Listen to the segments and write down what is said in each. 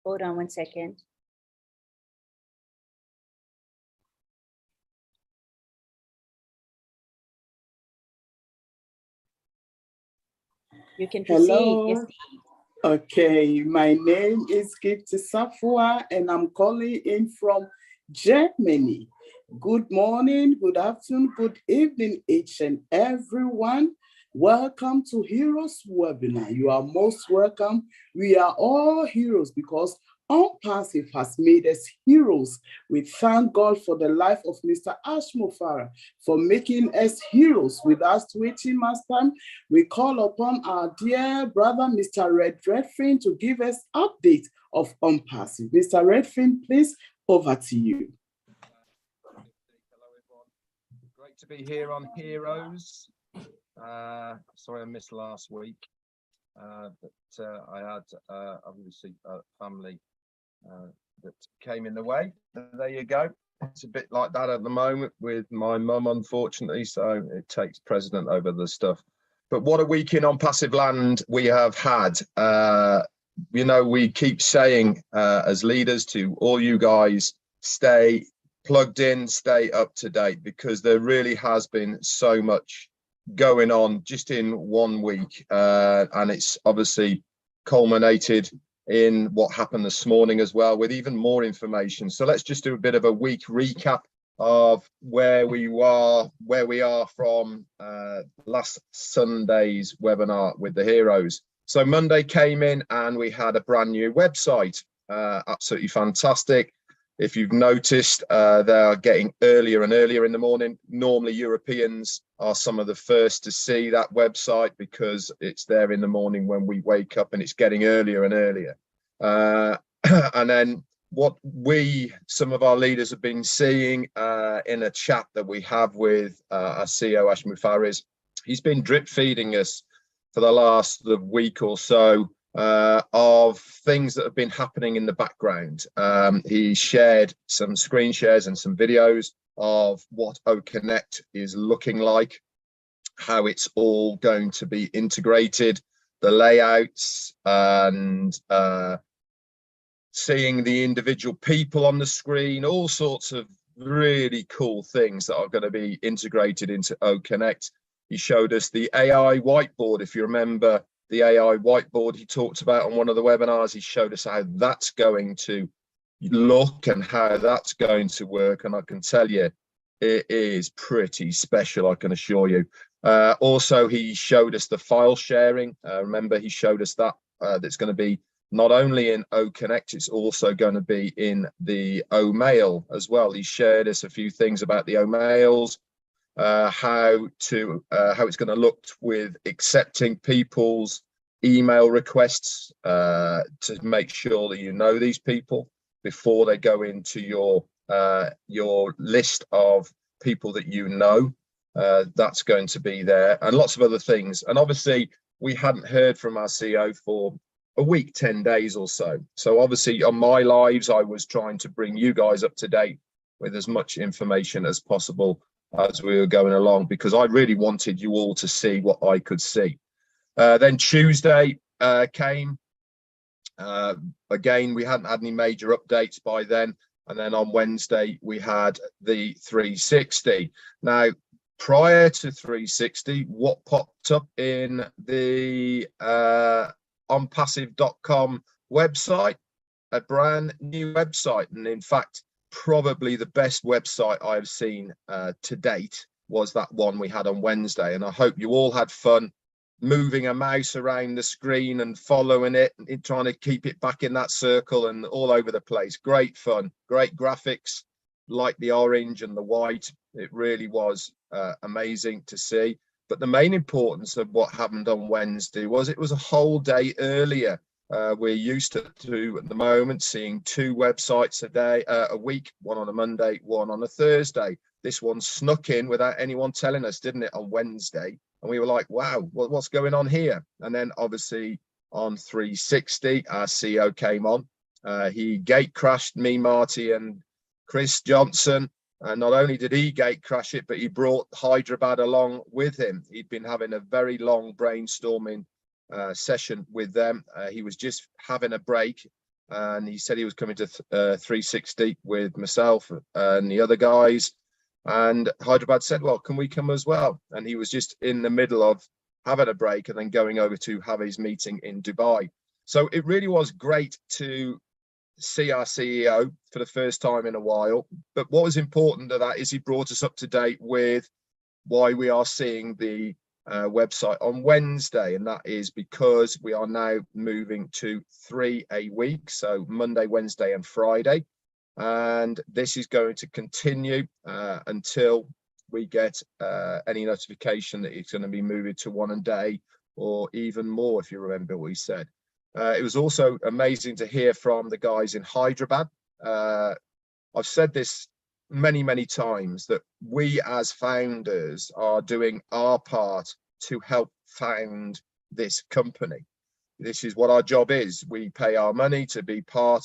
Hold on one second. You can proceed. Hello. Yes. Okay, my name is Gifty Safua and I'm calling in from Germany. Good morning, good afternoon, good evening, each and everyone. Welcome to Heroes Webinar. You are most welcome. We are all heroes because OnPassive has made us heroes. We thank God for the life of Mr. Ashmo Farah for making us heroes. Without waiting much time, we call upon our dear brother, Mr. Redfin, to give us update of OnPassive. Mr. Redfin, please, over to you. Hello, everyone. Great to be here on Heroes. Sorry I missed last week, but I had obviously a family that came in the way. There you go. It's a bit like that at the moment with my mum, unfortunately, so it takes precedent over the stuff. But what a week in OnPassive land we have had. You know, we keep saying as leaders to all you guys, stay plugged in, stay up to date, because there really has been so much going on just in 1 week, and it's obviously culminated in what happened this morning as well, with even more information. So let's just do a bit of a week recap of where we are from last Sunday's webinar with the heroes. So Monday came in and we had a brand new website, absolutely fantastic. If you've noticed, they are getting earlier and earlier in the morning. Normally Europeans are some of the first to see that website because it's there in the morning when we wake up, and it's getting earlier and earlier. And then what some of our leaders have been seeing in a chat that we have with our CEO, Ashmo Farah, is he's been drip feeding us for the last week or so of things that have been happening in the background. He shared some screen shares and some videos of what OConnect is looking like, how it's all going to be integrated, the layouts, and seeing the individual people on the screen, all sorts of really cool things that are going to be integrated into OConnect. He showed us the AI whiteboard. If you remember the AI whiteboard he talked about on one of the webinars, he showed us how that's going to look and how that's going to work. And I can tell you, it is pretty special, I can assure you. Also, he showed us the file sharing. Remember, he showed us that that's going to be not only in OConnect, it's also going to be in the OMail as well. He shared us a few things about the OMails, how it's going to look with accepting people's email requests to make sure that you know these people before they go into your list of people that you know. That's going to be there, and lots of other things. And obviously we hadn't heard from our CEO for a week, 10 days or so. So obviously on my lives, I was trying to bring you guys up to date with as much information as possible as we were going along, because I really wanted you all to see what I could see. Then Tuesday came. Again, we hadn't had any major updates by then. And then on Wednesday, we had the 360. Now, prior to 360, what popped up in the onpassive.com website? A brand new website. And in fact, probably the best website I've seen to date was that one we had on Wednesday. And I hope you all had fun moving a mouse around the screen and following it and trying to keep it back in that circle and all over the place. Great fun, great graphics, like the orange and the white. It really was amazing to see. But the main importance of what happened on Wednesday was it was a whole day earlier. We're used to at the moment seeing 2 websites a week, one on a Monday, one on a Thursday. This one snuck in without anyone telling us, didn't it, on Wednesday? And we were like, wow, what's going on here? And then obviously on 360, our CEO came on. He gate crashed me, Marty, and Chris Johnson. And not only did he gate crash it, but he brought Hyderabad along with him. He'd been having a very long brainstorming session with them. He was just having a break and he said he was coming to 360 with myself and the other guys. And Hyderabad said, well, can we come as well? And he was just in the middle of having a break and then going over to have his meeting in Dubai. So it really was great to see our CEO for the first time in a while. But what was important to that is he brought us up to date with why we are seeing the website on Wednesday, and that is because we are now moving to 3 a week, so Monday, Wednesday and Friday, and this is going to continue until we get any notification that it's going to be moving to 1 a day or even more, if you remember what he said. It was also amazing to hear from the guys in Hyderabad. I've said this many times, that we as founders are doing our part to help found this company. This is what our job is. We pay our money to be part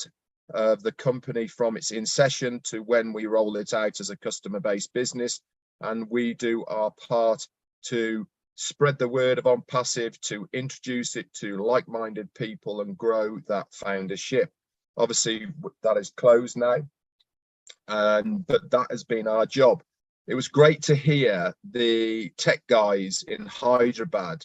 of the company from its inception to when we roll it out as a customer-based business, and we do our part to spread the word of OnPassive, to introduce it to like-minded people and grow that foundership. Obviously that is closed now, but that has been our job. It was great to hear the tech guys in Hyderabad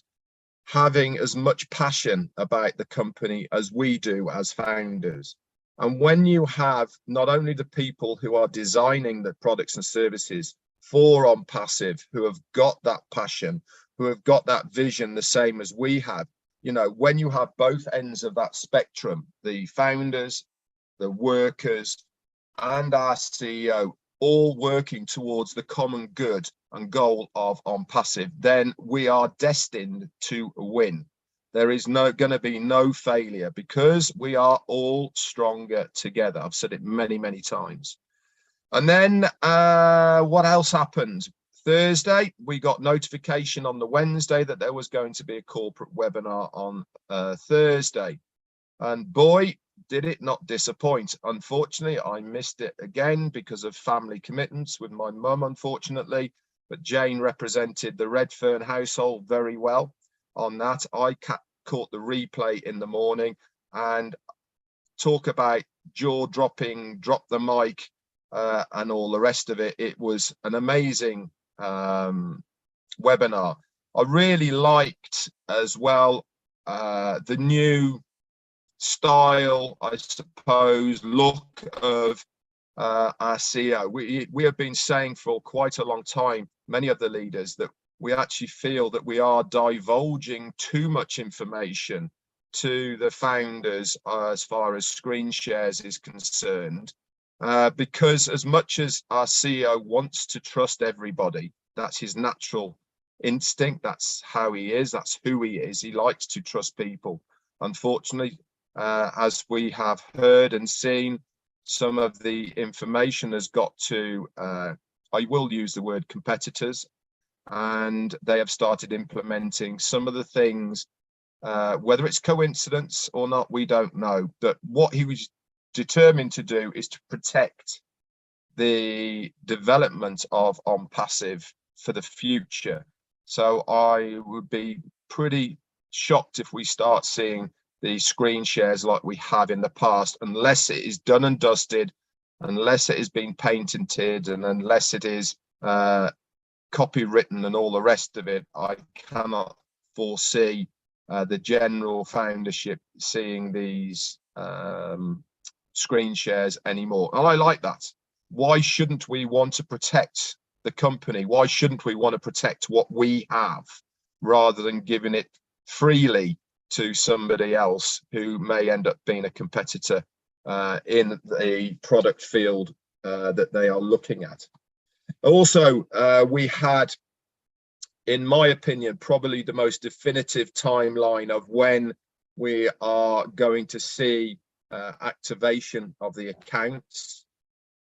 having as much passion about the company as we do as founders. And when you have not only the people who are designing the products and services for OnPassive, who have got that passion, who have got that vision the same as we have, you know, when you have both ends of that spectrum, the founders, the workers, and our CEO all working towards the common good and goal of OnPassive, then we are destined to win. There is going to be no failure because we are all stronger together. I've said it many times. And then what else happened? Thursday, we got notification on the Wednesday that there was going to be a corporate webinar on Thursday. And boy, did it not disappoint. Unfortunately, I missed it again because of family commitments with my mum, unfortunately. But Jane represented the Redfern household very well on that. I caught the replay in the morning, and talk about jaw-dropping, drop the mic, and all the rest of it. It was an amazing webinar. I really liked as well the new style, I suppose, look of our CEO. We have been saying for quite a long time, many of the leaders, that we actually feel that we are divulging too much information to the founders as far as screen shares is concerned, because as much as our CEO wants to trust everybody, that's his natural instinct, that's how he is, that's who he is, he likes to trust people. Unfortunately, as we have heard and seen, some of the information has got to, I will use the word competitors, and they have started implementing some of the things, whether it's coincidence or not, we don't know. But what he was determined to do is to protect the development of OnPassive for the future. So I would be pretty shocked if we start seeing the screen shares like we have in the past, unless it is done and dusted, unless it has been patented, and unless it is copywritten and all the rest of it. I cannot foresee the general foundership seeing these screen shares anymore. And I like that. Why shouldn't we want to protect the company? Why shouldn't we want to protect what we have rather than giving it freely to somebody else who may end up being a competitor in the product field that they are looking at? Also, we had, in my opinion, probably the most definitive timeline of when we are going to see activation of the accounts.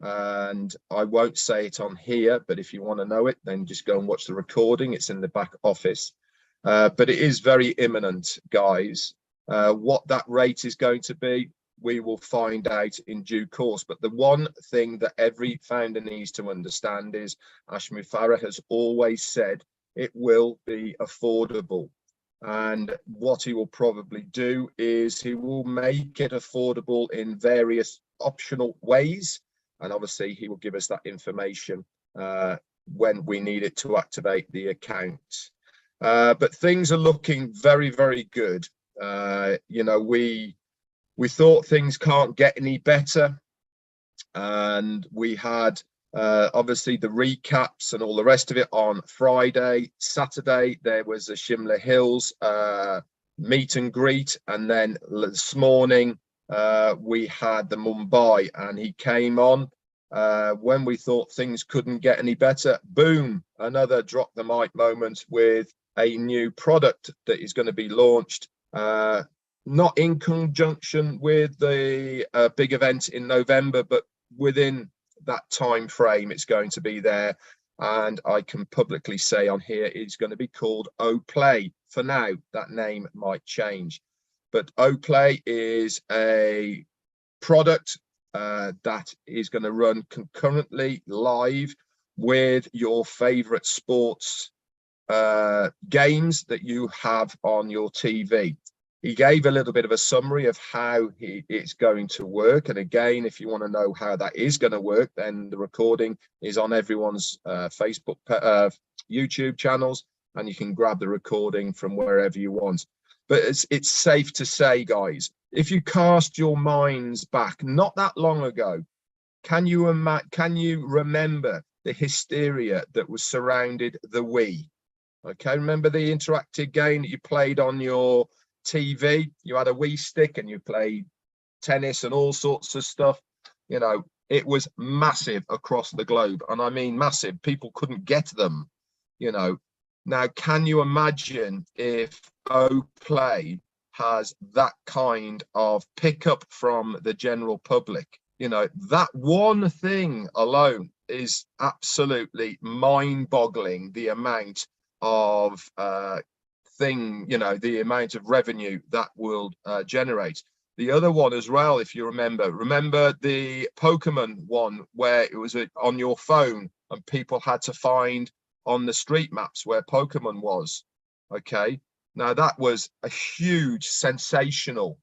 And I won't say it on here, but if you want to know it, then just go and watch the recording. It's in the back office. But it is very imminent, guys. What that rate is going to be, we will find out in due course. But the one thing that every founder needs to understand is, Ashmi Farah has always said, it will be affordable. And what he will probably do is he will make it affordable in various optional ways. And obviously he will give us that information when we need it to activate the account. But things are looking very, very good. You know, we thought things can't get any better. And we had obviously the recaps and all the rest of it on Friday. Saturday there was a Shimla Hills meet and greet, and then this morning we had the Mumbai, and he came on when we thought things couldn't get any better. Boom, another drop the mic moment with a new product that is going to be launched, not in conjunction with the big event in November, but within that time frame it's going to be there. And I can publicly say on here it's going to be called OPlay. For now, that name might change, but OPlay is a product that is going to run concurrently live with your favorite sports games that you have on your TV. He gave a little bit of a summary of how it's going to work. And again, if you want to know how that is going to work, then the recording is on everyone's Facebook, YouTube channels, and you can grab the recording from wherever you want. But it's safe to say, guys, if you cast your minds back not that long ago, can you remember the hysteria that was surrounded the Wii? Okay, remember the interactive game that you played on your TV? You had a Wii stick and you played tennis and all sorts of stuff. You know, it was massive across the globe, and I mean massive. People couldn't get them, you know. Now, can you imagine if OPlay has that kind of pickup from the general public? You know, that one thing alone is absolutely mind-boggling, the amount of the amount of revenue that will generate. The other one as well, if you remember the Pokemon one, where it was on your phone and people had to find on the street maps where Pokemon was. Okay, now that was a huge sensational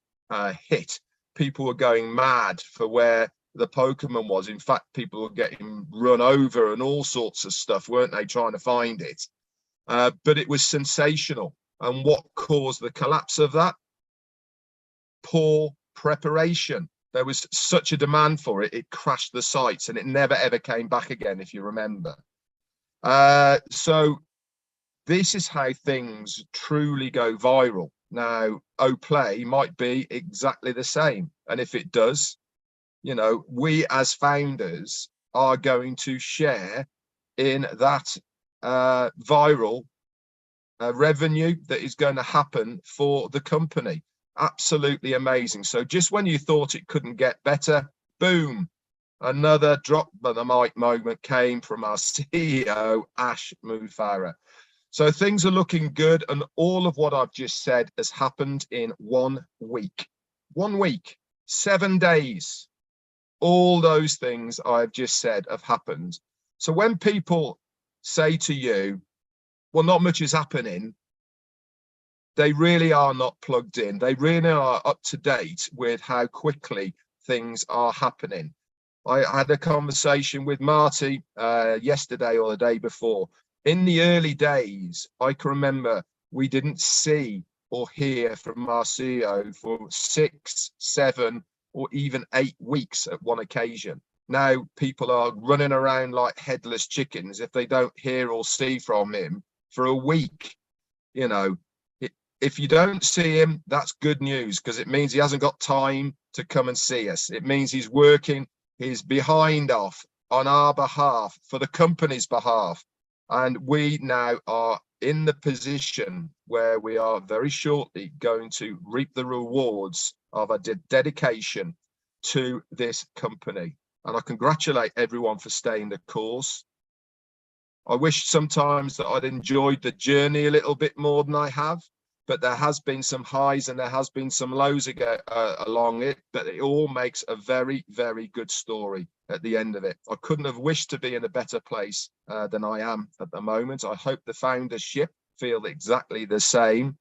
hit. People were going mad for where the Pokemon was. In fact, people were getting run over and all sorts of stuff, weren't they, trying to find it? But it was sensational. And what caused the collapse of that? Poor preparation. There was such a demand for it, it crashed the sites and it never ever came back again, if you remember. So this is how things truly go viral. Now, OPlay might be exactly the same. And if it does, you know, we as founders are going to share in that viral revenue that is going to happen for the company. Absolutely amazing. So just when you thought it couldn't get better, boom, another drop of the mic moment came from our CEO, Ash Mufareh. So things are looking good, and all of what I've just said has happened in 1 week. 1 week, 7 days. All those things I've just said have happened. So when people say to you, well, not much is happening, they really are not plugged in. They really are up to date with how quickly things are happening. I had a conversation with Marty yesterday or the day before. In the early days, I can remember we didn't see or hear from our CEO for 6, 7, or even 8 weeks at one occasion. Now people are running around like headless chickens if they don't hear or see from him for a week. You know, if you don't see him, that's good news, because it means he hasn't got time to come and see us. It means he's working his behind off on our behalf, for the company's behalf. And we now are in the position where we are very shortly going to reap the rewards of a dedication to this company. And I congratulate everyone for staying the course. I wish sometimes that I'd enjoyed the journey a little bit more than I have, but there has been some highs and there has been some lows along it, but it all makes a very, very good story at the end of it. I couldn't have wished to be in a better place than I am at the moment. I hope the foundership feel exactly the same.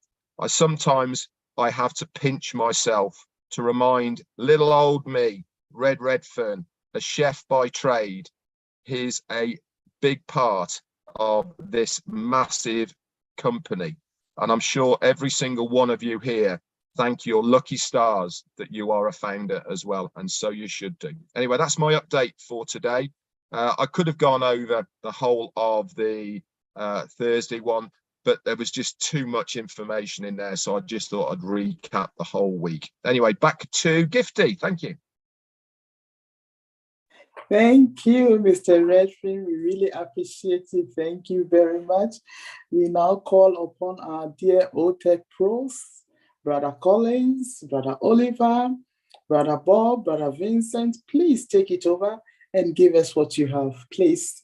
Sometimes I have to pinch myself to remind little old me, Red Redfern, a chef by trade, he's a big part of this massive company. And I'm sure every single one of you here, thank your lucky stars that you are a founder as well. And so you should do. Anyway, that's my update for today. I could have gone over the whole of the Thursday one, but there was just too much information in there. So I just thought I'd recap the whole week. Anyway, back to Gifty. Thank you. Thank you, Mr. Redfern. We really appreciate it. Thank you very much. We now call upon our dear OTech pros, Brother Collins, Brother Oliver, Brother Bob, Brother Vincent. Please take it over and give us what you have, please.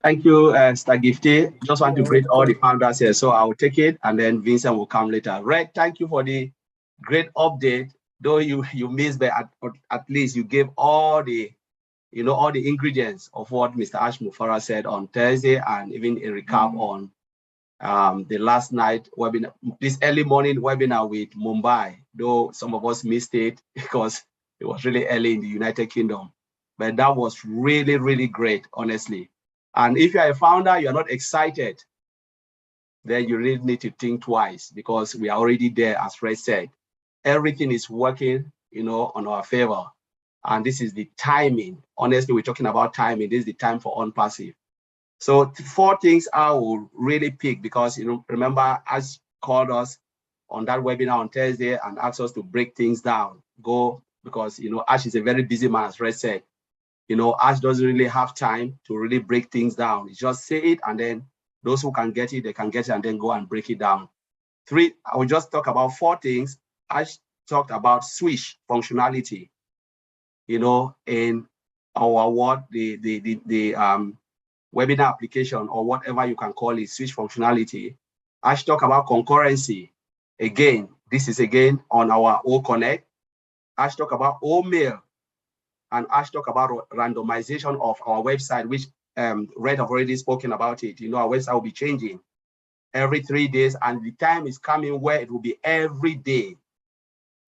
Thank you, Star Gifty. Just want to greet all the founders here. So I will take it and then Vincent will come later. Red, thank you for the great update. Though you missed, but at least you gave all the, all the ingredients of what Mr. Ash Mufarah said on Thursday, and even a recap on the last night webinar, this early morning webinar with Mumbai, though some of us missed it because it was really early in the United Kingdom. But that was really, really great, honestly. And if you're a founder, you're not excited, then you really need to think twice, because we are already there, as Fred said. Everything is working, on our favor. And this is the timing. Honestly, we're talking about timing. This is the time for OnPassive. So 4 things I will really pick, because, remember, Ash called us on that webinar on Thursday and asked us to break things down. Because, Ash is a very busy man, as Fred said. Ash doesn't really have time to really break things down. He just say it, and then those who can get it, they can get it, and then go and break it down. 3, I will just talk about 4 things. Ash talked about switch functionality, in our the webinar application, or whatever you can call it, switch functionality. Ash talked about concurrency. Again, this is again on our OConnect. Ash talked about OMail, and Ash talked about randomization of our website, which Red have already spoken about it. Our website will be changing every 3 days, and the time is coming where it will be every day.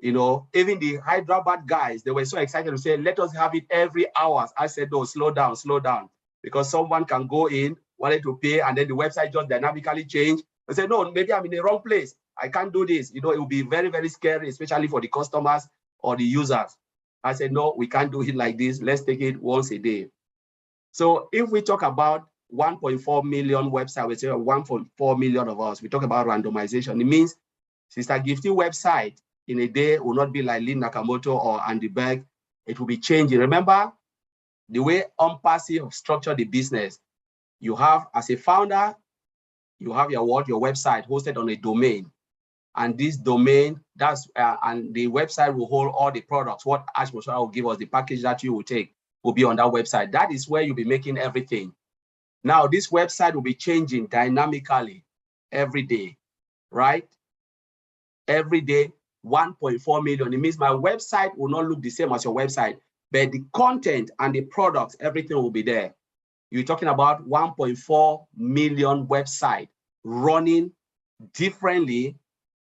Even the Hyderabad guys, they were so excited to say, let us have it every hour. I said, no, slow down, because someone can go in, wanted to pay, and then the website just dynamically change. I said, no, maybe I'm in the wrong place. I can't do this. It will be very, very scary, especially for the customers or the users. I said, no, we can't do it like this. Let's take it once a day. So if we talk about 1.4 million websites, we say 1.4 million of us, we talk about randomization. It means Sister Gifty website in a day will not be like Lynn Nakamoto or Andy Berg. It will be changing. Remember, the way OnPassive structure the business, you have, as a founder, you have your website hosted on a domain. And this domain, and the website will hold all the products. What Ash Mufarah will give us, the package that you will take, will be on that website. That is where you'll be making everything. Now, this website will be changing dynamically every day, right? Every day, 1.4 million. It means my website will not look the same as your website, but the content and the products, everything will be there. You're talking about 1.4 million website running differently,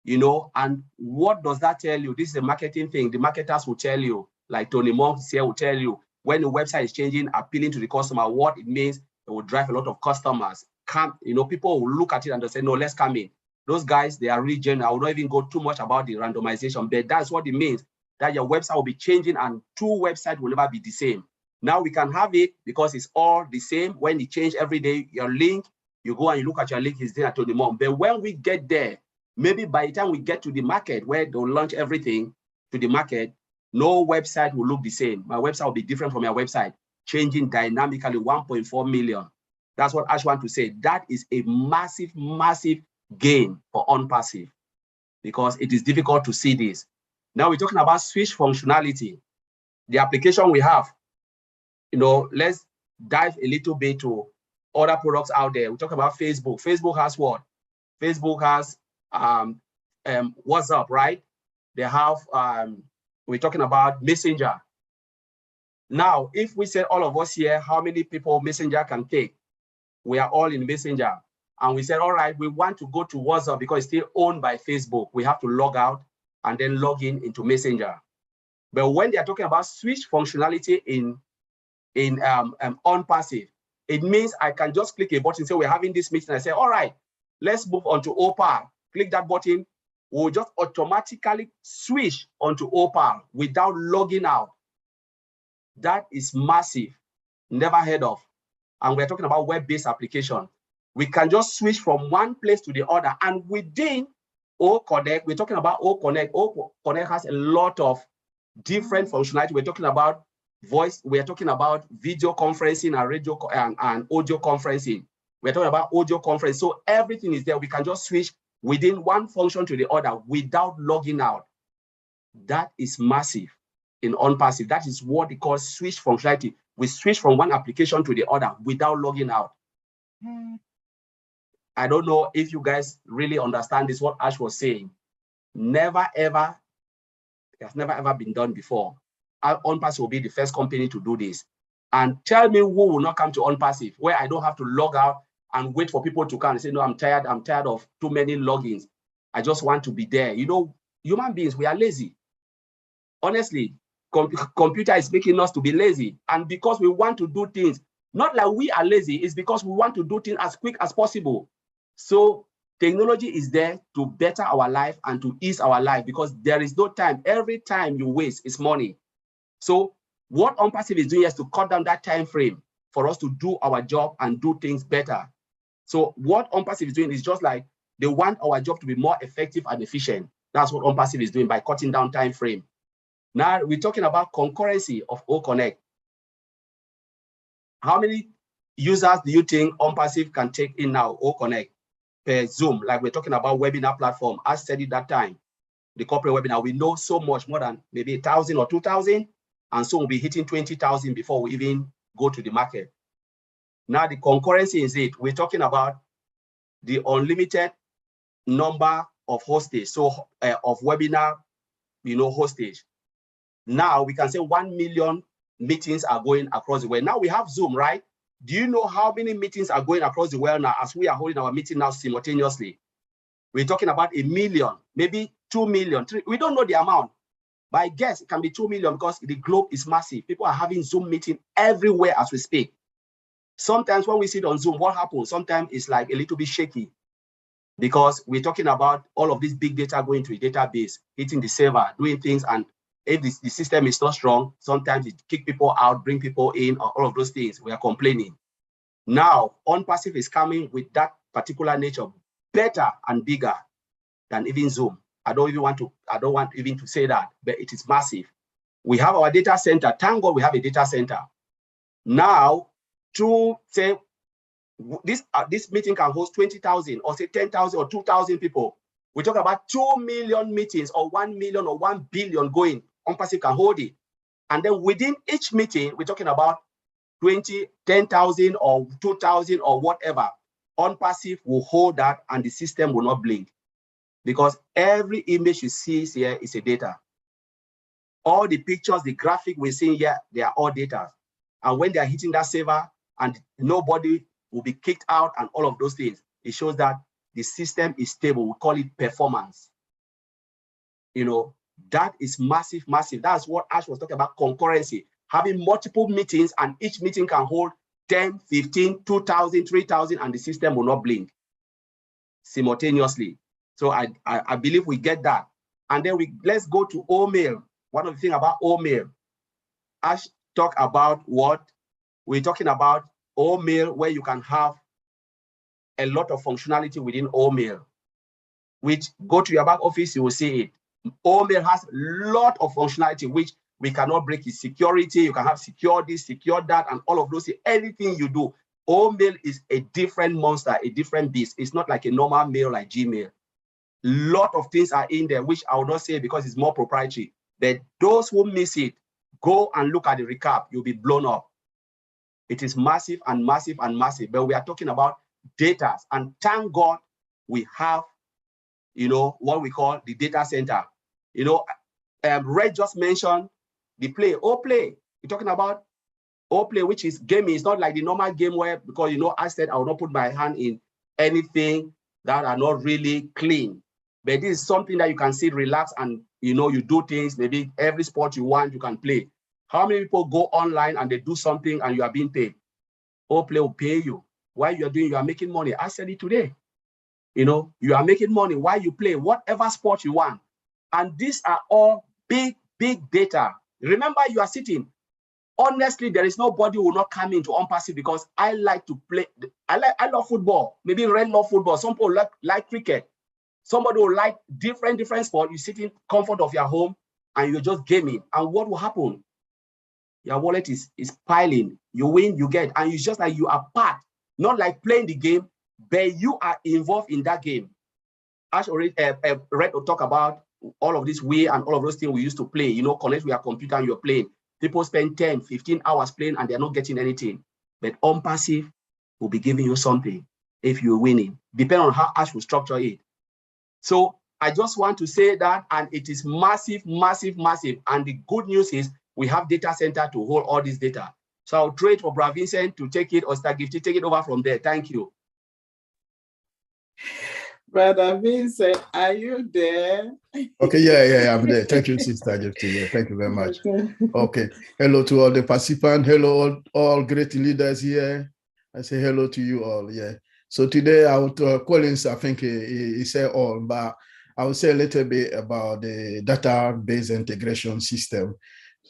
and what does that tell you? This is a marketing thing. The marketers will tell you, like Tony Monks here will tell you, when the website is changing, appealing to the customer, what it means, it will drive a lot of customers. People will look at it and they'll say, no, let's come in. Those guys, they are really genuine. I will not even go too much about the randomization, but that's what it means, that your website will be changing and 2 websites will never be the same. Now we can have it because it's all the same. When you change every day, your link, you go and you look at your link, it's there to the mom. But when we get there, maybe by the time we get to the market where they'll launch everything to the market, no website will look the same. My website will be different from your website, changing dynamically. 1.4 million. That's what Ash want to say. That is a massive, massive gain for OnPassive, because it is difficult to see this. Now we're talking about switch functionality. The application we have, let's dive a little bit to other products out there. We talk about Facebook. Facebook has what? Facebook has WhatsApp, right? They have, we're talking about Messenger. Now, if we say all of us here, how many people Messenger can take? We are all in Messenger. and we said, all right, we want to go to WhatsApp because it's still owned by Facebook. We have to log out and then log in into Messenger. But when they are talking about switch functionality in on passive, it means I can just click a button, say we're having this meeting. I say, all right, let's move on to OPAL. Click that button. We'll just automatically switch onto OPAL without logging out. That is massive, never heard of. And we're talking about web-based application. We can just switch from one place to the other. And within OConnect, we're talking about OConnect. OConnect has a lot of different functionality. We're talking about voice, we're talking about video conferencing and radio and audio conferencing. We're talking about audio conference. So everything is there. We can just switch within one function to the other without logging out. That is massive in OnPassive. That is what they call switch functionality. We switch from one application to the other without logging out. I don't know if you guys really understand this, what Ash was saying. Never ever, it has never ever been done before. OnPassive will be the first company to do this. And tell me who will not come to OnPassive, where I don't have to log out and wait for people to come and say, no, I'm tired of too many logins. I just want to be there. You know, human beings, we are lazy. Honestly, computer is making us to be lazy. And because we want to do things, not like we are lazy, it's because we want to do things as quick as possible. So technology is there to better our life and to ease our life because there is no time. Every time you waste is money. So what OnPassive is doing is to cut down that time frame for us to do our job and do things better. So what OnPassive is doing is just like they want our job to be more effective and efficient. That's what OnPassive is doing by cutting down time frame. Now we're talking about concurrency of OConnect. How many users do you think OnPassive can take in now, OConnect, per Zoom? Like we're talking about webinar platform. I said it that time, the corporate webinar, we know so much more than maybe 1,000 or 2,000. And so we'll be hitting 20,000 before we even go to the market. Now the concurrency is it. We're talking about the unlimited number of hostage, so of webinar, hostage. Now we can say 1 million meetings are going across the world. Now we have Zoom, right? Do you know how many meetings are going across the world now as we are holding our meeting now simultaneously? We're talking about 1 million, maybe 2 million. We don't know the amount. But I guess it can be 2 million because the globe is massive. People are having Zoom meeting everywhere as we speak. Sometimes when we sit on Zoom, what happens? Sometimes it's like a little bit shaky because we're talking about all of this big data going to a database, hitting the server, doing things. And if the system is not strong, sometimes it kick people out, bring people in, or all of those things. We are complaining. Now, OnPassive is coming with that particular nature, better and bigger than even Zoom. I don't want even to say that, but it is massive. We have our data center. Thank God we have a data center. Now, to say this meeting can host 20,000 or say 10,000 or 2,000 people. We talk about 2 million meetings or 1 million or 1 billion going. OnPassive can hold it. And then within each meeting, we're talking about 10,000 or 2,000 or whatever. OnPassive will hold that and the system will not blink. Because every image you see here is a data. All the pictures, the graphic we're seeing here, they are all data. And when they are hitting that server and nobody will be kicked out and all of those things, it shows that the system is stable. We call it performance. That is massive, massive. That's what Ash was talking about, concurrency. Having multiple meetings and each meeting can hold 10, 15, 2,000, 3,000 and the system will not blink simultaneously. So I believe we get that. And then let's go to OMail. One of the things about OMail, Ash talk about what we're talking about OMail, where you can have a lot of functionality within OMail, which go to your back office, you will see it. OMail has a lot of functionality, which we cannot break its security. You can have secure this, secure that, and all of those. Anything you do, OMail is a different monster, a different beast. It's not like a normal mail like Gmail. Lot of things are in there, which I will not say because it's more proprietary. But those who miss it, go and look at the recap. You'll be blown up. It is massive and massive and massive. But we are talking about data. And thank God we have, what we call the data center. Red just mentioned the Play. OPlay. We're talking about OPlay, which is gaming. It's not like the normal game where, because I said I will not put my hand in anything that are not really clean. But this is something that you can sit, relax, and you do things. Maybe every sport you want, you can play. How many people go online and they do something and you are being paid? Play will pay you. While you are making money. I said it today. You are making money while you play whatever sport you want. And these are all big, big data. Remember, you are sitting. Honestly, there is nobody who will not come into OnPassive because I like to play. I love football. Maybe Red love football. Some people like cricket. Somebody will like different sport. You sit in comfort of your home and you're just gaming. And what will happen? Your wallet is piling. You win, you get, and it's just like you are part, not like playing the game, but you are involved in that game. Ash already read or talk about all of this way and all of those things we used to play, connect with your computer and you're playing. People spend 10, 15 hours playing and they're not getting anything. But OnPassive will be giving you something if you're winning, depending on how Ash will structure it. So I just want to say that, and it is massive, massive, massive. And the good news is we have data center to hold all this data. So I'll trade for Brother Vincent to take it, or Stagifty, take it over from there. Thank you. Brother Vincent, are you there? Okay, yeah, I'm there. Thank you, Sister Gifty. Yeah, thank you very much. Okay, hello to all the participants. Hello, all great leaders here. I say hello to you all. Yeah. So today, I would Collins, I think he said all, but I will say a little bit about the database integration system,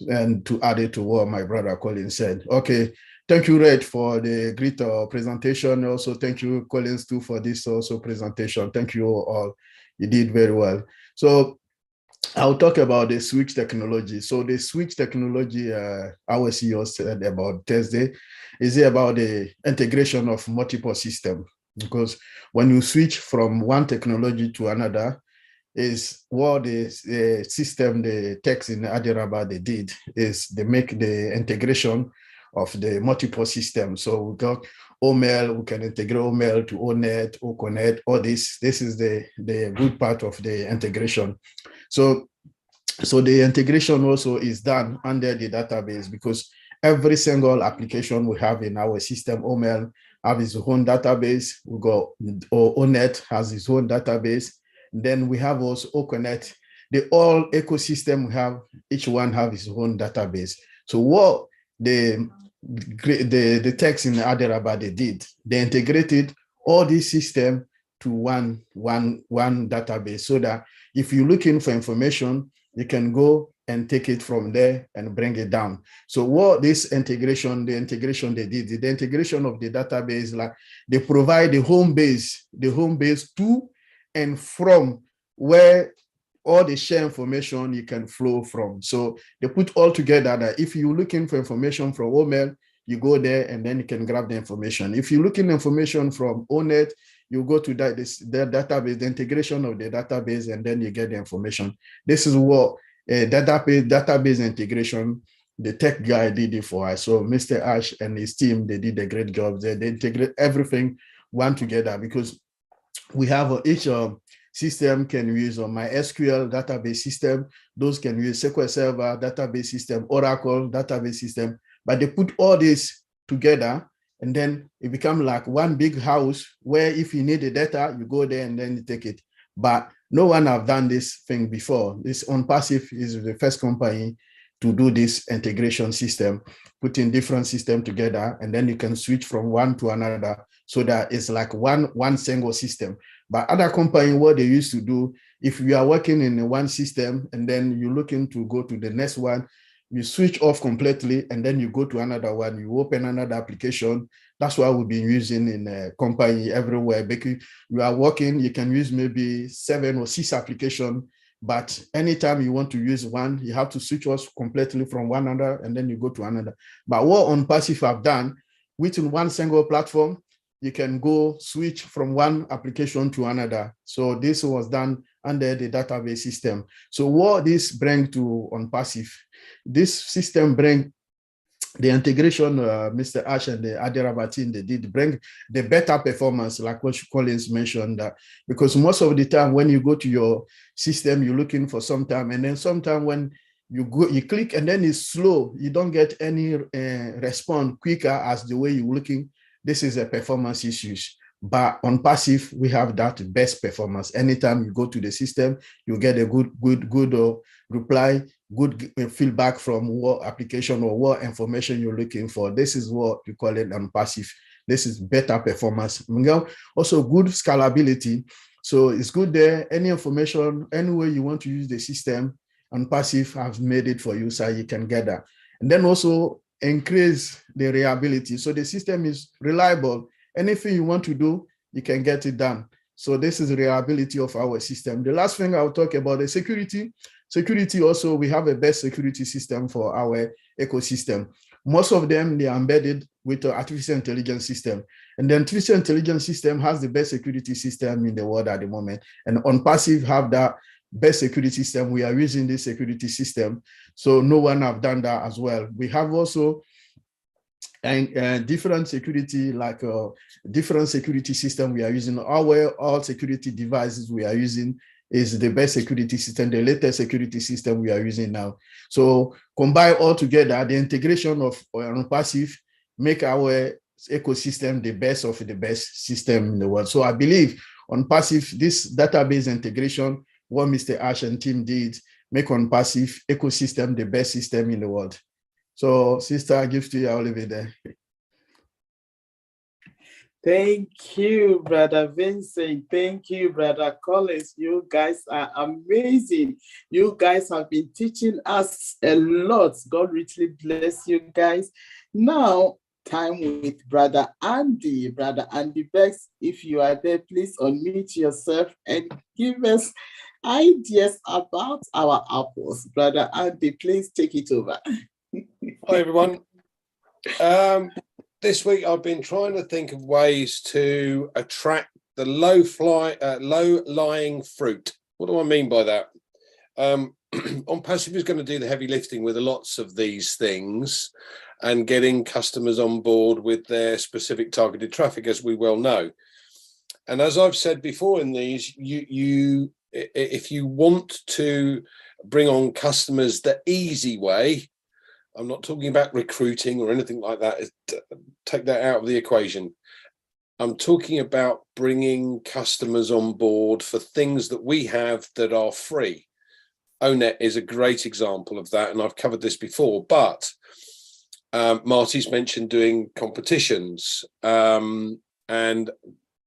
and to add it to what my brother Collins said. Okay. Thank you, Red, for the great presentation. Also, thank you, Collins, too, for this also presentation. Thank you all. You did very well. So I'll talk about the switch technology. So the switch technology, our CEO said about Thursday, is about the integration of multiple systems. Because when you switch from one technology to another, is what the system, the techs in Adiraba, they did, is they make the integration of the multiple systems. So we got OML, we can integrate OML to ONET, OConnect, all this. This is the good part of the integration. So the integration also is done under the database, because every single application we have in our system, OML have its own database. We got ONET has its own database. Then we have also OConnect. The all ecosystem we have, each one have its own database. So what the techs in Adiraba they did, they integrated all these systems to one database, so that if you're looking for information, you can go and take it from there and bring it down. So what this integration, the integration they did, the integration of the database, like they provide the home base to and from where all the share information you can flow from. So they put all together that if you're looking for information from OML, you go there and then you can grab the information. If you're looking information from ONET, you go to the database, the integration of the database, and then you get the information. This is what database integration, the tech guy did it for us. So Mr. Ash and his team, they did a great job. They integrate everything one together, because we have each system can use MySQL database system. Those can use SQL Server database system, Oracle database system. But they put all this together, and then it becomes like one big house where if you need the data, you go there and then you take it. But no one have done this thing before. This OnPassive is the first company to do this integration system, putting different systems together, and then you can switch from one to another, so that it's like one single system. But other companies, what they used to do, if you are working in one system and then you're looking to go to the next one, you switch off completely and then you go to another one, you open another application. That's what we've been using in a company everywhere. Because you are working, you can use maybe 7 or 6 applications, but anytime you want to use one, you have to switch off completely from one another and then you go to another. But what OnPassive have done, within one single platform, you can go switch from one application to another. So this was done under the database system. So what this brings to OnPassive, this system brings the integration, Mr. Ash and the Adiraba team, they did bring the better performance, like what Collins mentioned, because most of the time when you go to your system, you're looking for some time, and then sometime when you go, you click and then it's slow, you don't get any response quicker as the way you're looking. This is a performance issues. But on passive, we have that best performance. Anytime you go to the system, you get a good reply, good feedback from what application or what information you're looking for. This is what we call it on passive. This is better performance. Also good scalability. So it's good there. Any information, any way you want to use the system, on passive has made it for you so you can get that. And then also increase the reliability. So the system is reliable. Anything you want to do, you can get it done. So this is the reliability of our system. The last thing I'll talk about is security. Security also, we have a best security system for our ecosystem. Most of them, they are embedded with the artificial intelligence system. And the artificial intelligence system has the best security system in the world at the moment. And on passive have that best security system. We are using this security system. So no one have done that as well. We have also different security, like different security system we are using. All security devices we are using is the best security system, the latest security system we are using now. So combine all together, the integration of passive make our ecosystem the best of the best system in the world. So I believe on passive, this database integration, what Mr. Ash and team did, make on passive ecosystem the best system in the world. So, Sister Gifty, I'll leave it there. Thank you, Brother Vincent. Thank you, Brother Collins. You guys are amazing. You guys have been teaching us a lot. God richly bless you guys. Now, time with Brother Andy. Brother Andy Bex, if you are there, please unmute yourself and give us ideas about our apples. Brother Andy, please take it over. Hi, everyone. This week I've been trying to think of ways to attract the low-lying fruit. What do I mean by that? On Passive is going to do the heavy lifting with lots of these things and getting customers on board with their specific targeted traffic, as we well know. And as I've said before in these, if you want to bring on customers the easy way, I'm not talking about recruiting or anything like that. Take that out of the equation. I'm talking about bringing customers on board for things that we have that are free. ONET is a great example of that, and I've covered this before, but Marty's mentioned doing competitions, and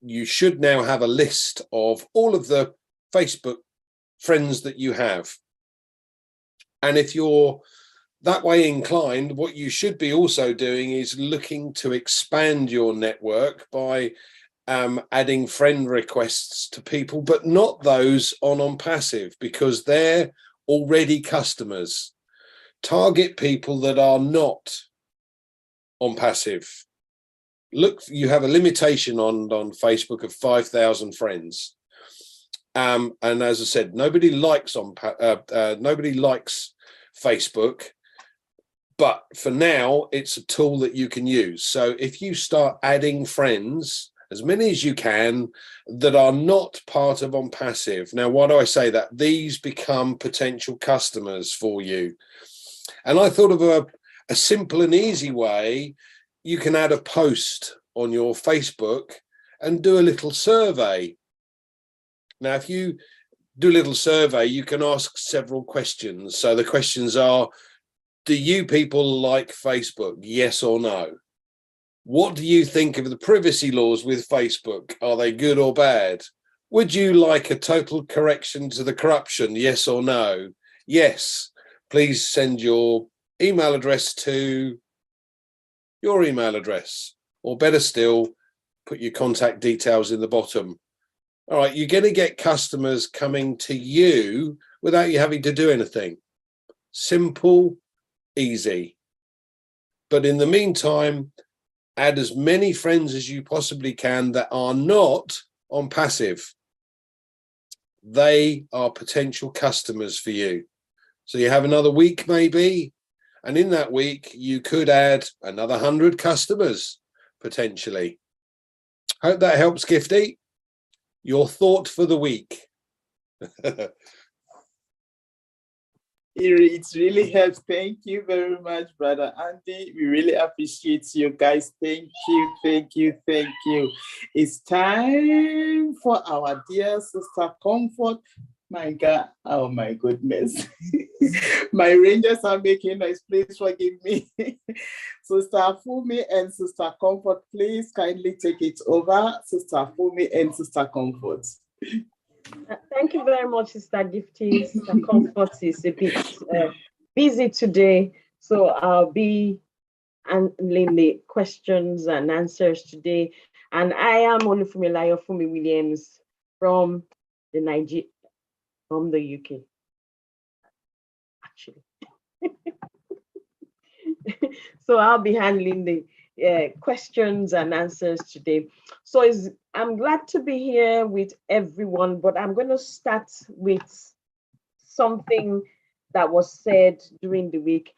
you should now have a list of all of the Facebook friends that you have. And if you're that way inclined, what you should be also doing is looking to expand your network by adding friend requests to people, but not those on passive, because they're already customers. Target people that are not on passive. Look, you have a limitation on Facebook of 5,000 friends. And as I said, nobody likes Facebook. But for now, it's a tool that you can use. So if you start adding friends, as many as you can, that are not part of passive. Now, why do I say that? These become potential customers for you. And I thought of a simple and easy way. You can add a post on your Facebook and do a little survey. Now, if you do a little survey, you can ask several questions. So the questions are, do you people like Facebook? Yes or no? What do you think of the privacy laws with Facebook? Are they good or bad? Would you like a total correction to the corruption? Yes or no? Yes. Please send your email address to your email address, or better still, put your contact details in the bottom. All right, you're going to get customers coming to you without you having to do anything. Simple, easy. But in the meantime, add as many friends as you possibly can that are not on passive. They are potential customers for you. So you have another week maybe, and in that week you could add another 100 customers potentially. Hope that helps, Gifty. Your thought for the week. It really helps. Thank you very much, Brother Andy. We really appreciate you guys. Thank you, thank you, thank you. It's time for our dear Sister Comfort. My God, oh my goodness. My Rangers are making noise. Please forgive me. Sister Fumi and Sister Comfort, please kindly take it over. Sister Fumi and Sister Comfort. Thank you very much, Sister Gifty. Sister Comfort is a bit busy today, so I'll be handling the questions and answers today. And I am Olufumilayo Fumi Williams from the UK, actually. So I'll be handling the questions and answers today. So I'm glad to be here with everyone, but I'm going to start with something that was said during the week.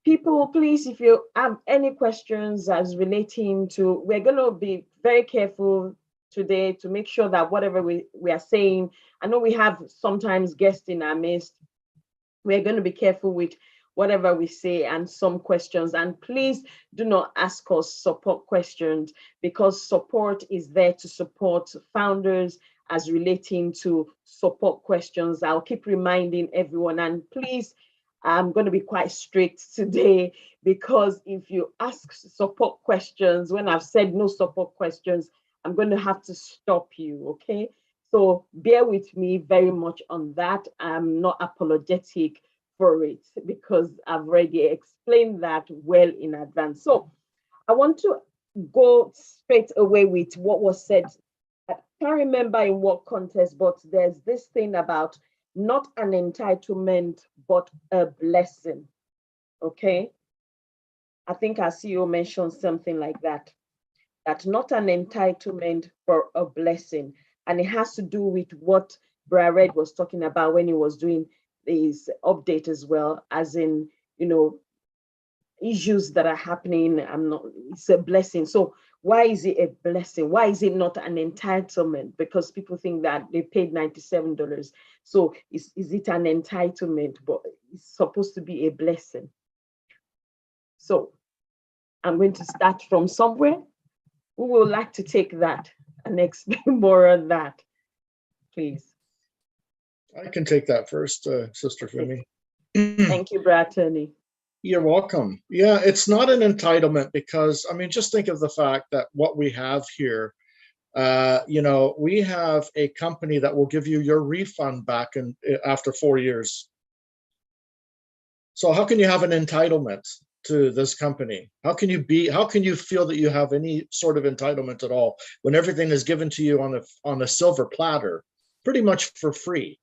People, please, if you have any questions as relating to, we're going to be very careful today to make sure that whatever we are saying, I know we have sometimes guests in our midst, we're going to be careful with whatever we say and some questions. And please do not ask us support questions, because support is there to support founders as relating to support questions. I'll keep reminding everyone, and please, I'm going to be quite strict today, because if you ask support questions, when I've said no support questions, I'm going to have to stop you, okay? So bear with me very much on that. I'm not apologetic for it, because I've already explained that well in advance. So I want to go straight away with what was said. I can't remember in what context, but there's this thing about not an entitlement, but a blessing. Okay. I think our CEO mentioned something like that. That's not an entitlement, for a blessing. And it has to do with what Brother Red was talking about when he was doing this update as well, as in, you know, issues that are happening. It's a blessing. So why is it a blessing? Why is it not an entitlement? Because people think that they paid $97. So is it an entitlement? But it's supposed to be a blessing. So I'm going to start from somewhere. Who would like to take that and explain more on that, please? I can take that first, Sister Fumi. Thank you, Brother Attorney. You're welcome. Yeah, it's not an entitlement, because, I mean, just think of the fact that what we have here, you know, we have a company that will give you your refund back after 4 years. So how can you have an entitlement to this company? How can you feel that you have any sort of entitlement at all when everything is given to you on a silver platter, pretty much for free?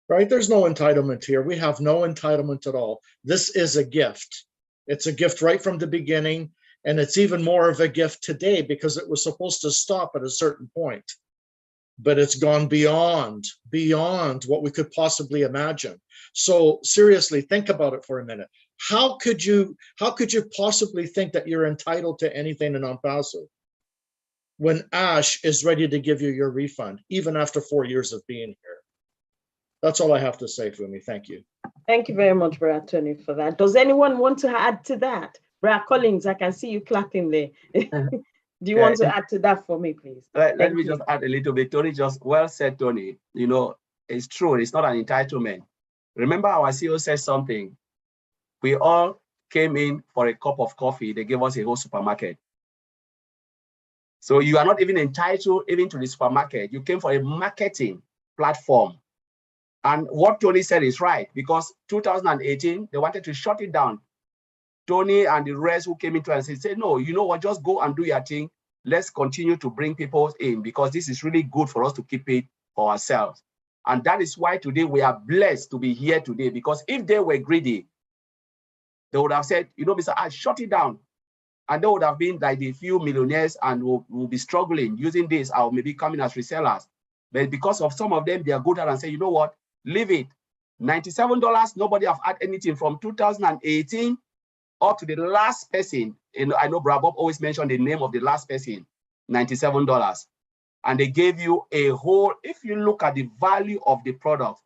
Right? There's no entitlement here. We have no entitlement at all. This is a gift. It's a gift right from the beginning. And it's even more of a gift today, because it was supposed to stop at a certain point. But it's gone beyond what we could possibly imagine. So seriously, think about it for a minute. How could you possibly think that you're entitled to anything in OnPassive when Ash is ready to give you your refund, even after 4 years of being here? That's all I have to say, Fumi. Thank you. Thank you very much, Brother Attorney, for that. Does anyone want to add to that? Brother Collins, I can see you clapping there. Do you want to add to that for me, please? Let me just add a little bit. Tony, just well said, Tony. You know, it's true. It's not an entitlement. Remember, our CEO said something. We all came in for a cup of coffee. They gave us a whole supermarket. So you are not even entitled even to the supermarket. You came for a marketing platform. And what Tony said is right, because 2018, they wanted to shut it down. Tony and the rest who came into it and said, no, you know what, just go and do your thing. Let's continue to bring people in, because this is really good for us to keep it for ourselves. And that is why today we are blessed to be here today, because if they were greedy, they would have said, you know, Mr. I shut it down. And they would have been like the few millionaires and will be struggling using this, or maybe coming as resellers. But because of some of them, they are good at and say, you know what, leave it. $97, nobody have had anything from 2018 up to the last person. And I know Brad Bob always mentioned the name of the last person, $97. And they gave you a whole, if you look at the value of the product,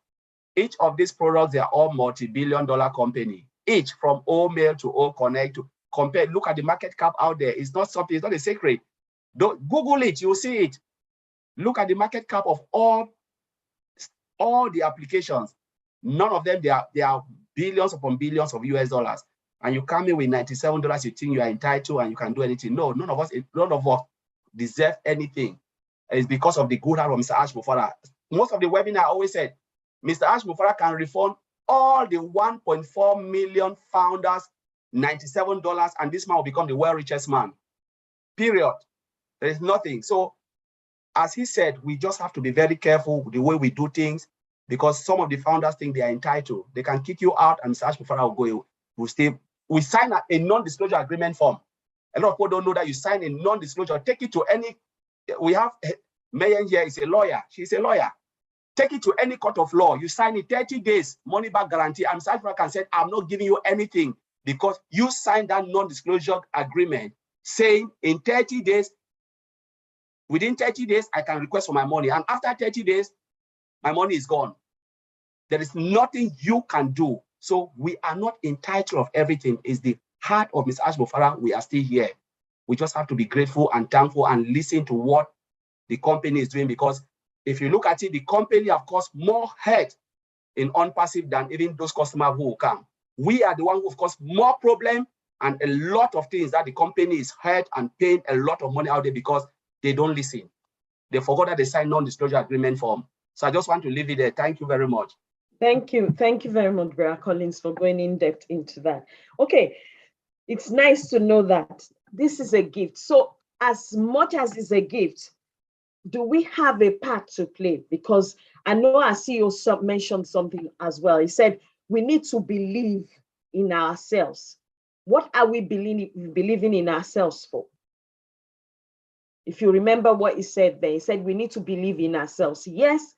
Each of these products, they are all multi-billion-dollar company. Each from Omail to OConnect to compare. Look at the market cap out there. It's not something. It's not a secret. Don't Google it. You'll see it. Look at the market cap of all the applications. None of them, they are billions upon billions of US dollars. And you come in with $97, you think you are entitled and you can do anything. No, none of us deserve anything. It's because of the good heart of Mr. Ash Mufara. Most of the webinar I always said, Mr. Ash Mufara can refund all the 1.4 million founders $97, and this man will become the world richest man. Period. There is nothing. So, as he said, we just have to be very careful with the way we do things, because some of the founders think they are entitled. They can kick you out, and Mr. Ash Mufara will go. We sign a non-disclosure agreement form. A lot of people don't know that you sign a non-disclosure. Take it to any. We have Mayan here is a lawyer. She's a lawyer. Take it to any court of law. You sign it 30 days, money back guarantee. And Mr. Ash Mufara can say, I'm not giving you anything because you signed that non-disclosure agreement saying in 30 days, within 30 days, I can request for my money. And after 30 days, my money is gone. There is nothing you can do. So we are not entitled of everything. It's the heart of Mr. Ash Mufara. We are still here. We just have to be grateful and thankful and listen to what the company is doing, because if you look at it, the company have caused more hurt in OnPassive than even those customers who will come. We are the one who have caused more problem and a lot of things that the company is hurt and paying a lot of money out there because they don't listen. They forgot that they signed non-disclosure agreement form. So I just want to leave it there. Thank you very much. Thank you. Thank you very much, Brother Collins, for going in depth into that. Okay, it's nice to know that this is a gift. So as much as it's a gift, do we have a part to play? Because I know our CEO mentioned something as well. He said, we need to believe in ourselves. What are we believing in ourselves for? If you remember what he said there, he said, we need to believe in ourselves. Yes,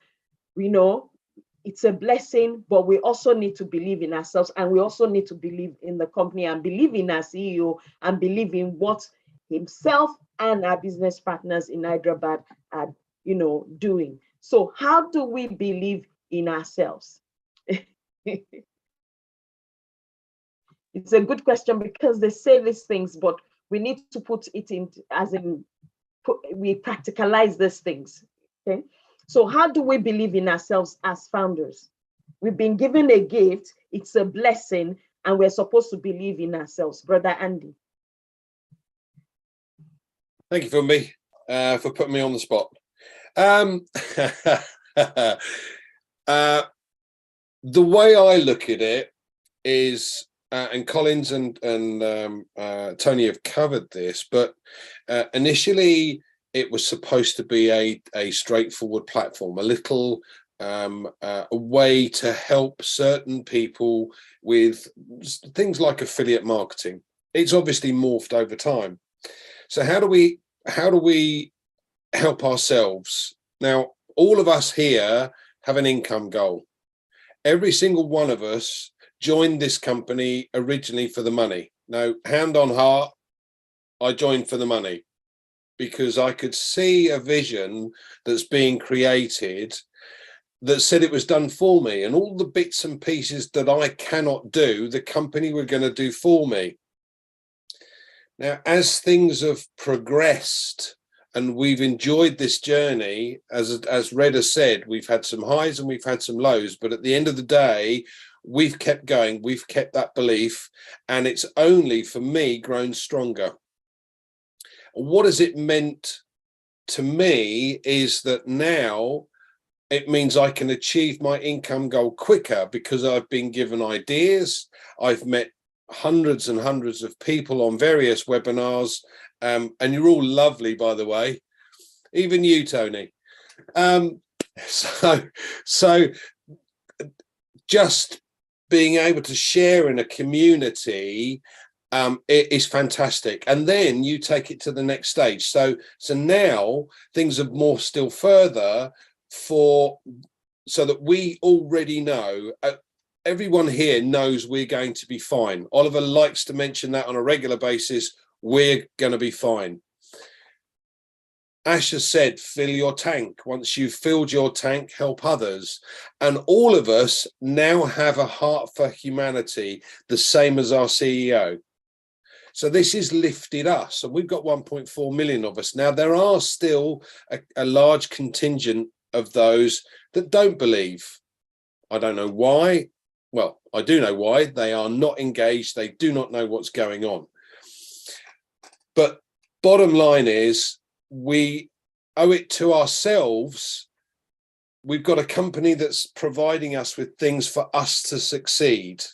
we know it's a blessing, but we also need to believe in ourselves, and we also need to believe in the company and believe in our CEO and believe in what himself and our business partners in Hyderabad are, doing. So how do we believe in ourselves? It's a good question, because they say these things, but we need to put it in we practicalize these things. Okay. So how do we believe in ourselves as founders? We've been given a gift, it's a blessing, and we're supposed to believe in ourselves. Brother Andy. Thank you, Funmi, for putting me on the spot. The way I look at it is, and Collins and Tony have covered this, but initially it was supposed to be a straightforward platform, a little a way to help certain people with things like affiliate marketing. It's obviously morphed over time. So how do we help ourselves? Now, all of us here have an income goal. Every single one of us joined this company originally for the money. Now, hand on heart, I joined for the money because I could see a vision that's being created that said it was done for me, and all the bits and pieces that I cannot do, the company were going to do for me. Now, as things have progressed and we've enjoyed this journey, as Red has said, we've had some highs and we've had some lows, but at the end of the day, we've kept going, we've kept that belief, and it's only, for me, grown stronger. What has it meant to me is that now it means I can achieve my income goal quicker because I've been given ideas. I've met hundreds and hundreds of people on various webinars, and you're all lovely, by the way, even you, Tony. So just being able to share in a community it is fantastic, and then you take it to the next stage. So now things have morphed still further so that we already know. Everyone here knows we're going to be fine. Oliver likes to mention that on a regular basis. We're going to be fine. Ash has said, fill your tank. Once you've filled your tank, help others. And all of us now have a heart for humanity, the same as our CEO. So this has lifted us, and we've got 1.4 million of us. Now, there are still a large contingent of those that don't believe. I don't know why. Well, I do know why. They are not engaged. They do not know what's going on. But bottom line is, we owe it to ourselves. We've got a company that's providing us with things for us to succeed.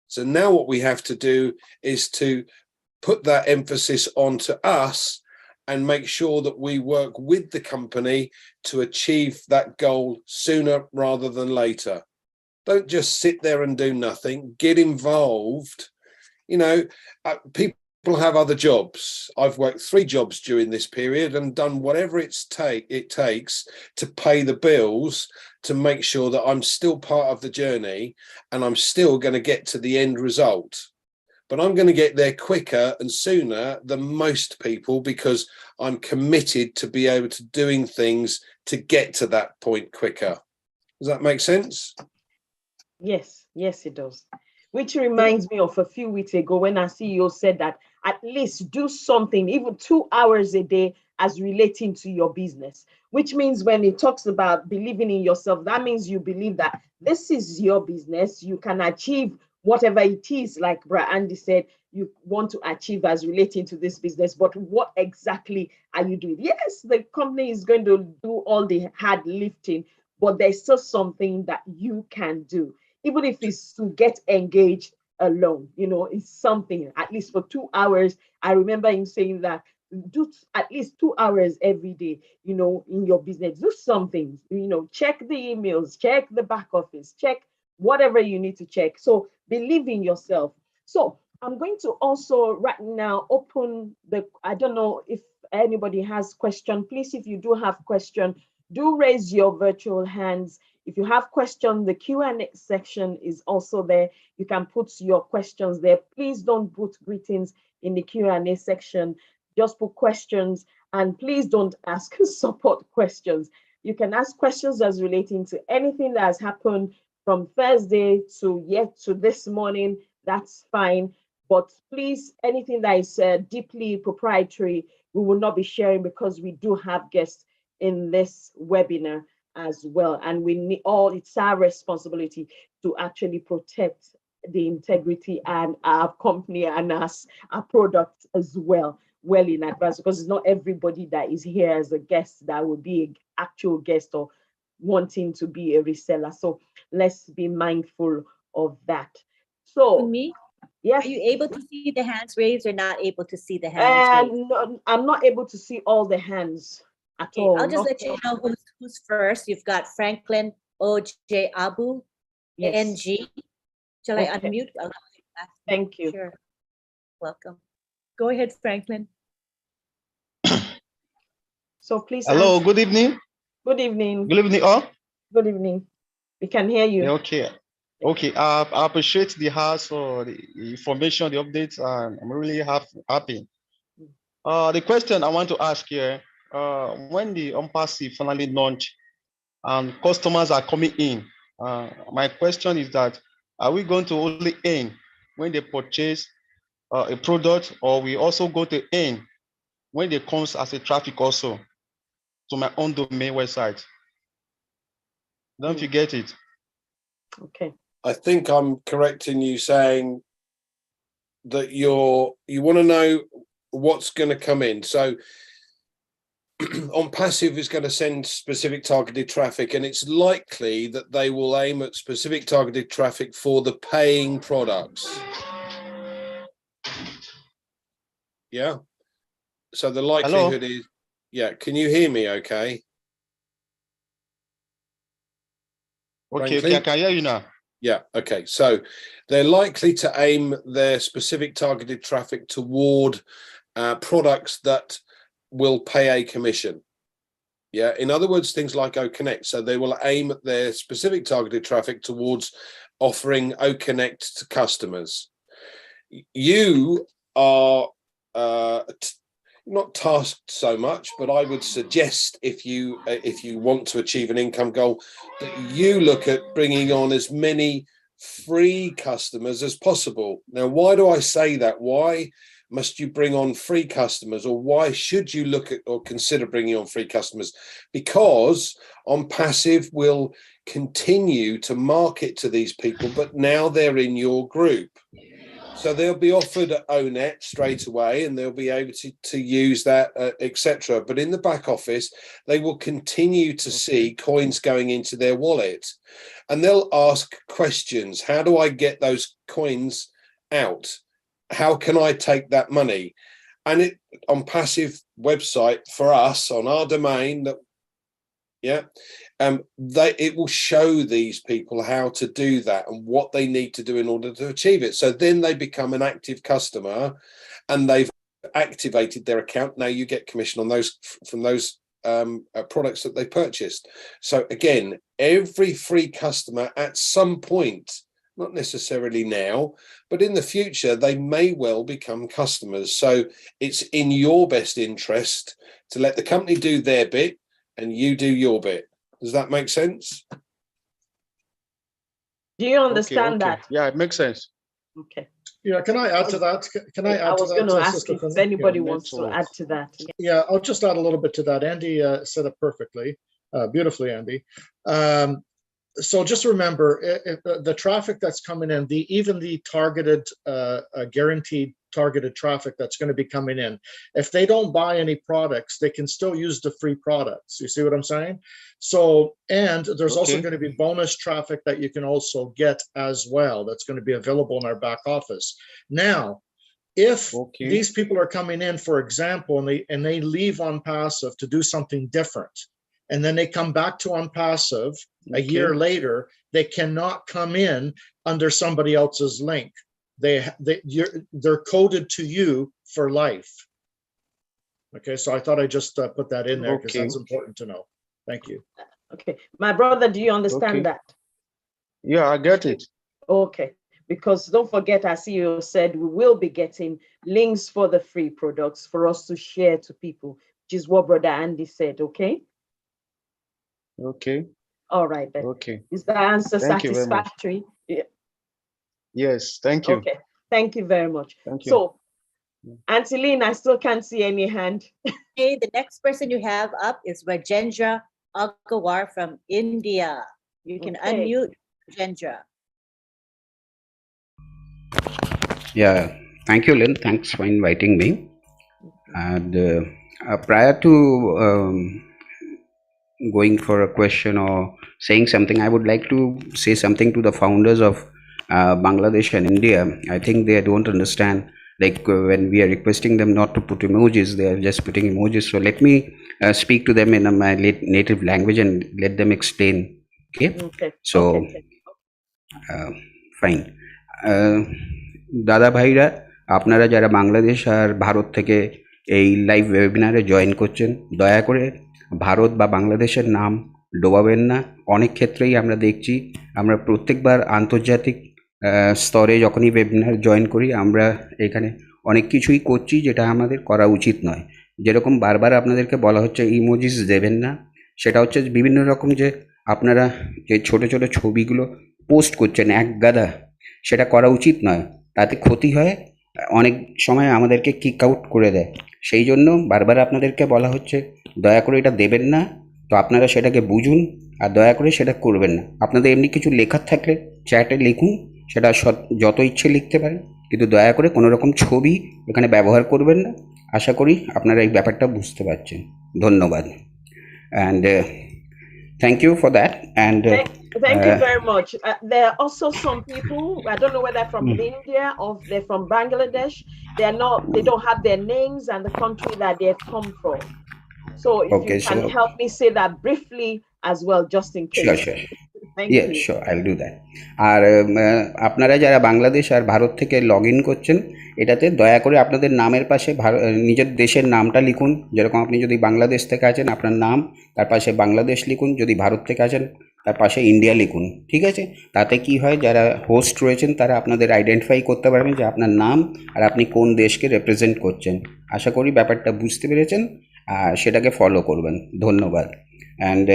So now what we have to do is to put that emphasis onto us and make sure that we work with the company to achieve that goal sooner rather than later. Don't just sit there and do nothing. Get involved. You know, people have other jobs. I've worked 3 jobs during this period and done whatever it takes to pay the bills, to make sure that I'm still part of the journey and I'm still going to get to the end result. But I'm going to get there quicker and sooner than most people because I'm committed to be able to doing things to get to that point quicker. Does that make sense? Yes, yes, it does. Which reminds me of a few weeks ago when our CEO said that at least do something, even 2 hours a day as relating to your business, which means when it talks about believing in yourself, that means you believe that this is your business. You can achieve whatever it is, like Bra Andy said, you want to achieve as relating to this business, but what exactly are you doing? Yes, the company is going to do all the hard lifting, but there's still something that you can do. Even if it's to get engaged alone, you know, it's something, at least for 2 hours. I remember him saying that do at least 2 hours every day, you know, in your business, do something, you know, check the emails, check the back office, check whatever you need to check. So believe in yourself. So I'm going to also right now open the, I don't know if anybody has question, please, if you do have question, do raise your virtual hands. If you have questions, the Q&A section is also there. You can put your questions there. Please don't put greetings in the Q&A section. Just put questions, and please don't ask support questions. You can ask questions as relating to anything that has happened from Thursday to this morning. That's fine. But please, anything that is deeply proprietary, we will not be sharing because we do have guests in this webinar as well, and we need it's our responsibility to actually protect the integrity and our company and our product as well in advance, because it's not everybody that is here as a guest that will be an actual guest or wanting to be a reseller. So let's be mindful of that. So me, yes, are you able to see the hands raised or not able to see the hands raised? No, I'm not able to see all the hands at Okay, all. I'll just let you know who's first. You've got Franklin O.J. Abu, Yes. NG. Shall I Okay. unmute? Thank you. Sure. Welcome. Go ahead, Franklin. So please. Hello, answer. good evening. Good evening. Good evening, all. Good evening. We can hear you. Okay. Okay. I appreciate the house for the information, the updates, and I'm really happy. The question I want to ask here, when the OnPassive finally launched and customers are coming in, my question is that, are we going to only earn when they purchase a product, or we also go to earn when they comes as a traffic also to my own domain website? Don't you get it? Okay. I think I'm correct in you saying that you want to know what's going to come in. So OnPassive is going to send specific targeted traffic, and it's likely that they will aim at specific targeted traffic for the paying products. Yeah. So the likelihood is, yeah. Can you hear me okay? Okay, okay, I can hear you now. Yeah, okay. So they're likely to aim their specific targeted traffic toward products that will pay a commission. Yeah, in other words, things like OConnect. So they will aim at their specific targeted traffic towards offering OConnect to customers. You are, not tasked so much, but I would suggest if you want to achieve an income goal, that you look at bringing on as many free customers as possible. Now, why do I say that? Why must you bring on free customers, or why should you look at or consider bringing on free customers? Because On Passive will continue to market to these people, but now they're in your group. So they'll be offered ONET straight away, and they'll be able to use that, etc. But in the back office, they will continue to see coins going into their wallet, and they'll ask questions. How do I get those coins out? How can I take that money? And it On Passive website for us on our domain, that it will show these people how to do that and what they need to do in order to achieve it. So then they become an active customer, and they've activated their account. Now you get commission on those from those products that they purchased. So again, every free customer at some point, not necessarily now, but in the future, they may well become customers. So it's in your best interest to let the company do their bit and you do your bit. Does that make sense? Do you understand that? Yeah, it makes sense. Okay. Yeah, can I add to that? Can I add I to was that? going to ask Sister if Kunle? anybody Yeah. wants to add to that. Yeah, I'll just add a little bit to that. Andy said it perfectly, beautifully, Andy. So just remember, the traffic that's coming in, even the targeted, guaranteed targeted traffic that's going to be coming in, if they don't buy any products, they can still use the free products. You see what I'm saying? So, and there's also going to be bonus traffic that you can also get as well. That's going to be available in our back office. Now, if these people are coming in, for example, and they leave On Passive to do something different, and then they come back to On Passive a year later, they cannot come in under somebody else's link. They're coded to you for life. Okay, so I thought I just put that in there because that's important to know. Thank you. Okay, my brother, do you understand that? Yeah, I get it. Okay, because don't forget, our CEO said we will be getting links for the free products for us to share to people, which is what Brother Andy said. Okay. Okay. All right then. Okay. Is the answer Thank you very much. satisfactory? Yeah. Yes, thank you. Okay. Thank you very much. Thank you. So, Auntie Lynn, I still can't see any hand. Okay, the next person you have up is Rajendra Agawar from India. You can unmute Rajendra. Yeah, thank you, Lynn. Thanks for inviting me. And prior to going for a question or saying something, I would like to say something to the founders of Bangladesh and India. I think they don't understand, like when we are requesting them not to put emojis, they are just putting emojis. So let me speak to them in my native language and let them explain. Okay. So fine. দাদা ভাইরা, আপনারা যারা বাংলাদেশ আর ভারত থেকে এই live ওয়েবিনারে join করছেন, দয়া করে ভারত বা বাংলাদেশের নাম ডোবাবেন না। অনেক ক্ষেত্রেই আমরা দেখছি, আমরা প্রত্যেকবার আন্তর্জাতিক স্তরে যখনই ওয়েবিনার জয়েন করি, আমরা এখানে অনেক কিছুই করছি যেটা আমাদের করা উচিত নয়। যেরকম বারবার আপনাদেরকে বলা হচ্ছে ইমোজিস দেবেন না, সেটা হচ্ছে বিভিন্ন রকম যে আপনারা যে ছোট ছোট ছবিগুলো পোস্ট করছেন এক গাদা, সেটা করা উচিত নয়। তাতে ক্ষতি হয়, অনেক সময় আমাদেরকে কিক আউট করে দেয়। সেই জন্য বারবার আপনাদেরকে বলা হচ্ছে দয়া করে এটা দেবেন না। তো আপনারা সেটাকে বুঝুন আর দয়া করে সেটা করবেন না। আপনাদের এমনি কিছু লেখার থাকলে চ্যাটে লিখুন, সেটা যত ইচ্ছে লিখতে পারেন, কিন্তু দয়া করে কোনো রকম ছবি এখানে ব্যবহার করবেন না। আশা করি আপনারা এই ব্যাপারটা বুঝতে পারছেন। ধন্যবাদ। And thank you for that. And Thank you very much. There are also some people, I don't know whether from India or they're from Bangladesh, they don't have their names and the country that they've come from. So if you can help me say that briefly as well, just in case. Sure. Thank you. Sure, I'll do that. আর আপনারা যারা বাংলাদেশ আর ভারত থেকে log in করছেন, এটাতে দয়া করে আপনাদের নামের পাশে নিজের দেশের নামটা লিখুন। যেরকম আপনি যদি বাংলাদেশ থেকে আছেন, আপনার নাম, তার পাশে বাংলাদেশ লিখুন। যদি ভারত থেকে আছেন, তার পাশে ইন্ডিয়া লিখুন, ঠিক আছে? তাতে কি হয়, যারা হোস্ট রয়েছেন তারা আপনাদের আইডেন্টিফাই করতে পারবেন যে আপনার নাম আর আপনি কোন দেশকে রিপ্রেজেন্ট করছেন। আশা করি ব্যাপারটা বুঝতে পেরেছেন, আর সেটাকে ফলো করবেন। ধন্যবাদ। And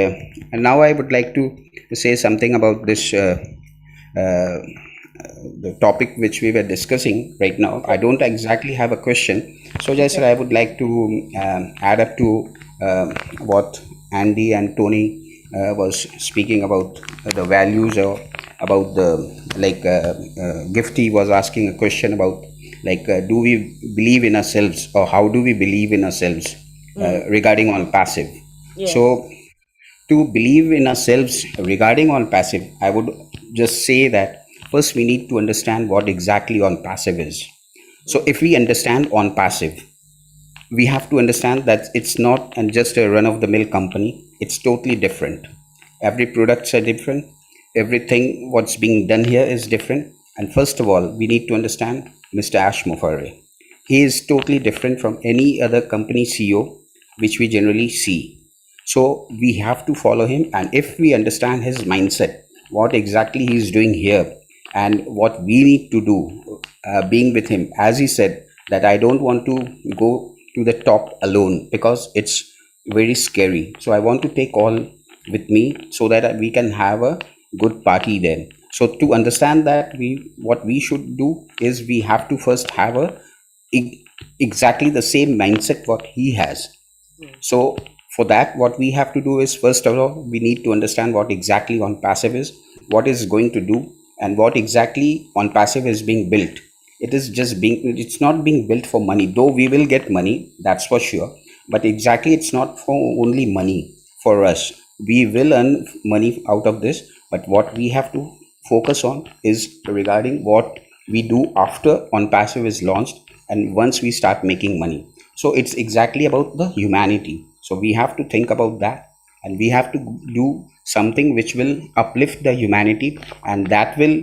now I would like to say something about this the topic which we were discussing right now. I don't exactly have a question, so just I would like to add up to what Andy and Tony was speaking about the values, or about the Gifty was asking a question about do we believe in ourselves, or how do we believe in ourselves regarding on passive. Yes. So to believe in ourselves regarding on passive, I would just say that first we need to understand what exactly on passive is. So if we understand on passive, we have to understand that it's not just a run-of-the-mill company. It's totally different. Every products are different. Everything what's being done here is different. And first of all, we need to understand Mr. Ash Mufareh. He is totally different from any other company CEO which we generally see. So we have to follow him, and if we understand his mindset, what exactly he is doing here, and what we need to do being with him, as he said that I don't want to go to the top alone because it's very scary. So I want to take all with me so that we can have a good party then. So to understand that, what we should do is we have to first have exactly the same mindset what he has. So for that, what we have to do is, first of all, we need to understand what exactly on passive is, what is going to do, and what exactly on passive is being built. It's not being built for money, though we will get money, that's for sure. But exactly, it's not for only money for us. We will earn money out of this, but what we have to focus on is regarding what we do after on passive is launched, and once we start making money. So it's exactly about the humanity. So we have to think about that, and we have to do something which will uplift the humanity, and that will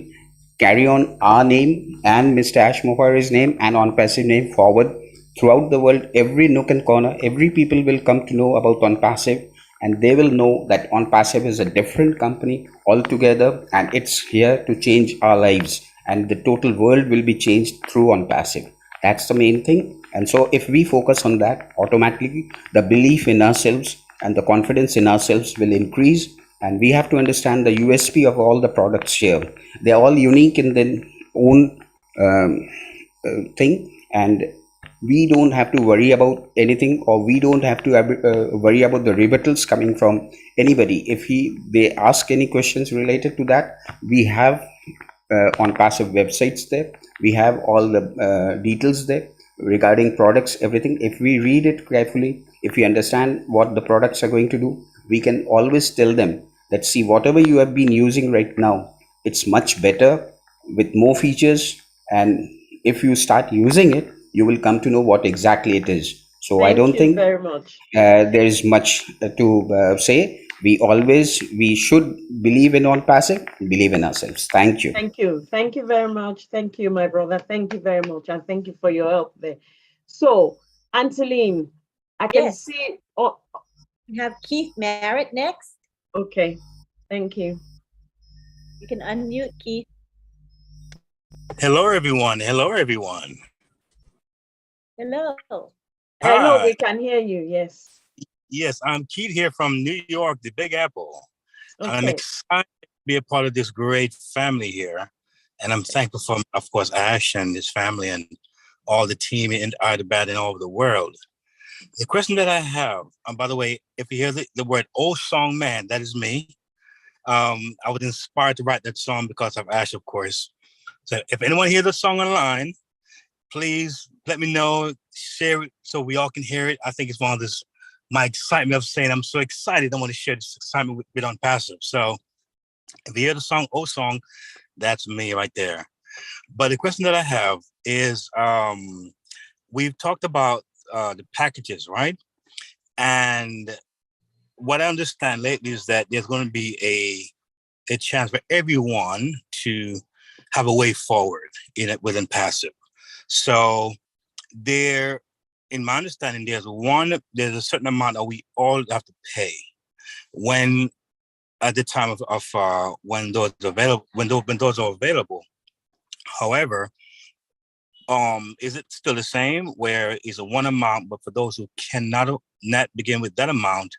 carry on our name and Mr. Ash Mufareh's name and on passive name forward throughout the world. Every nook and corner, every people will come to know about on passive, and they will know that on passive is a different company altogether, and it's here to change our lives, and the total world will be changed through on passive. That's the main thing. And so if we focus on that, automatically the belief in ourselves and the confidence in ourselves will increase. And we have to understand the USP of all the products here. They're all unique in their own thing, and we don't have to worry about anything, or we don't have to worry about the rebuttals coming from anybody. If they ask any questions related to that, we have on passive websites there, we have all the details there regarding products, everything. If we read it carefully, if we understand what the products are going to do, we can always tell them that, see, whatever you have been using right now, it's much better with more features, and if you start using it, you will come to know what exactly it is. So I don't think very much. there is much to say. We should believe in on passive, believe in ourselves. Thank you. Thank you very much. Thank you, my brother. Thank you very much, and thank you for your help there. So, Anteline, I can Yes. see. Oh, We have Keith Merritt next. okay. Thank you. You can unmute, Keith. Hello, everyone. Hello, everyone. Hello. Hello, Hi. we can hear you. Yes. Yes, I'm Keith here from New York, the Big Apple. And I'm Okay. excited to be a part of this great family here. And I'm thankful for, of course, Ash and his family and all the team in Hyderabad and all over the world. The question that I have, by the way, if you hear the word "Oh Song Man," that is me. I was inspired to write that song because of Ash, of course. So if anyone hears the song online, please let me know, share it so we all can hear it. I think it's one of my excitement of saying I'm so excited. I want to share this excitement with on passive. So if you hear the song "Oh Song," that's me right there. But the question that I have is, we've talked about the packages, right? And what I understand lately is that there's going to be a chance for everyone to have a way forward within passive. So there, in my understanding, there's a certain amount that we all have to pay when at the time of when those are available. However, is it still the same where it's a one amount, but for those who cannot not begin with that amount,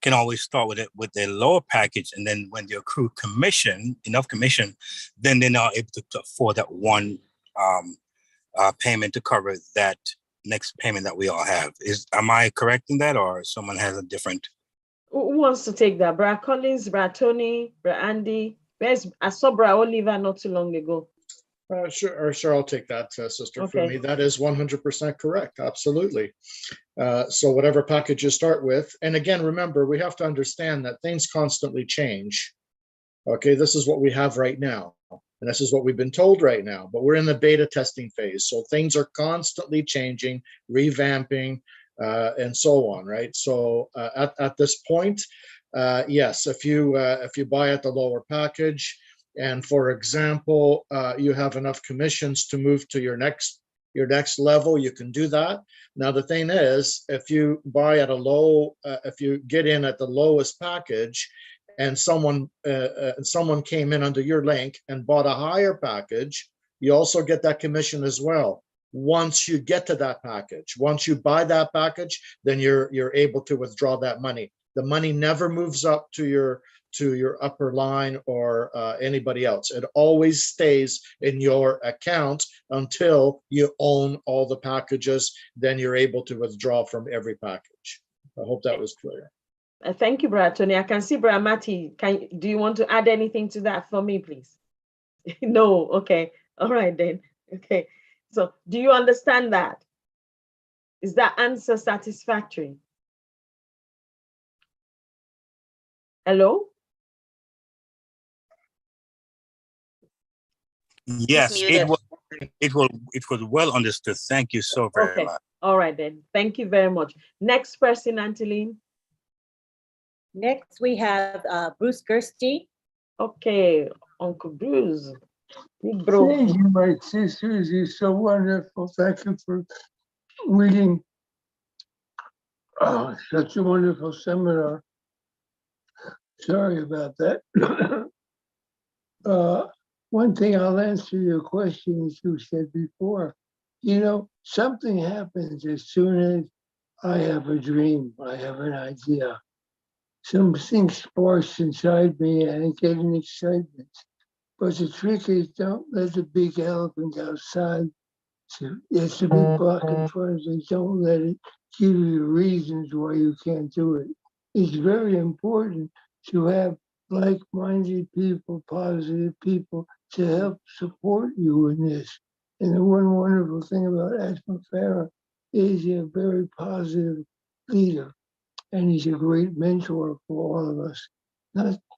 can always start with it with a lower package, and then when they accrue enough commission, then they're now able to afford that one payment to cover that next payment that we all have. Am I correct in that, or someone has a different? Who wants to take that? Brad Collins, Brad Tony, Brad Andy. I saw Brad Oliver not too long ago. Sure, I'll take that, Sister Okay. Fumi. That is 100% correct. Absolutely. So whatever package you start with, and again, remember, we have to understand that things constantly change. Okay, this is what we have right now, and this is what we've been told right now, but we're in the beta testing phase. So things are constantly changing, revamping, and so on, right? So at this point, yes, if you buy at the lower package, and for example, you have enough commissions to move to your next level, you can do that. Now, the thing is, if you buy at a low, if you get in at the lowest package, and someone came in under your link and bought a higher package, you also get that commission as well. Once you get to that package, once you buy that package, then you're able to withdraw that money. The money never moves up to your upper line or anybody else. It always stays in your account until you own all the packages. Then you're able to withdraw from every package. I hope that was clear. Thank you, Brad Tony. I can see Brad Matty. Do you want to add anything to that for me, please? No. Okay. All right then. Okay. So, do you understand that? Is that answer satisfactory? Hello? Yes, it was well understood. Thank you so very much. All right then. Thank you very much. Next person, Anteline. Next, we have Bruce Kirsty. Okay, Uncle Bruce. Big bro. Thank you, my sisters. You're so wonderful. Thank you for leading such a wonderful seminar. Sorry about that. One thing, I'll answer your question as you said before. You know, something happens as soon as I have a dream, I have an idea. Something sparks inside me and I get an excitement. But the trick is, don't let the big elephant outside. So it's a big block in front of you. Don't let it give you reasons why you can't do it. It's very important to have like-minded people, positive people to help support you in this. And the one wonderful thing about Asma Farah is he's a very positive leader. And he's a great mentor for all of us.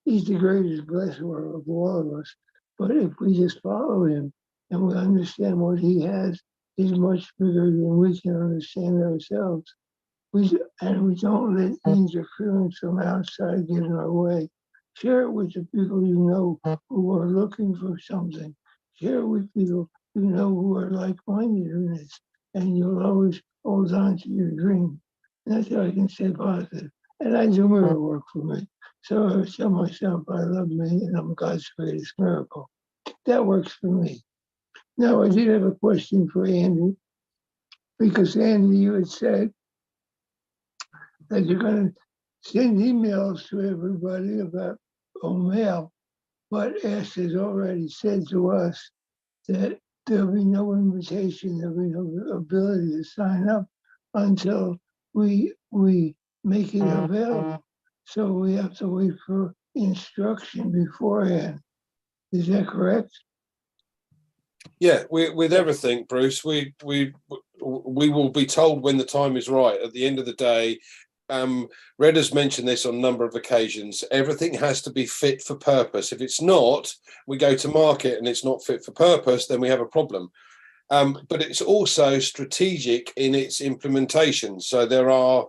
He's the greatest blesser of all of us. But if we just follow him and we understand what he has is much bigger than we can understand ourselves. And we don't let interference from outside get in our way. Share it with the people you know who are looking for something. Share it with people you know who are like-minded in this. And you'll always hold on to your dream. That's how I can stay positive. And I do mirror work for me. So I tell myself I love me and I'm God's greatest miracle. That works for me. Now, I did have a question for Andy, because Andy, you had said that you're going to send emails to everybody about mail, but Ash has already said to us that there'll be no invitation, there'll be no ability to sign up until we make it available. So we have to wait for instruction beforehand. Is that correct? Yeah, with everything, Bruce, we will be told when the time is right. At the end of the day, Red has mentioned this on a number of occasions. Everything has to be fit for purpose. If it's not, we go to market and it's not fit for purpose, then we have a problem. But it's also strategic in its implementation. So there are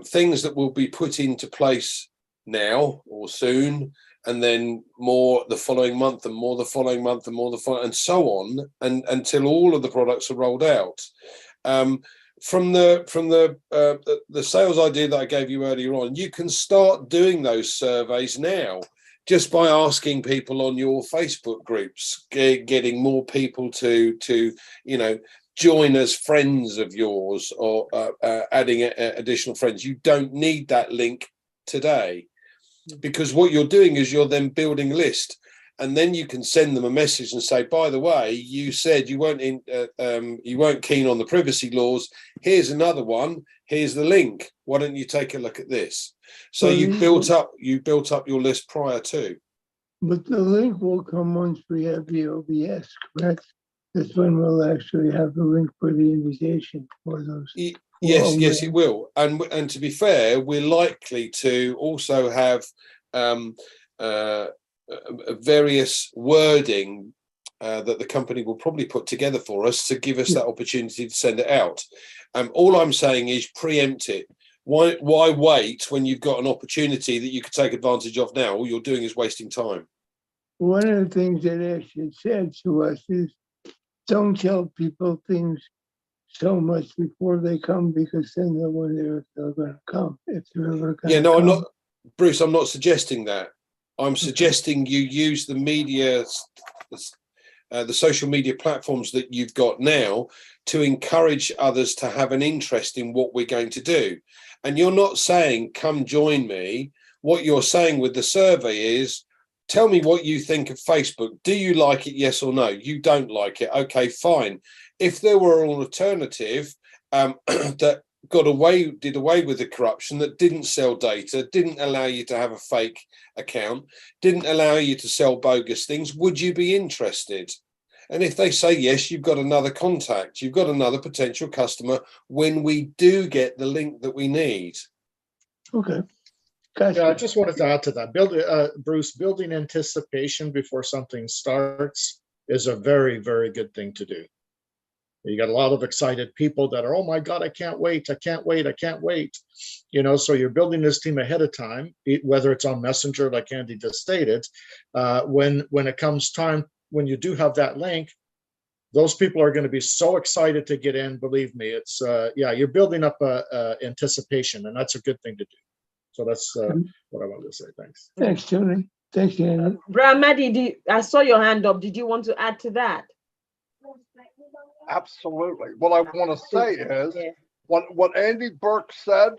things that will be put into place now or soon, and then more the following month, and more the following month, and more the following, and so on, and until all of the products are rolled out. the sales idea that I gave you earlier on, you can start doing those surveys now just by asking people on your Facebook groups, getting more people to join as friends of yours, or adding additional friends. You don't need that link today, because what you're doing is you're then building a list, and then you can send them a message and say, by the way, you said you weren't keen on the privacy laws. Here's another one. Here's the link. Why don't you take a look at this? So you built up your list prior to. But the link will come once we have the OBS, correct? That's when we'll actually have the link for the invitation for those. Yes, it will. And to be fair, we're likely to also have various wording that the company will probably put together for us to give us that opportunity to send it out. All I'm saying is preempt it. Why wait when you've got an opportunity that you could take advantage of now? All you're doing is wasting time. One of the things that Ashley said to us is, don't tell people things so much before they come, because then they'll wonder if they're going to come, if they're ever going to come. I'm not, Bruce, I'm not suggesting that. I'm suggesting you use the media, the social media platforms that you've got now to encourage others to have an interest in what we're going to do. And you're not saying, come join me. What you're saying with the survey is, tell me what you think of Facebook. Do you like it? Yes or no? You don't like it. Okay, fine. If there were an alternative that did away with the corruption, that didn't sell data, didn't allow you to have a fake account, didn't allow you to sell bogus things, would you be interested? And if they say yes, you've got another contact, you've got another potential customer when we do get the link that we need. Okay. Yeah, I just wanted to add to that. Bruce, building anticipation before something starts is a very, very good thing to do. You got a lot of excited people that are, oh my God, I can't wait, I can't wait, I can't wait. So you're building this team ahead of time, whether it's on Messenger, like Andy just stated. When it comes time, when you do have that link, those people are going to be so excited to get in. Believe me, it's you're building up anticipation, and that's a good thing to do. So that's what I wanted to say. Thanks. Thanks, Tony. Thanks, Andy. Brother Maddie, I saw your hand up. Did you want to add to that? Absolutely. What I want to say is what Andy Burke said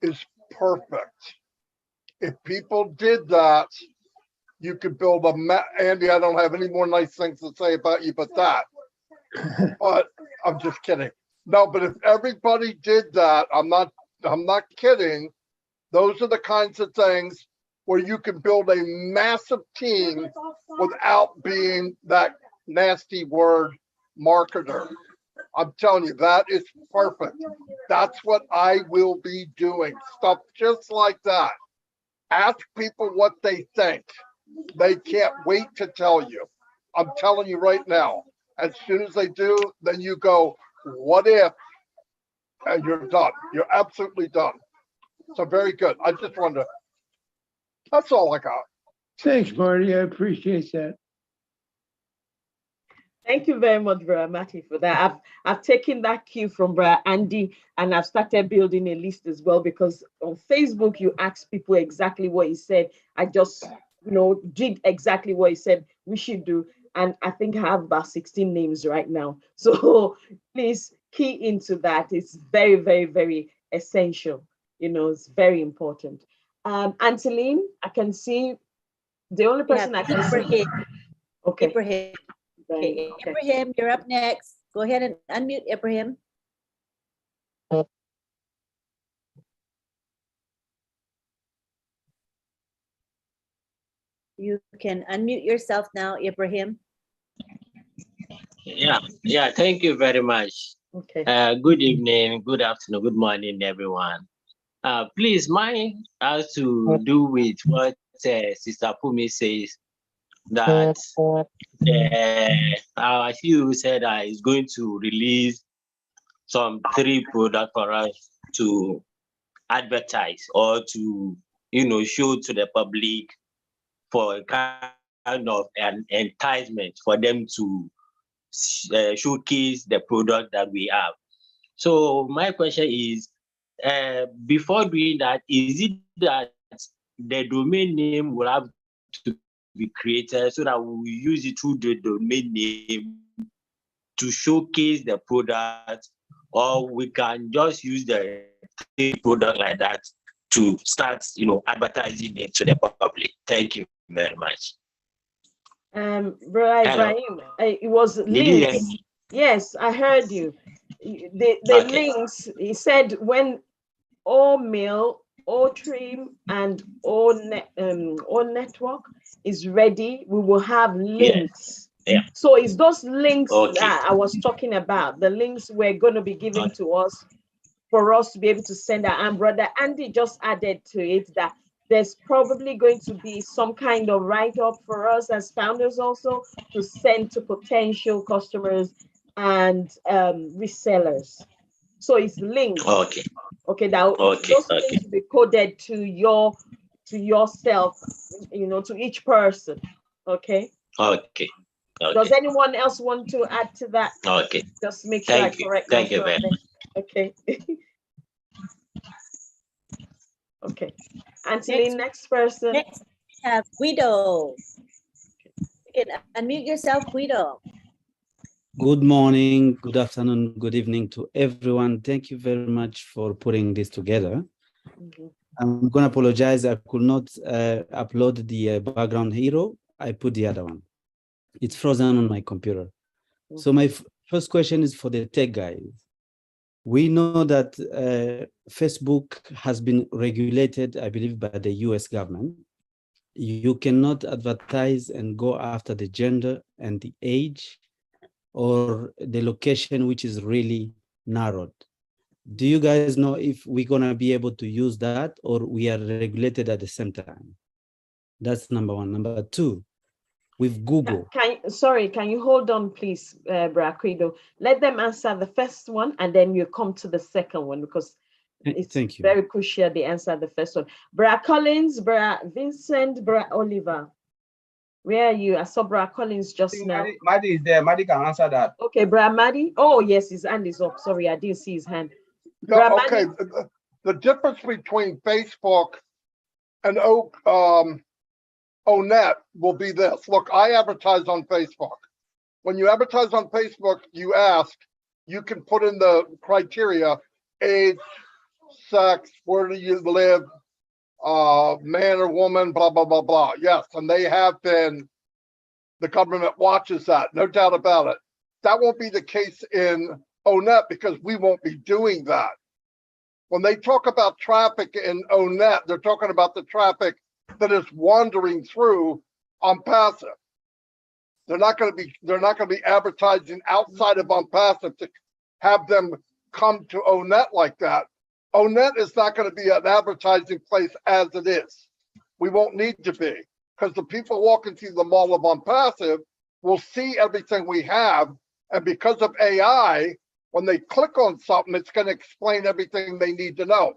is perfect. If people did that, you could build Andy, I don't have any more nice things to say about you but that. But I'm just kidding. No, but if everybody did that, I'm not kidding. Those are the kinds of things where you can build a massive team without being that nasty word marketer. I'm telling you, that is perfect. That's what I will be doing. Stuff just like that. Ask people what they think. They can't wait to tell you. I'm telling you right now. As soon as they do, then you go, what if? And you're done. You're absolutely done. So very good. I just wanted to, that's all I got. Thanks, Marty. I appreciate that. Thank you very much, Brother Matty, for that. I've taken that cue from Brother Andy, and I've started building a list as well, because on Facebook, you ask people exactly what he said. I just, did exactly what he said we should do. And I think I have about 16 names right now. So please key into that. It's very, very, very essential. It's very important. Anteline, I can see the only person I can see. Okay. Ibrahim. Okay, Ibrahim, you're up next. Go ahead and unmute Ibrahim. You can unmute yourself now, Ibrahim. Yeah, thank you very much. Okay. Good evening, good afternoon, good morning, everyone. Please, mine has to do with what Sister Pumi says, that our CEO said is going to release some 3 products for us to advertise or to, show to the public for a kind of an enticement for them to showcase the product that we have. So my question is, before doing that, is it that the domain name will have to be created so that we will use it through the domain name to showcase the product, or we can just use the product like that to start, advertising it to the public? Thank you very much. Brother Ibrahim, it was Did you hear links. me? Yes, I heard you. The Okay. links, he said when all mail, all trim, and all network is ready, we will have links. Yeah. So it's those links Okay. that I was talking about. The links were going to be given to us for us to be able to send out. And Brother Andy just added to it that there's probably going to be some kind of write-up for us as founders also to send to potential customers and resellers. So it's links. Okay. Okay, that those links will be coded to yourself, to each person. Okay. Okay. Does anyone else want to add to that? Okay. Just make sure I correct Thank you myself. very much. Okay. Okay. Anthony, next person. Next, we have Guido. You can unmute yourself, Guido. Good morning, good afternoon, good evening to everyone. Thank you very much for putting this together. I'm going to apologize. I could not upload the background hero. I put the other one. It's frozen on my computer. So my first question is for the tech guys. We know that Facebook has been regulated, I believe, by the US government. You cannot advertise and go after the gender and the age or the location, which is really narrowed. Do you guys know if we're gonna be able to use that or we are regulated at the same time? That's number one. Number two, with Google. Can you hold on, please, Braquido? Let them answer the first one and then you come to the second one because it's very crucial they answer the first one. Bra Collins, Bra Vincent, Bra Oliver. Where are you? I saw Bra Collins just now. Maddie is there. Maddie can answer that. Okay, Bra Maddie. Oh, yes, his hand is up. Sorry, I didn't see his hand. Yeah, okay. The difference between Facebook and ONET will be this. Look, I advertise on Facebook. When you advertise on Facebook, you can put in the criteria, age, sex, where do you live, man or woman, blah, blah, blah, blah. Yes, and they have been, the government watches that, no doubt about it. That won't be the case in ONET because we won't be doing that. When they talk about traffic in ONET, they're talking about the traffic that is wandering through on passive. They're not going to be advertising outside of on passive to have them come to ONET like that. ONET is not going to be an advertising place as it is. We won't need to be because the people walking through the mall of on passive will see everything we have. And because of AI, when they click on something, it's going to explain everything they need to know.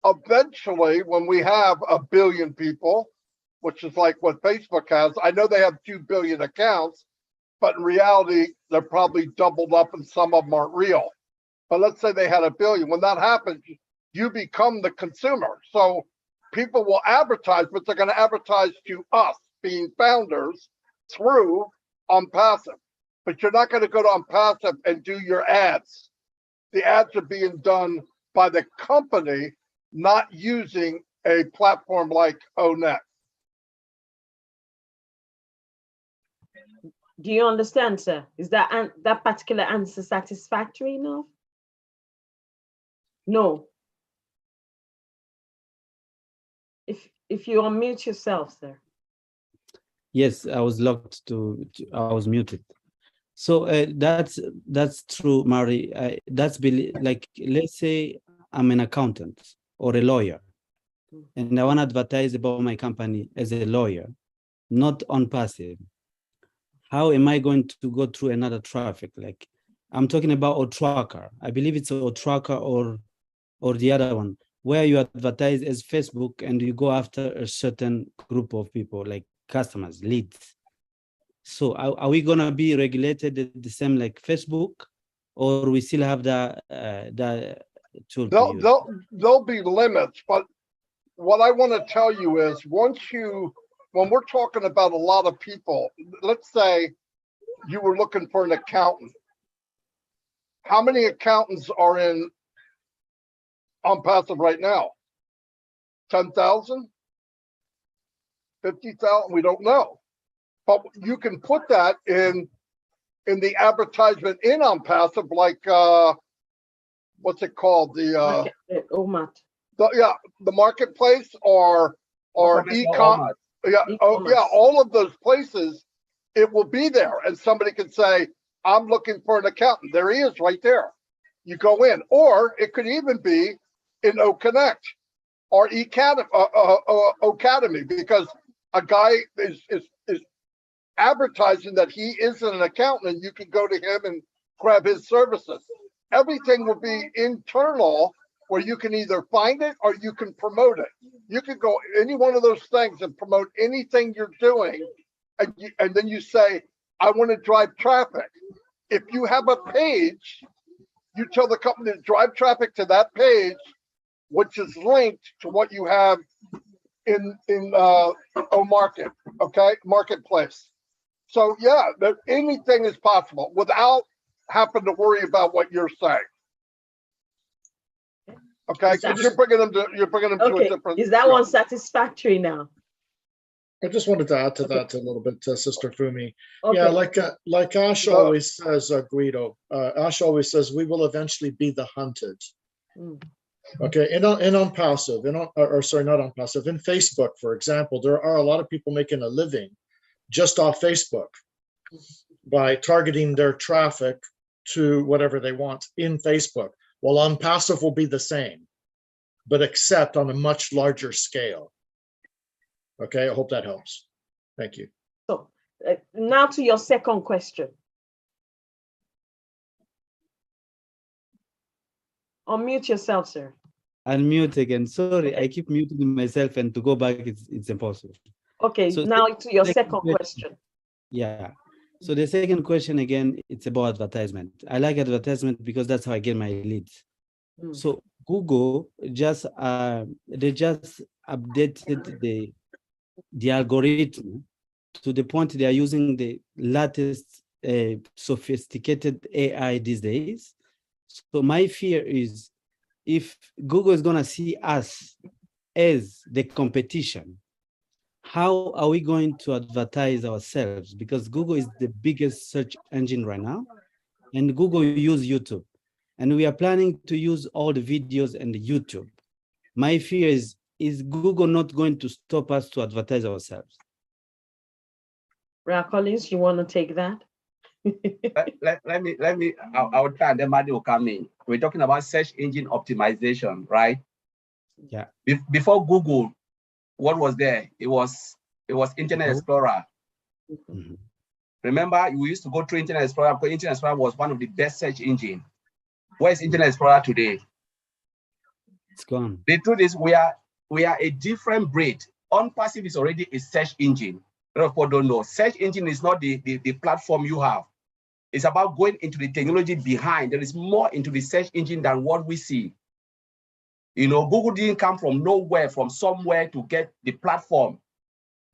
Eventually, when we have 1 billion people, which is like what Facebook has, I know they have 2 billion accounts, but in reality, they're probably doubled up and some of them aren't real. But let's say they had 1 billion. When that happens, you become the consumer. So people will advertise, but they're going to advertise to us being founders through OnPassive. But you're not going to go to OnPassive and do your ads. The ads are being done by the company, not using a platform like ONET. Do you understand, sir? Is that particular answer satisfactory enough? No. If you unmute yourself, sir. Yes, I was locked I was muted. So that's true, Mari. That's like, let's say I'm an accountant or a lawyer, and I want to advertise about my company as a lawyer, not on passive. How am I going to go through another traffic? Like I'm talking about Otracker. I believe it's Otracker or the other one, where you advertise as Facebook and you go after a certain group of people, like customers, leads. So are we gonna be regulated the same like Facebook, or we still have the tool to use? There'll be limits, but what I want to tell you is when we're talking about a lot of people, let's say you were looking for an accountant. How many accountants are on Passive right now? 10,000? 50,000? We don't know. But you can put that in the advertisement on Passive, like what's it called? The OMAT. The marketplace or e-com. Yeah, all of those places, it will be there, and somebody can say, I'm looking for an accountant. There he is right there. You go in, or it could even be in OConnect or Academy, because a guy is advertising that he isn't an accountant, and you can go to him and grab his services. Everything will be internal, where you can either find it or you can promote it. You can go any one of those things and promote anything you're doing, and then you say, I want to drive traffic. If you have a page, you tell the company to drive traffic to that page, which is linked to what you have in market, okay, marketplace. So yeah, anything is possible without having to worry about what you're saying. Okay, because you're bringing them to a different. Is that one satisfactory now? I just wanted to add to that a little bit, Sister Fumi. Okay. Yeah, like Ash always says, Guido. Ash always says, we will eventually be the hunted. Okay, and on Passive, sorry, not on Passive, in Facebook, for example, there are a lot of people making a living just off Facebook by targeting their traffic to whatever they want in Facebook. Well, on Passive will be the same, but except on a much larger scale. Okay, I hope that helps. Thank you. So now to your second question. Unmute yourself, sir. Unmute again. Sorry, I keep muting myself, and to go back, it's impossible. Okay, so now to your second question. Yeah. So the second question, again, it's about advertisement. I like advertisement because that's how I get my leads. So Google just they just updated the algorithm to the point they are using the latest sophisticated AI these days. So my fear is, if Google is going to see us as the competition, how are we going to advertise ourselves? Because Google is the biggest search engine right now, and Google use YouTube, and we are planning to use all the videos and the YouTube. My fear is Google not going to stop us to advertise ourselves? Ra Collins, you want to take that? let me, I'll try, and then Madi will come in. We're talking about search engine optimization, right? Yeah. Before Google, what was there? It was Internet Explorer. Remember, we used to go through Internet Explorer because Internet Explorer was one of the best search engine. Where is Internet Explorer today? It's gone. The truth is, we are a different breed. OnPassive is already a search engine. A lot of people don't know. Search engine is not the platform you have. It's about going into the technology behind. There is more into the search engine than what we see. You know, Google didn't come from nowhere, from somewhere to get the platform.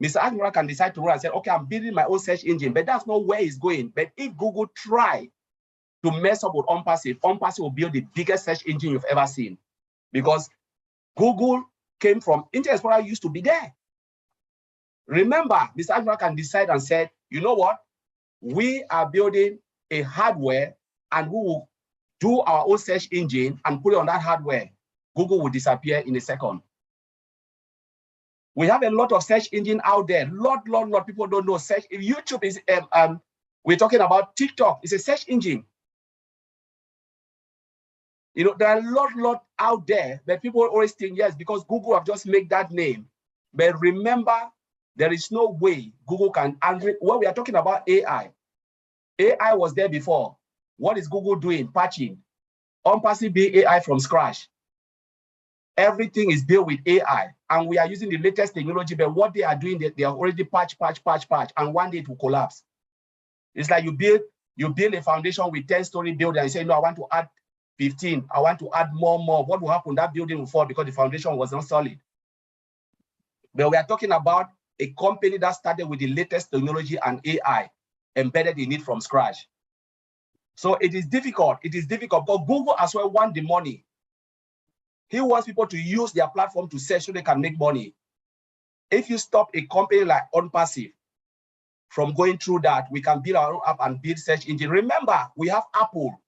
Mr. Admiral can decide to run and say, okay, I'm building my own search engine, but that's not where it's going. But if Google try to mess up with OnPassive, OnPassive will build the biggest search engine you've ever seen. Because Google came from, Internet Explorer used to be there. Remember, Mr. Admiral can decide and said, you know what? We are building a hardware and we will do our own search engine and put it on that hardware. Google will disappear in a second. We have a lot of search engine out there. Lot people don't know. Search YouTube is we're talking about TikTok. It's a search engine. You know, there are a lot out there that people always think, yes, because Google have just made that name. But remember, there is no way Google can handle it. When we are talking about AI, AI was there before. What is Google doing? Patching. OnPassive build AI from scratch. Everything is built with AI, and we are using the latest technology, but what they are doing, they are already patch, and one day it will collapse. It's like you build You build a foundation with 10-story building and you say, no, I want to add 15. I want to add more. What will happen? That building will fall because the foundation was not solid. But we are talking about a company that started with the latest technology and AI embedded in it from scratch. So it is difficult. It is difficult, but Google as well wants the money. He wants people to use their platform to search so they can make money. If you stop a company like OnPassive from going through that, we can build our own app and build search engine. Remember, we have Apple.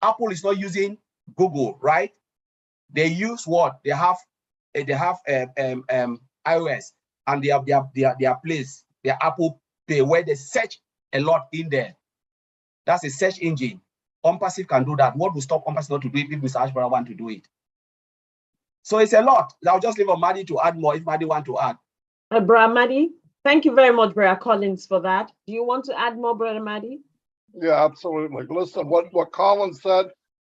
Apple is not using Google, right? They use what? They have iOS and they have their place, their Apple Pay, where they search a lot in there. That's a search engine. OnPassive can do that. What will stop OnPassive not to do it if Mr. Ashbara want to do it? So it's a lot. I'll just leave Madi to add more if Madi want to add. Brother Madi, thank you very much, Brother Collins, for that. Do you want to add more, Brother Madi? Yeah, absolutely. Listen, what Colin said,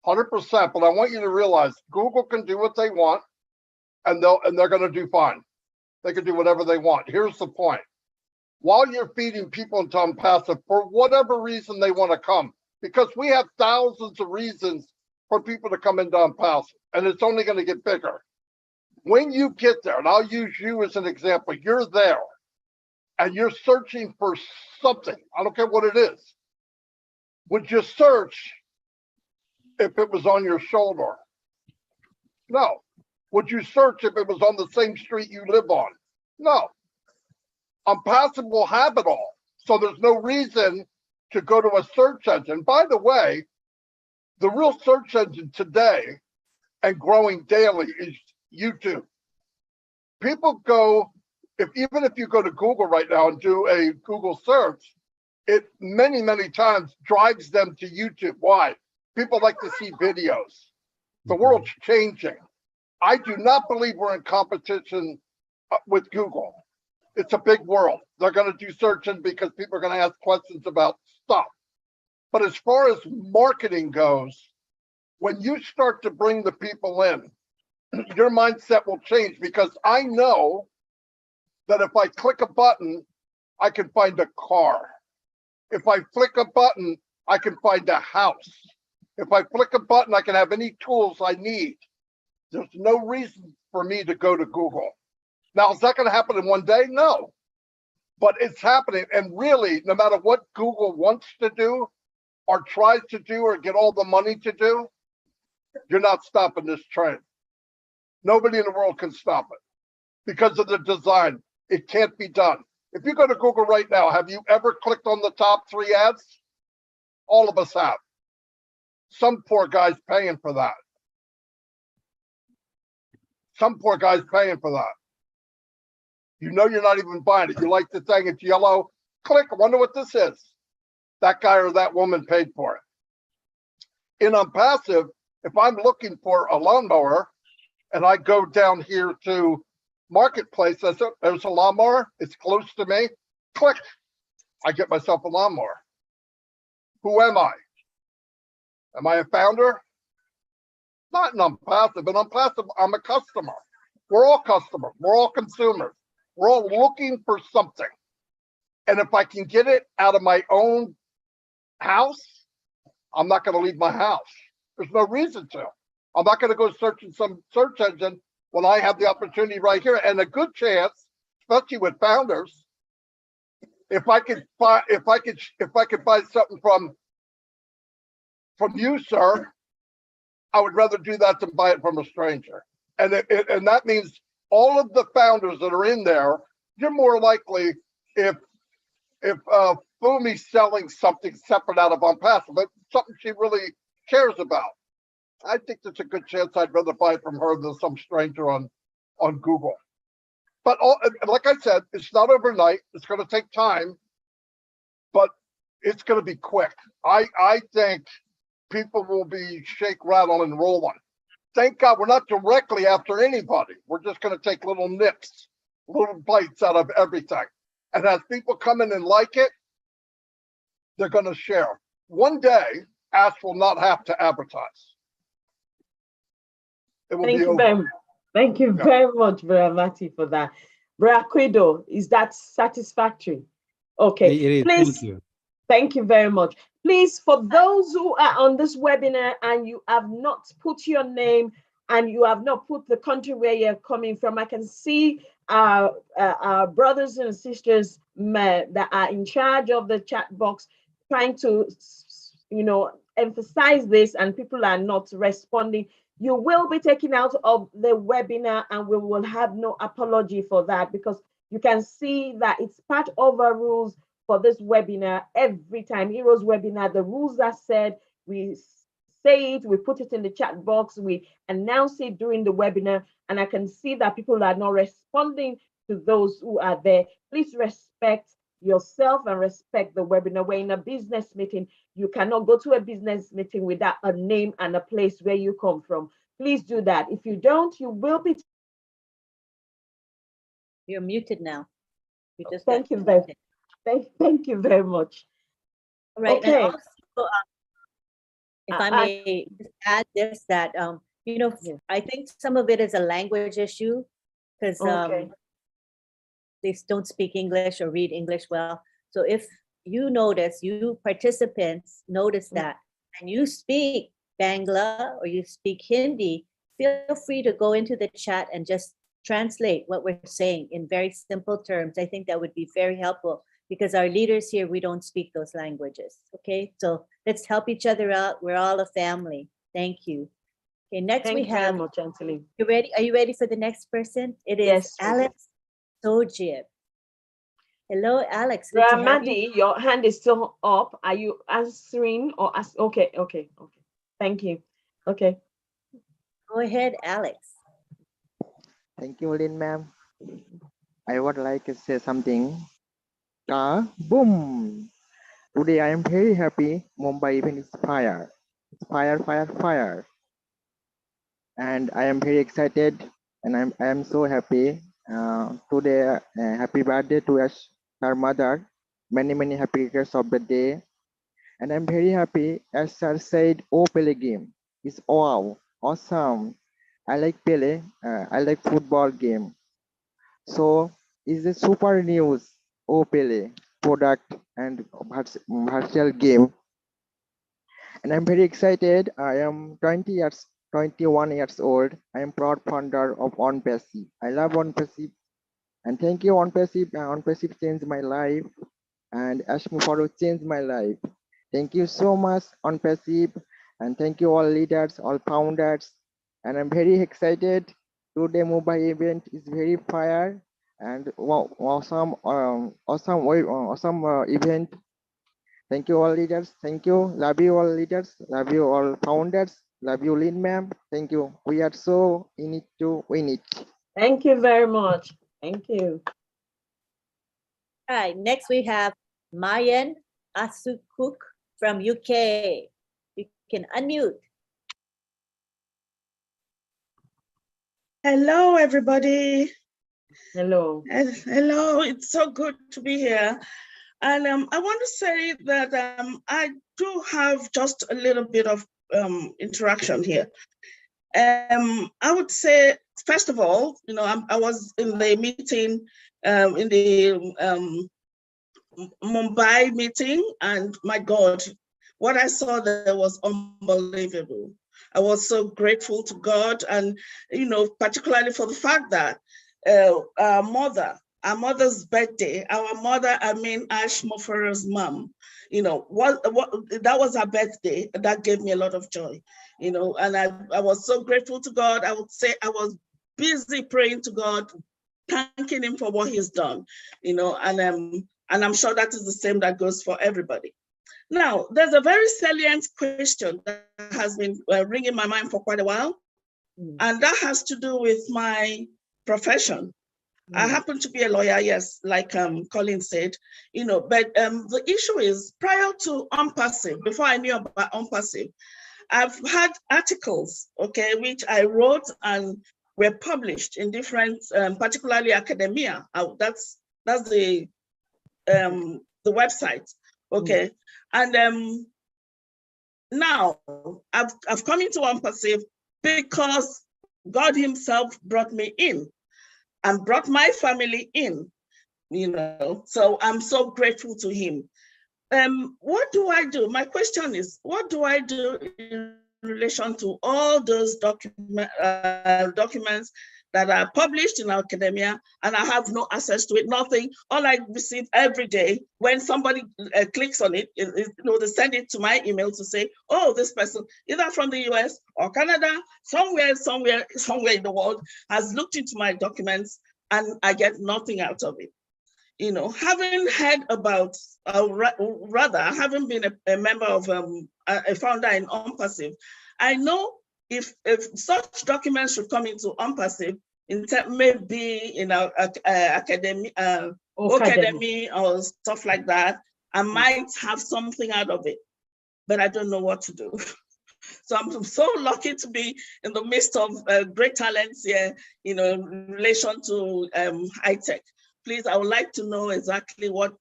100%. But I want you to realize Google can do what they want, and they're going to do fine. They can do whatever they want. Here's the point: while you're feeding people into OnPassive, for whatever reason they want to come, because we have thousands of reasons for people to come into OnPassive, and it's only going to get bigger. When you get there, and I'll use you as an example, you're there, and you're searching for something. I don't care what it is. Would you search if it was on your shoulder? No. Would you search if it was on the same street you live on? No. OnPassive will have it all. So there's no reason to go to a search engine. By the way, the real search engine today and growing daily is YouTube. People go, even if you go to Google right now and do a Google search, it many, many times drives them to YouTube. Why? People like to see videos. The world's changing. I do not believe we're in competition with Google. It's a big world. They're going to do searching because people are going to ask questions about stuff. But as far as marketing goes, when you start to bring the people in, your mindset will change, because I know that if I click a button, I can find a car. If I flick a button, I can find a house. If I flick a button, I can have any tools I need. There's no reason for me to go to Google. Now, is that going to happen in one day? No. But it's happening. And really, no matter what Google wants to do or tries to do or get all the money to do, you're not stopping this train. Nobody in the world can stop it because of the design. It can't be done. If you go to Google right now, have you ever clicked on the top 3 ads? All of us have. Some poor guy's paying for that. Some poor guy's paying for that. You know you're not even buying it. You like the thing, it's yellow. Click, I wonder what this is. That guy or that woman paid for it. In OnPassive, if I'm looking for a lawnmower and I go down here to Marketplace, there's a lawnmower, it's close to me. Click, I get myself a lawnmower. Who am I? Am I a founder? Not in OnPassive, but OnPassive, I'm a customer. We're all customers. We're all consumers. We're all looking for something. And if I can get it out of my own house, I'm not going to leave my house. There's no reason to. I'm not going to go search in some search engine when I have the opportunity right here. And a good chance, especially with founders, if I could buy something from you, sir, I would rather do that than buy it from a stranger. And that means all of the founders that are in there, you're more likely, if Fumi's selling something separate out of OnPassive, but something she really cares about, I think there's a good chance I'd rather buy it from her than some stranger on Google. But like I said, it's not overnight. It's going to take time, but it's going to be quick. I think people will be shake, rattle, and rolling. Thank God we're not directly after anybody. We're just going to take little nips, little bites out of everything. And as people come in and like it, they're going to share. One day, Ask will not have to advertise. It will be over. Thank you very much, Brother Mati, for that. Brother Kwedo, is that satisfactory? Okay, It is. please. Thank you. Thank you very much. Please, for those who are on this webinar and you have not put your name and you have not put the country where you're coming from, I can see our brothers and sisters that are in charge of the chat box trying to, emphasize this, and people are not responding. You will be taken out of the webinar and we will have no apology for that, because you can see that it's part of our rules for this webinar. Every time Heroes webinar, the rules are said, we say it, we put it in the chat box, we announce it during the webinar, and I can see that people are not responding to those who are there. Please respect yourself and respect the webinar. We're in a business meeting. You cannot go to a business meeting without a name and a place where you come from. Please do that. If you don't, you will be. You're muted now. You just Thank you very much. Thank you very much. All right. Okay. And also, if I may just add this, that I think some of it is a language issue, because they don't speak English or read English well. So if you notice, you participants notice that, and you speak Bangla or you speak Hindi, feel free to go into the chat and just translate what we're saying in very simple terms. I think that would be very helpful, because our leaders here, we don't speak those languages. Okay, so let's help each other out. We're all a family. Thank you. Okay, next we have. Thank you very much, Anthony. You ready? Are you ready for the next person? It is Yes, Alex Sojib. Hello, Alex. Good to have you. Ramadi, your hand is still up. Are you answering or ask? Okay. Thank you. Okay. Go ahead, Alex. Thank you, Lynn, ma'am. I would like to say something. Boom! Today I am very happy. Mumbai event is fire. Fire, fire, fire. And I am very excited, and I am so happy. Today, happy birthday to her mother. Many happy returns of the day. And I'm very happy, as sir said, Pele game is wow, awesome. I like Pele. I like football game. So is a super news. Pele product and virtual game. And I'm very excited. I am 21 years old. I am proud founder of OnPassive. I love OnPassive, and thank you OnPassive. OnPassive changed my life, and Ashmufaro changed my life. Thank you so much OnPassive, and thank you all leaders, all founders. And I'm very excited. Today Mumbai event is very fire and awesome event. Thank you all leaders. Thank you. Love you all leaders. Love you all founders. Love you, Lynn, ma'am. Thank you. We are so in it to win it. Thank you very much. Thank you. All right, next we have Mayan Asukuk from UK. You can unmute. Hello, everybody. Hello. Hello, it's so good to be here. And I want to say that I do have just a little bit of interaction here. I would say, first of all, I was in the meeting, in the Mumbai meeting, and my God, what I saw there was unbelievable. I was so grateful to God, and particularly for the fact that our mother's birthday, our mother, Ash Mofaro's mom, that was her birthday. That gave me a lot of joy, and I was so grateful to God. I would say I was busy praying to God, thanking him for what he's done, and I'm sure that is the same that goes for everybody. Now, there's a very salient question that has been ringing my mind for quite a while, and that has to do with my profession. I happen to be a lawyer, yes, like Colin said, but the issue is, prior to OnPassive, before I knew about OnPassive, I've had articles, okay, which I wrote and were published in different, particularly academia. That's the website, okay. And now I've come into OnPassive because God himself brought me in and brought my family in, so I'm so grateful to him. what do I do? My question is, what do I do in relation to all those documents that are published in academia and I have no access to it, nothing. All I receive every day when somebody clicks on it, you know, they send it to my email to say, oh, this person, either from the US or Canada, somewhere in the world has looked into my documents and I get nothing out of it. You know, having heard about, rather having been a member of a founder in OnPassive, I know if such documents should come into OnPassive, maybe in our academy or stuff like that, I might have something out of it, but I don't know what to do. So I'm so lucky to be in the midst of great talents here, you know, in relation to high tech. Please, I would like to know exactly what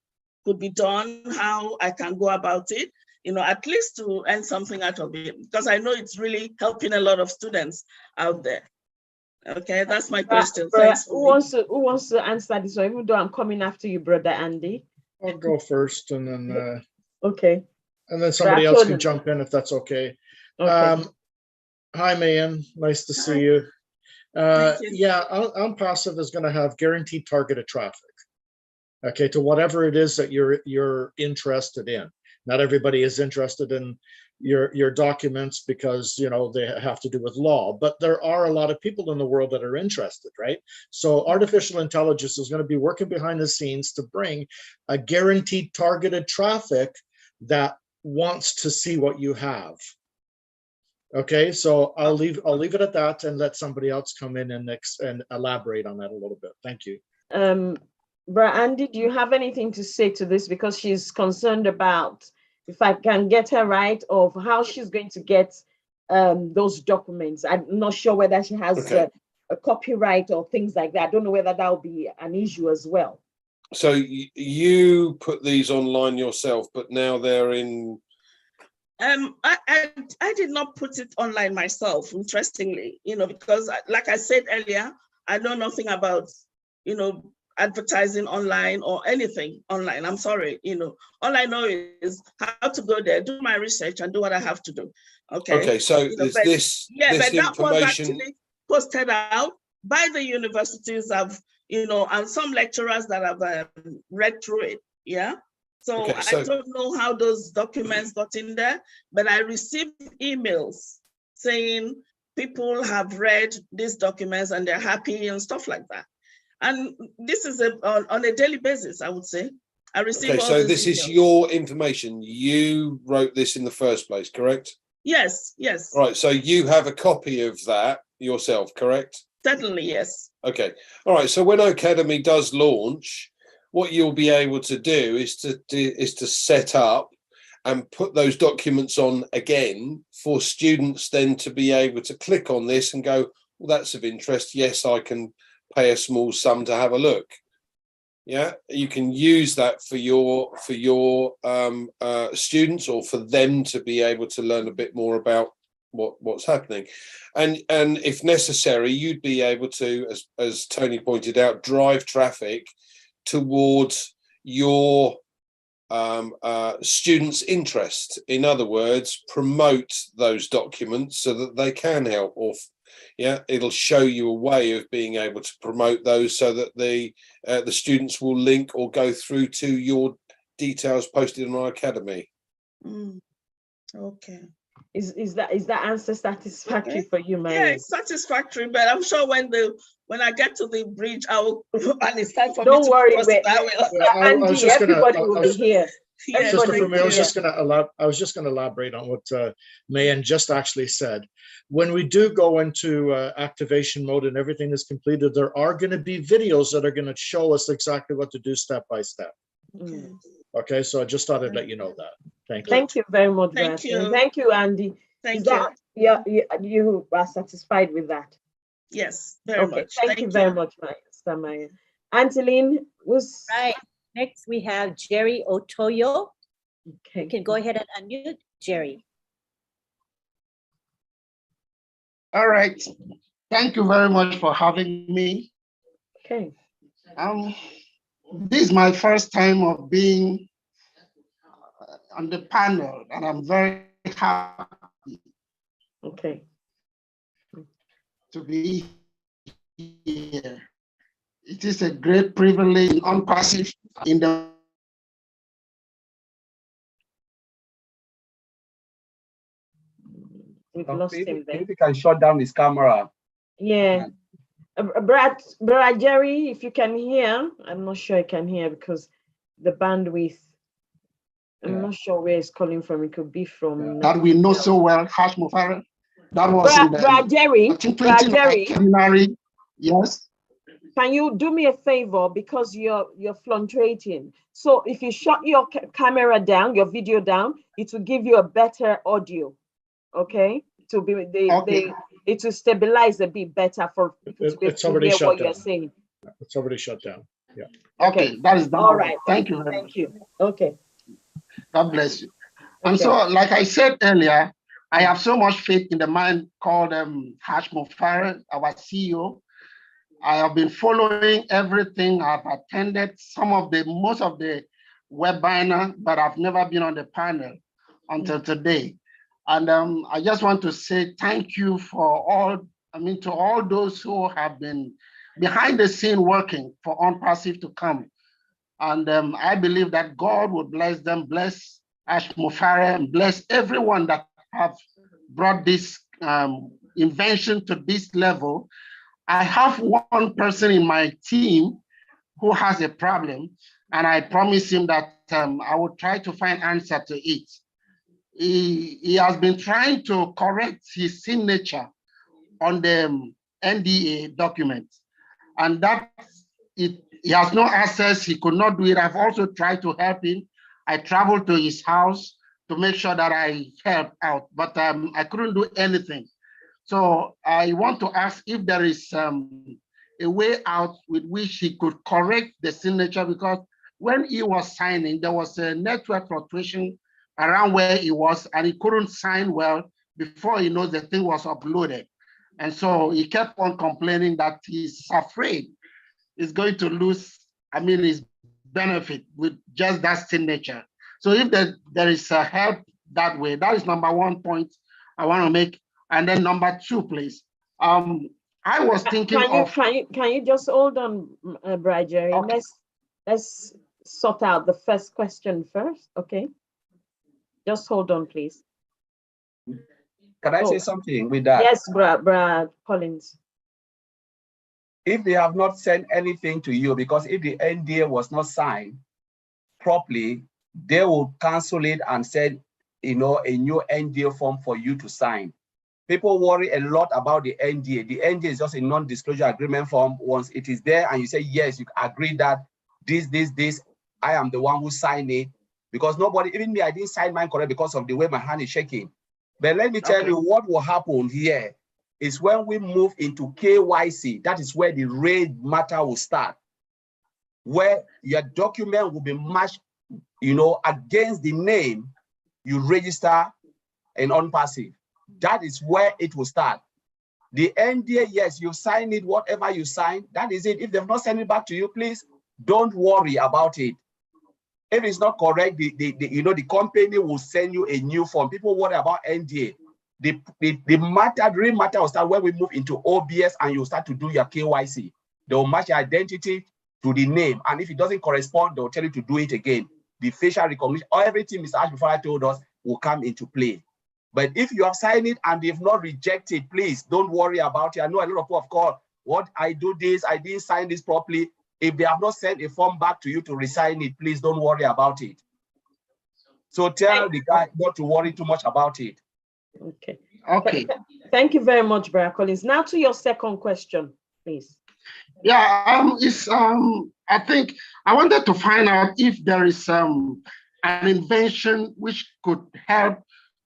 could be done, how I can go about it, you know, at least to earn something out of it, because I know it's really helping a lot of students out there. Okay, that's my question. Thanks. Who wants to answer this one, even though I'm coming after you, Brother Andy? I'll go first and then okay. And then somebody else can jump in if that's okay. Okay. Hi, Mayan. Nice to see you. Yeah, OnPassive is going to have guaranteed targeted traffic. Okay, to whatever it is that you're interested in. Not everybody is interested in your documents because, you know, they have to do with law, but there are a lot of people in the world that are interested, right? So artificial intelligence is going to be working behind the scenes to bring a guaranteed targeted traffic that wants to see what you have. Okay, so I'll leave it at that and let somebody else come in and elaborate on that a little bit. Thank you. Bra Andy, do you have anything to say to this? Because she's concerned about, if I can get her right, of how she's going to get those documents. I'm not sure whether she has a copyright or things like that. I don't know whether that will be an issue as well. So you put these online yourself, but now they're in. I did not put it online myself, interestingly, you know, because like I said earlier, I know nothing about, you know, advertising online or anything online. I'm sorry, you know, all I know is how to go there, do my research and do what I have to do. Okay. Okay, so you know, is but, this but information that was actually posted out by the universities of, you know, and some lecturers that have read through it. Yeah. So, okay, so I don't know how those documents got in there, but I received emails saying people have read these documents and they're happy and stuff like that. And this is on a daily basis, I would say. I receive okay, all so these this emails. is your information. You wrote this in the first place, correct? Yes, yes. Right, so you have a copy of that yourself, correct? Certainly, yes. Okay, all right, so when Academy does launch, what you'll be able to do is to set up and put those documents on again for students then to be able to click on this and go, well, that's of interest. Yes, I can pay a small sum to have a look. Yeah, you can use that for your students or for them to be able to learn a bit more about what's happening. And if necessary, you'd be able to, as Tony pointed out, drive traffic towards your students' interest. In other words, promote those documents so that they can help. Or yeah, it'll show you a way of being able to promote those so that the students will link or go through to your details posted on our academy. Okay. Is that answer satisfactory for you, Maya? Yeah, it's satisfactory, but I'm sure when I get to the bridge, I will, and it's time for me to worry, cross it, I will. Andy, everybody will be here. Sister Fumi, I was just going to elaborate on what Mayan just actually said. When we do go into activation mode and everything is completed, there are going to be videos that are going to show us exactly what to do step by step. Okay. Okay, so I just thought I'd let you know that. Thank you. Thank you very much. Thank you. Thank you, Andy. Thank you. You are satisfied with that? Yes, very much. Thank you very much, Maya. Angeline, was right. Next, we have Jerry Otoyo. Okay. You can go ahead and unmute Jerry. All right. Thank you very much for having me. Okay. This is my first time of being on the panel, and I'm very happy. Okay. To be here. It is a great privilege on passive in the We've lost him there. If you can shut down his camera. Yeah. Brad Jerry, if you can hear, I'm not sure I can hear because the bandwidth, I'm not sure where it's calling from. It could be from that we know so well, Hash Mufara. That was in the Brad Jerry. January. Yes. Can you do me a favor, because you're fluctuating? So if you shut your camera down, your video down, it will give you a better audio. Okay, to be it will stabilize a bit better for people to be able to hear what you're saying. It's already shut down. Yeah. Okay, that is done. All right. Thank you. Thank you. Okay. God bless you. And so, like I said earlier, I have so much faith in the man called Hash Mufara, our CEO. I have been following everything. I've attended most of the webinar, but I've never been on the panel until today. And I just want to say thank you for to all those who have been behind the scene working for OnPassive to come. And I believe that God will bless them, bless Hash Mufara, and bless everyone that have brought this invention to this level. I have one person in my team who has a problem, and I promise him that I will try to find answer to it. He has been trying to correct his signature on the NDA document, and that he has no access. He could not do it. I've also tried to help him. I traveled to his house to make sure that I help out, but I couldn't do anything. So I want to ask if there is a way out with which he could correct the signature, because when he was signing, there was a network fluctuation around where he was, and he couldn't sign well before he knows the thing was uploaded. And so he kept on complaining that he's afraid he's going to lose, his benefit with just that signature. So if there is a help that way, that is number one point I want to make. And then number two, please. I was thinking can you just hold on, Brad Jerry? Okay. Let's sort out the first question first, okay? Just hold on, please. Can I say something with that? Yes, Brad Collins. If they have not sent anything to you, because if the NDA was not signed properly, they will cancel it and send, a new NDA form for you to sign. People worry a lot about the NDA. The NDA is just a non-disclosure agreement form. Once it is there and you say, yes, you agree that this, I am the one who signed it, because nobody, even me, I didn't sign mine correct because of the way my hand is shaking. But let me tell you what will happen here is when we move into KYC, that is where the raid matter will start, where your document will be matched, against the name you register in OnPassive. That is where it will start. The NDA, yes, you sign it, whatever you sign, that is it. If they've not sent it back to you, please don't worry about it. If it's not correct, the company will send you a new form. People worry about NDA. The real matter will start when we move into OBS and you start to do your KYC. They will match your identity to the name. And if it doesn't correspond, they will tell you to do it again. The facial recognition, everything Mr. Hash Mufara told us will come into play. But if you have signed it and they've not rejected, please don't worry about it. I know a lot of people have called, what I do this, I didn't sign this properly. If they have not sent a form back to you to resign it, please don't worry about it. So tell the guy not to worry too much about it. Okay. Okay. Thank you very much, Brad Collins. Now to your second question, please. Yeah, I think I wanted to find out if there is an invention which could help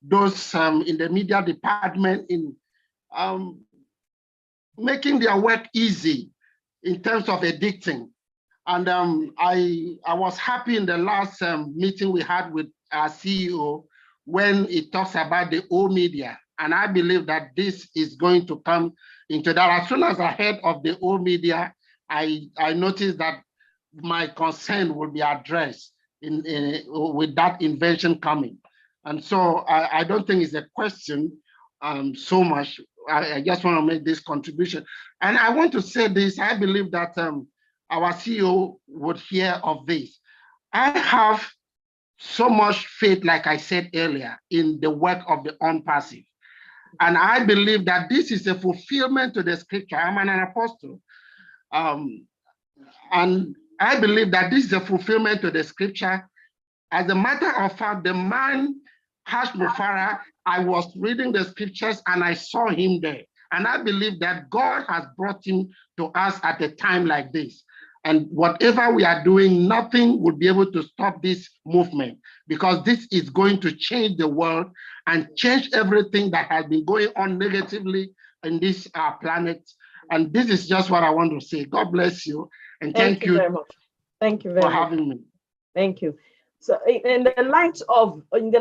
those in the media department in making their work easy in terms of editing. And I was happy in the last meeting we had with our CEO when it talks about the old media. And I believe that this is going to come into that. As soon as I heard of the old media, I noticed that my concern will be addressed. with that invention coming. And so I don't think it's a question so much. I just want to make this contribution. And I want to say this, I believe that our CEO would hear of this. I have so much faith, like I said earlier, in the work of the OnPassive. And I believe that this is a fulfillment to the scripture. I'm an apostle. And I believe that this is a fulfillment to the scripture. As a matter of fact, the man, Hashmo Farah, I was reading the scriptures and I saw him there. And I believe that God has brought him to us at a time like this. And whatever we are doing, nothing would be able to stop this movement, because this is going to change the world and change everything that has been going on negatively in this planet. And this is just what I want to say. God bless you. And thank you very much. Thank you very for much. having me. Thank you. So in the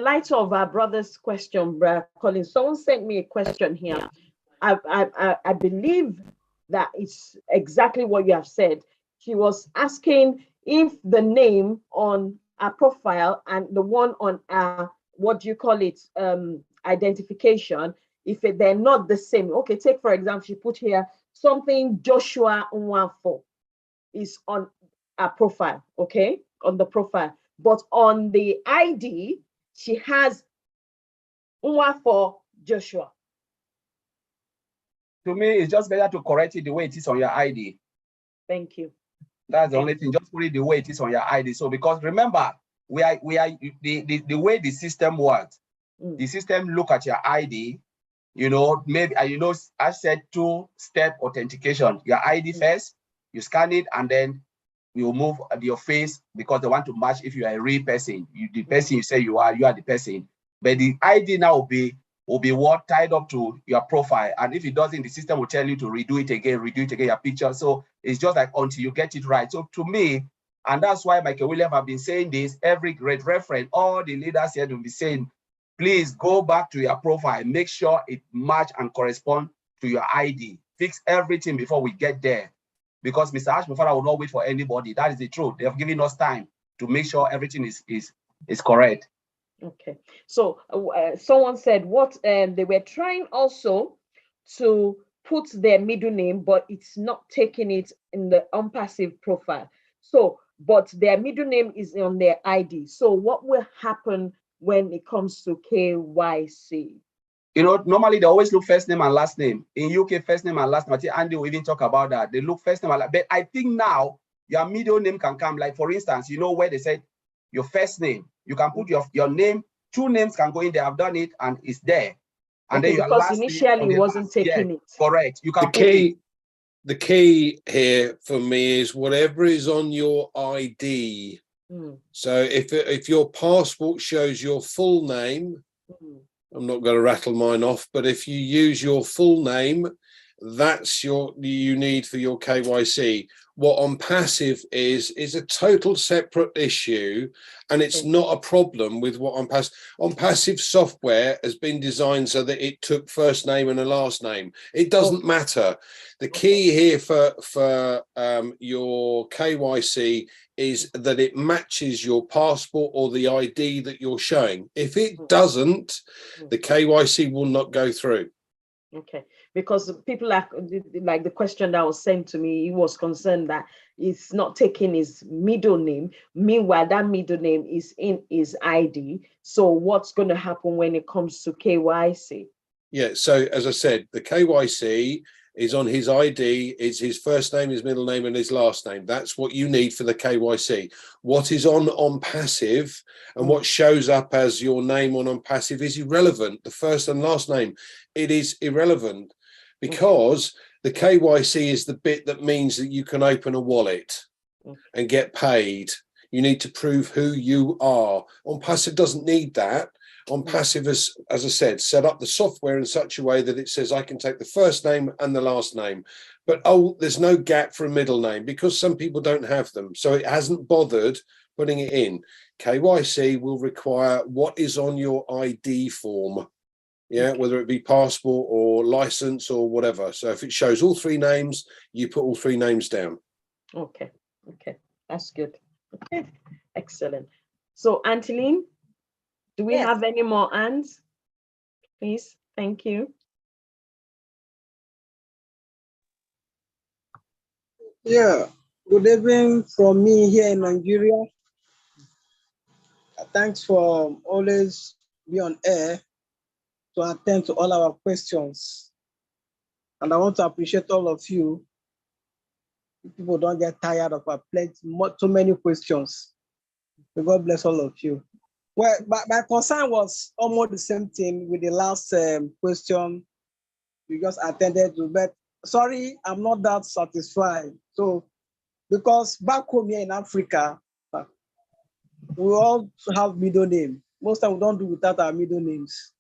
light of our brother's question, Brother Colin, someone sent me a question here. I believe that it's exactly what you have said. She was asking if the name on our profile and the one on our, what do you call it, identification, if they're not the same. Okay, take for example, she put here something Joshua Nwafor is on our profile, okay, on the profile. But on the ID, she has Nwafor Joshua. To me, it's just better to correct it the way it is on your ID. Thank you. That's the only thing. Just put it the way it is on your ID. So because remember, we are the way the system works. The system look at your ID. You know, maybe I said 2-step authentication. Your ID first, you scan it, and then you move your face because they want to match if you are a real person. The person you say you are the person. But the ID now will be what tied up to your profile. And if it doesn't, the system will tell you to redo it again, your picture. So it's just like until you get it right. So to me, and that's why Michael Williams have been saying this, every great reference, all the leaders here will be saying, please go back to your profile, make sure it match and correspond to your ID. Fix everything before we get there. Because Mr. Hashmo Farah will not wait for anybody. That is the truth. They have given us time to make sure everything is correct. Okay, so someone said what they were trying also to put their middle name, but it's not taking it in the OnPassive profile. So, but their middle name is on their ID. So what will happen when it comes to KYC? You know, normally they always look first name and last name. In UK, first name and last name. I think Andy will even talk about that. They look first name and last. But I think now your middle name can come. Like for instance, you know where they said your first name, you can put your name. 2 names can go in there. I've done it and it's there. And okay, then your because last initially it wasn't taking it. Correct. You can the key here for me is whatever is on your ID. So if your passport shows your full name, I'm not going to rattle mine off, but if you use your full name, that's you need for your KYC. What OnPassive is a total separate issue, and it's not a problem with what OnPassive software has been designed so that it took first name and a last name. It doesn't matter. The key here for your KYC is that it matches your passport or the ID that you're showing. If it doesn't, the KYC will not go through. Okay, because people like the question that was sent to me, he was concerned that it's not taking his middle name. Meanwhile, that middle name is in his ID. So what's going to happen when it comes to KYC? Yeah, so as I said, the KYC is on his ID, it's his first name, his middle name, and his last name. That's what you need for the KYC. What is on OnPassive and what shows up as your name on OnPassive is irrelevant. The first and last name, it is irrelevant because the KYC is the bit that means that you can open a wallet and get paid. You need to prove who you are. OnPassive doesn't need that. OnPassive, as I said, set up the software in such a way that it says I can take the first name and the last name, but there's no gap for a middle name because some people don't have them. So it hasn't bothered putting it in. KYC will require what is on your ID form, whether it be passport or license or whatever. So if it shows all 3 names, you put all 3 names down. Okay, that's good. Okay, excellent. So Anteline, do we Yes. have any more hands? Please, thank you. Yeah, good evening from me here in Nigeria. Thanks for always be on air to attend to all our questions. And I want to appreciate all of you. People don't get tired of our too many questions. So God bless all of you. Well, my concern was almost the same thing with the last question you just attended to, but sorry, I'm not that satisfied. So, because back home here in Africa, we all have middle name. Most time we don't do without our middle names.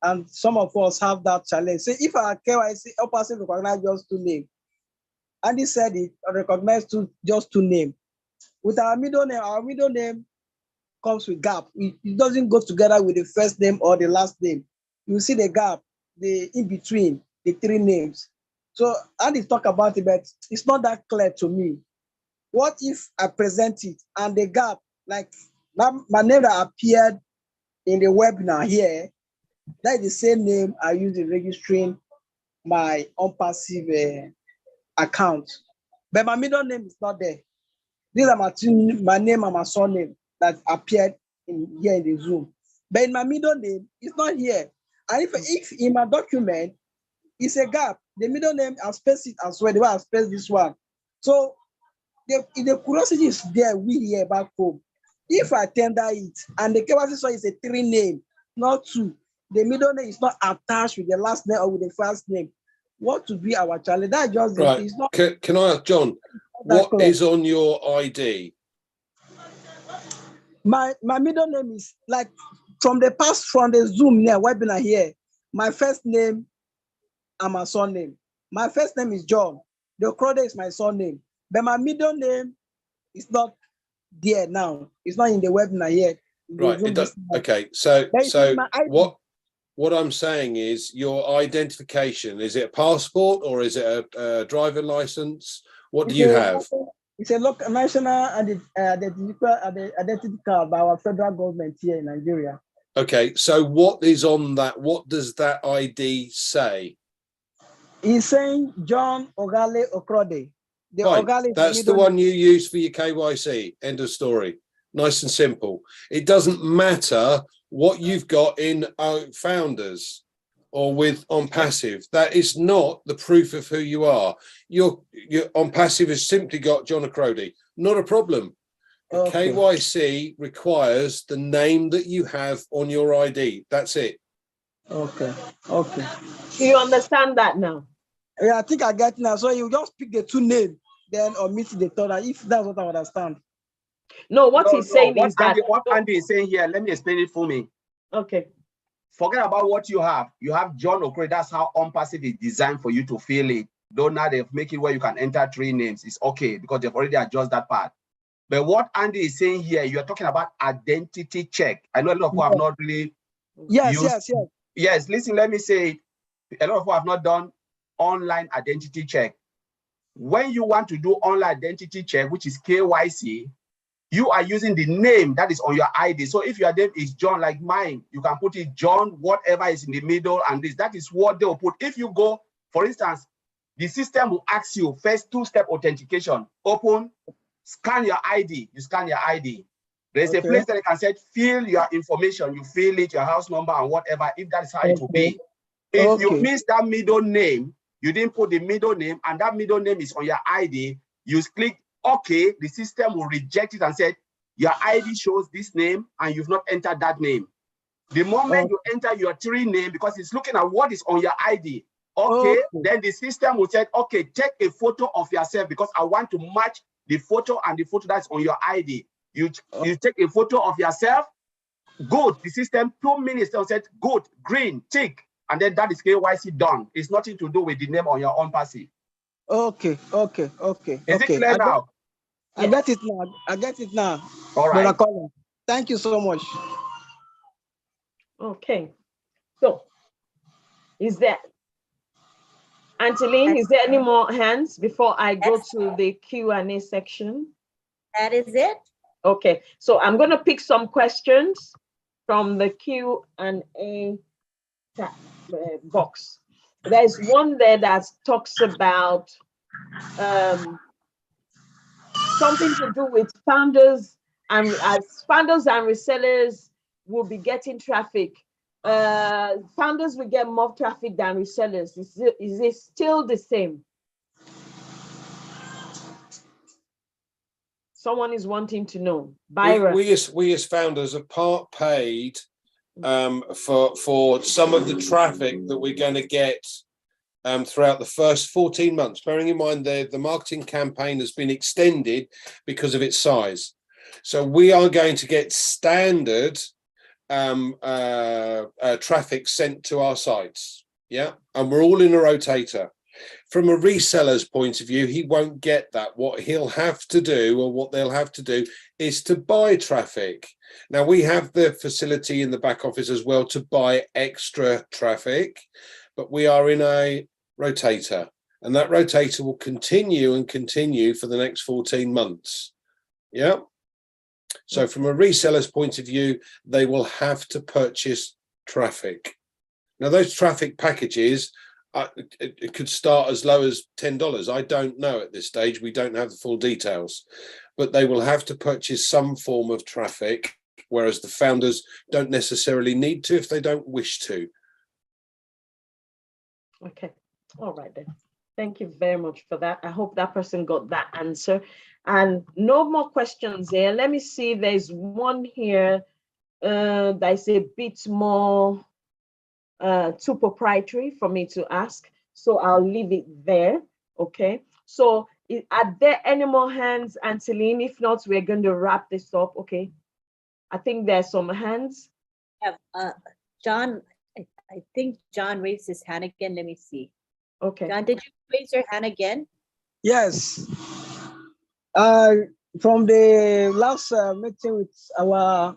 And some of us have that challenge. So if our KYC person recognize just two names, and he said it, recognize just two names. With our middle name comes with gap. It doesn't go together with the first name or the last name. You see the gap, the in between the three names. So Andy talk about it, but it's not that clear to me. What if I present it and the gap, like my name that appeared in the webinar here, that is the same name I use in registering my OnPassive account, but my middle name is not there. These are my name and my surname that appeared here in the Zoom, but in my middle name, it's not here. And if in my document, it's a gap, the middle name, I'll space it as well, the way I space this one. So the curiosity is there, we here back home. If I tender it and the KYC saw is a three name, not two, the middle name is not attached with the last name or with the first name, what to be our challenge? That just Right. it's not. Can I ask John, what is on your ID? My middle name is like from the Zoom here, webinar here. My first name and my surname. My first name is John. The Crowder is my surname, but my middle name is not there now. It's not in the webinar yet. Right. It does. Okay. So what I'm saying is your identification. Is it a passport or is it a driver license? What do you have? It's a local national identity card by our federal government here in Nigeria. Okay. So what is on that? What does that ID say? He's saying John Ogale Okrode. That's the one you use for your KYC. End of story. Nice and simple. It doesn't matter what you've got in Founders or with OnPassive. That is not the proof of who you are. Your OnPassive has simply got John O'Crody. Not a problem. Okay. KYC requires the name that you have on your ID. That's it. Okay. Do you understand that now? Yeah, I think I get it now. So you just pick the two names, then omit the third, if that's what I understand. No, what he's saying is that what Andy is saying here, let me explain it for me. Okay. Forget about what you have. You have John O'Crody. That's how OnPassive is designed for you to fill it. Don't now they make it where you can enter three names. It's okay because they've already adjusted that part. But what Andy is saying here, you're talking about identity check. I know a lot of people have not really Yes, listen, let me say it. A lot of people have not done online identity check. When you want to do online identity check, which is KYC, you are using the name that is on your ID. So if your name is John, like mine, you can put it John, whatever is in the middle, and that is what they will put. If you go, for instance, the system will ask you first two-step authentication. Open, scan your ID. You scan your ID. There's a place that you can say, fill your information. You fill it, your house number and whatever, if that's how it will be. If you miss that middle name, you didn't put the middle name, and that middle name is on your ID, you click OK, the system will reject it and say, your ID shows this name and you've not entered that name. The moment you enter your three name, because it's looking at what is on your ID, then the system will say, okay, take a photo of yourself because I want to match the photo and the photo that's on your ID. You take a photo of yourself, good. The system, 2 minutes, they'll say, good, green, tick. And then that is KYC done. It's nothing to do with the name on your OnPassive. Okay. Is it clear now? I get it now. All right. Thank you so much. Okay. So, is there, Angeline, is there any more hands before I go to the Q&A section? That is it. Okay, so I'm going to pick some questions from the Q&A box. There's one there that talks about something to do with founders, and as founders and resellers will be getting traffic. Founders will get more traffic than resellers. Is it still the same? Someone is wanting to know. Byron. We as founders are part paid for some of the traffic that we're going to get throughout the first 14 months. Bearing in mind the marketing campaign has been extended because of its size. So we are going to get standard traffic sent to our sites. Yeah. And we're all in a rotator. From a reseller's point of view, he won't get that. What he'll have to do, or what they'll have to do, is to buy traffic. Now, we have the facility in the back office as well to buy extra traffic, but we are in a rotator, and that rotator will continue and continue for the next 14 months. Yeah. So from a reseller's point of view, they will have to purchase traffic. Now, those traffic packages, it could start as low as $10. I don't know at this stage. We don't have the full details, but they will have to purchase some form of traffic, whereas the founders don't necessarily need to if they don't wish to. Okay. All right then. Thank you very much for that. I hope that person got that answer. And no more questions there. Let me see. There's one here that is a bit more too proprietary for me to ask, so I'll leave it there. Okay, so are there any more hands, Angeline? If not, we're going to wrap this up. Okay, I think there's some hands. John, I think John raised his hand again. Let me see. Okay, John, did you raise your hand again? Yes. From the last meeting with our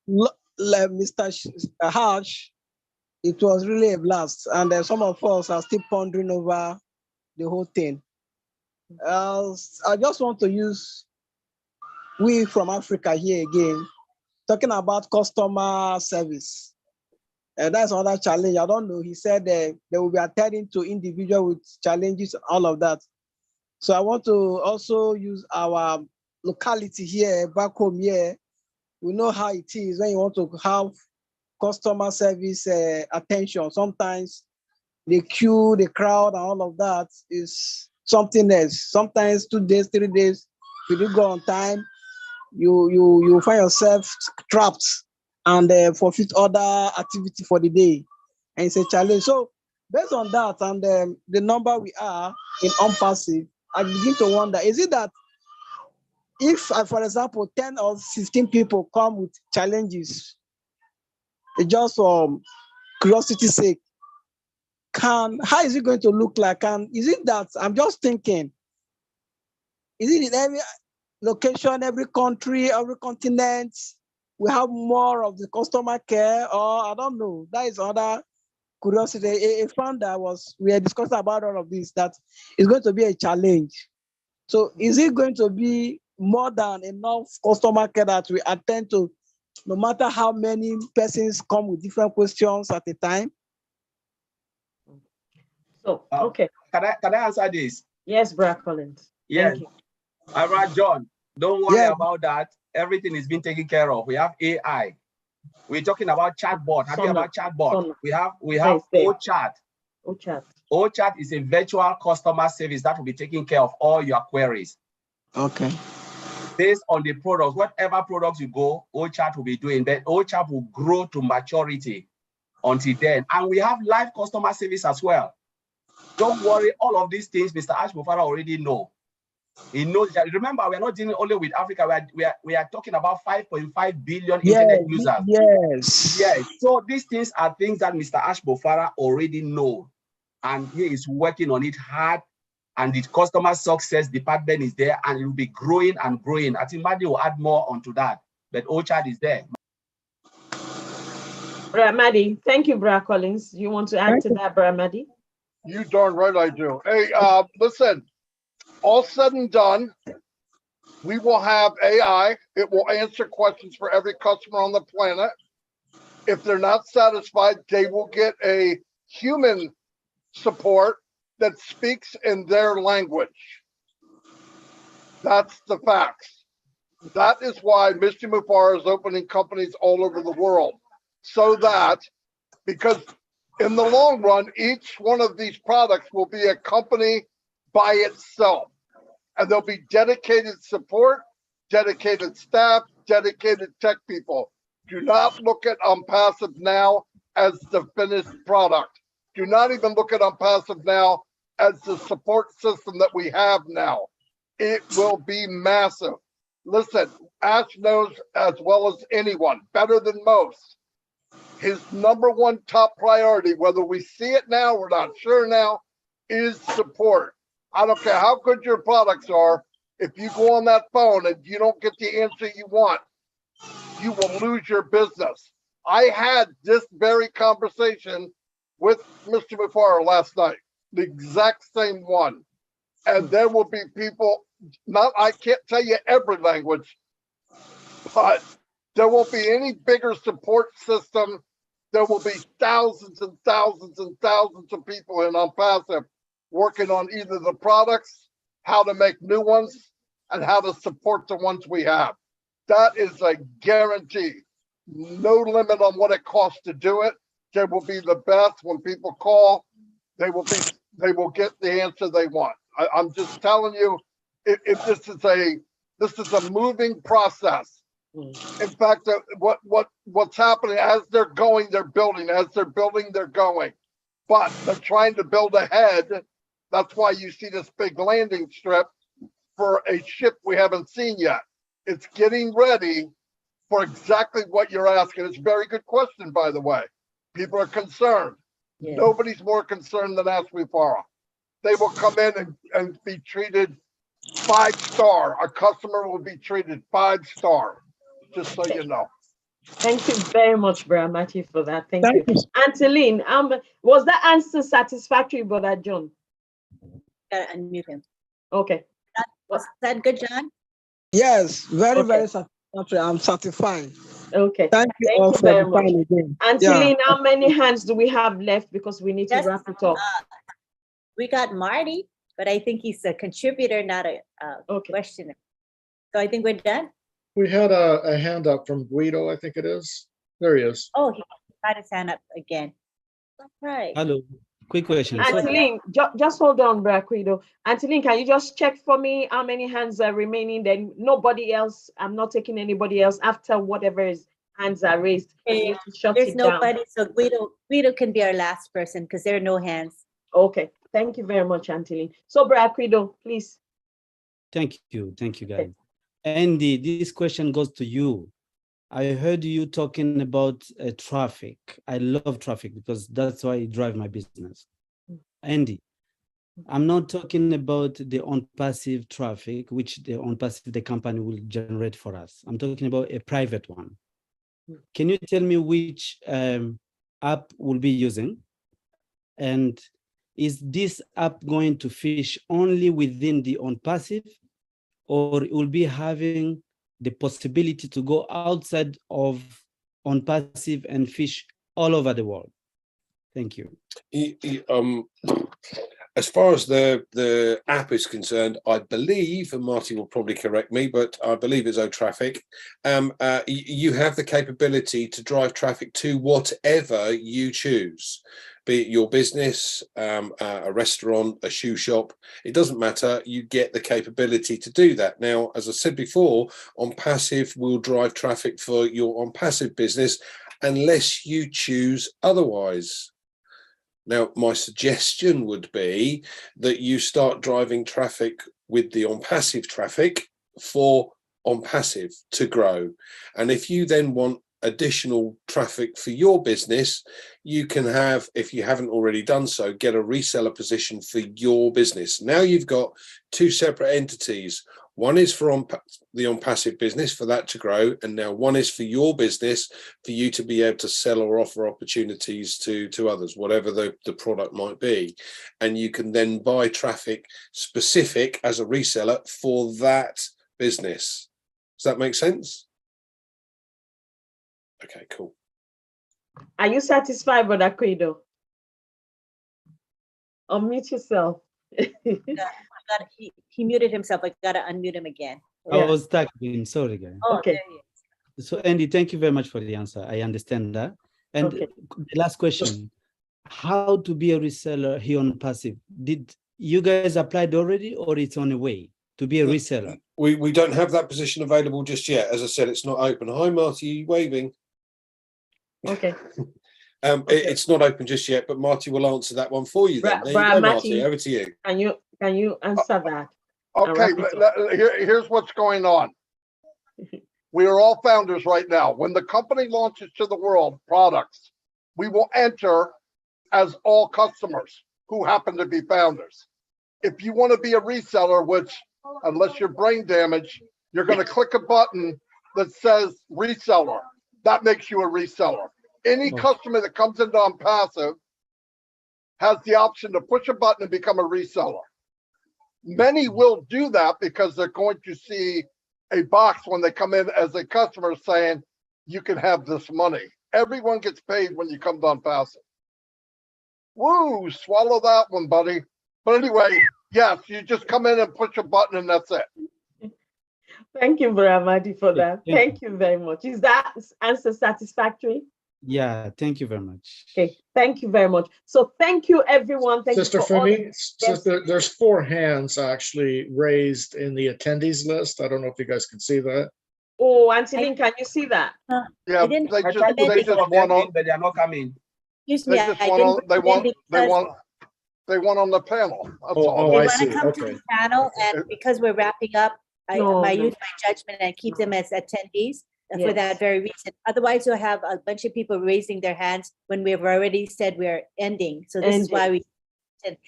Mr. Harsh, it was really a blast, and some of us are still pondering over the whole thing. I just want to use we from Africa here again, talking about customer service. That's another challenge. I don't know. He said they will be attending to individual with challenges, all of that. So I want to also use our locality here, back home here. We know how it is when you want to have customer service attention. Sometimes the queue, the crowd, and all of that is something else. Sometimes 2 days, 3 days, if you go on time, you find yourself trapped and forfeit other activity for the day, and it's a challenge. So based on that and the number we are in OnPassive, I begin to wonder: is it that if, for example, 10 or 15 people come with challenges, just for curiosity's sake, how is it going to look like? And is it that, I'm just thinking, is it in every location, every country, every continent, we have more of the customer care, or I don't know? That is another curiosity. A founder we are discussing about all of this, that is going to be a challenge. So is it going to be more than enough customer care that we attend to, no matter how many persons come with different questions at a time? So, okay. Can I answer this? Yes, Brad Collins. Yes. Thank you. All right, John, don't worry about that. Everything is being taken care of. We have AI. We're talking about chatbot. Have you heard about chatbot? We have OChat. OChat. OChat is a virtual customer service that will be taking care of all your queries. Okay. Based on the products, whatever products you go, OChat will be doing that. OChat will grow to maturity until then. And we have live customer service as well. Don't worry, all of these things Mr. Ash Mufara already know. He knows that. Remember, we are not dealing only with Africa. We are talking about 5.5 billion internet users. Yes. Yes. So these things are things that Mr. Ash Mufara already know, and he is working on it hard. And the customer success department is there, and it will be growing and growing. I think Madi will add more onto that, but OChat is there. Brad Maddy, thank you, Brad Collins. You want to add to that, Brad Maddy? You darn right I do. Hey, listen, all said and done, We will have AI. It will answer questions for every customer on the planet. If they're not satisfied, they will get a human support that speaks in their language. That's the facts. That is why Mr. Mufara is opening companies all over the world. So that, because in the long run, each one of these products will be a company by itself. And there'll be dedicated support, dedicated staff, dedicated tech people. Do not look at OnPassive now as the finished product. Do not even look at OnPassive now as the support system that we have now. It will be massive. Listen, Ash knows as well as anyone, better than most. His #1 top priority, whether we see it now, we're not sure now, is support. I don't care how good your products are. If you go on that phone and you don't get the answer you want, you will lose your business. I had this very conversation with Mr. Mufara last night, the exact same one. And there will be people, I can't tell you every language, but there won't be any bigger support system. There will be thousands and thousands and thousands of people in OnPassive working on either the products, how to make new ones, and how to support the ones we have. That is a guarantee. No limit on what it costs to do it. They will be the best. When people call, they will get the answer they want. I'm just telling you, if this is a moving process. In fact, what's happening as they're going, they're building. As they're building, they're going. But they're trying to build ahead. That's why you see this big landing strip for a ship we haven't seen yet. It's getting ready for exactly what you're asking. It's a very good question, by the way. People are concerned. Yeah. Nobody's more concerned than Ash Mufara. They will come in and be treated 5-star. A customer will be treated 5-star, just so you know. Thank you very much, Brother Matthew, for that. Thank you. Anteline, was that answer satisfactory, Brother John? Unmute him. Okay. Was that good, John? Yes, very satisfactory. I'm satisfied. Okay. Thank you all for the time again. Anteline, how many hands do we have left? Because we need to wrap it up. We got Marty, but I think he's a contributor, not a questioner. So I think we're done. We had a hand up from Guido, I think it is. There he is. Oh, he got his hand up again. All right. Hello. Quick question. Anteline, just hold on, Braquido. Anteline, can you just check for me how many hands are remaining? Then nobody else. I'm not taking anybody else after whatever hands are raised. Okay. There's nobody, so Guido can be our last person because there are no hands. Okay. Thank you very much, Anteline. So, Braquido, please. Thank you, guys. Andy, this question goes to you. I heard you talking about traffic. I love traffic because that's why I drive my business. Andy, I'm not talking about the OnPassive traffic, which the company will generate for us. I'm talking about a private one. Can you tell me which app we'll be using? And is this app going to fish only within the OnPassive, or it will be having the possibility to go outside of OnPassive and fish all over the world? Thank you. As far as the app is concerned, I believe, and Marty will probably correct me, but I believe it's OTraffic. You have the capability to drive traffic to whatever you choose, be it your business, a restaurant, a shoe shop. It doesn't matter. You get the capability to do that. Now, as I said before, OnPassive will drive traffic for your OnPassive business unless you choose otherwise. Now, my suggestion would be that you start driving traffic with the OnPassive traffic for OnPassive to grow. And if you then want additional traffic for your business, you can have, if you haven't already done so, get a reseller position for your business. Now you've got two separate entities. One is for the OnPassive business, for that to grow, and now one is for your business, for you to be able to sell or offer opportunities to others, whatever the product might be. And you can then buy traffic specific as a reseller for that business. Does that make sense? Okay, cool. Are you satisfied, Brother Credo? Unmute yourself. He muted himself. I gotta unmute him again. I was stuck in, sorry, guys. Oh, Okay. there he is. So Andy, thank you very much for the answer. I understand that. And Okay. the last question, how to be a reseller here on Passive? Did you guys applied already or it's on the way to be a reseller? We don't have that position available just yet. As I said, it's not open. Hi, Marty, you waving? Okay. It's not open just yet, but Marty will answer that one for you then. There you Brother go, Marty, Marty, over to you. Can you answer that? Okay, here's what's going on. We are all founders right now. When the company launches to the world products, we will enter as all customers who happen to be founders. If you want to be a reseller, which unless you're brain damaged, you're going to click a button that says reseller. That makes you a reseller. Any customer that comes into OnPassive has the option to push a button and become a reseller. Many will do that because they're going to see a box when they come in as a customer saying, you can have this money. Everyone gets paid when you come to OnPassive. Woo, swallow that one, buddy. But anyway, yes, you just come in and push a button and that's it. Thank you, Brother Marty, for that. Thank you very much. Is that answer satisfactory? Yeah, thank you very much. Okay, thank you very much. So thank you, everyone. Thank Sister you for all- Fumi, Sister, there's 4 hands actually raised in the attendees list. I don't know if you guys can see that. Oh, Auntie Lynn, can you see that? Yeah, they just want on, but they are not coming. Excuse they me, just I want didn't on, they bring them want, they want on the panel. That's all. Oh, They I want see. to come to Okay. the panel, and because we're wrapping up, I No, use my judgment and keep them as attendees for that Yes. very reason. Otherwise, you'll have a bunch of people raising their hands when we've already said we're ending. So this is why we,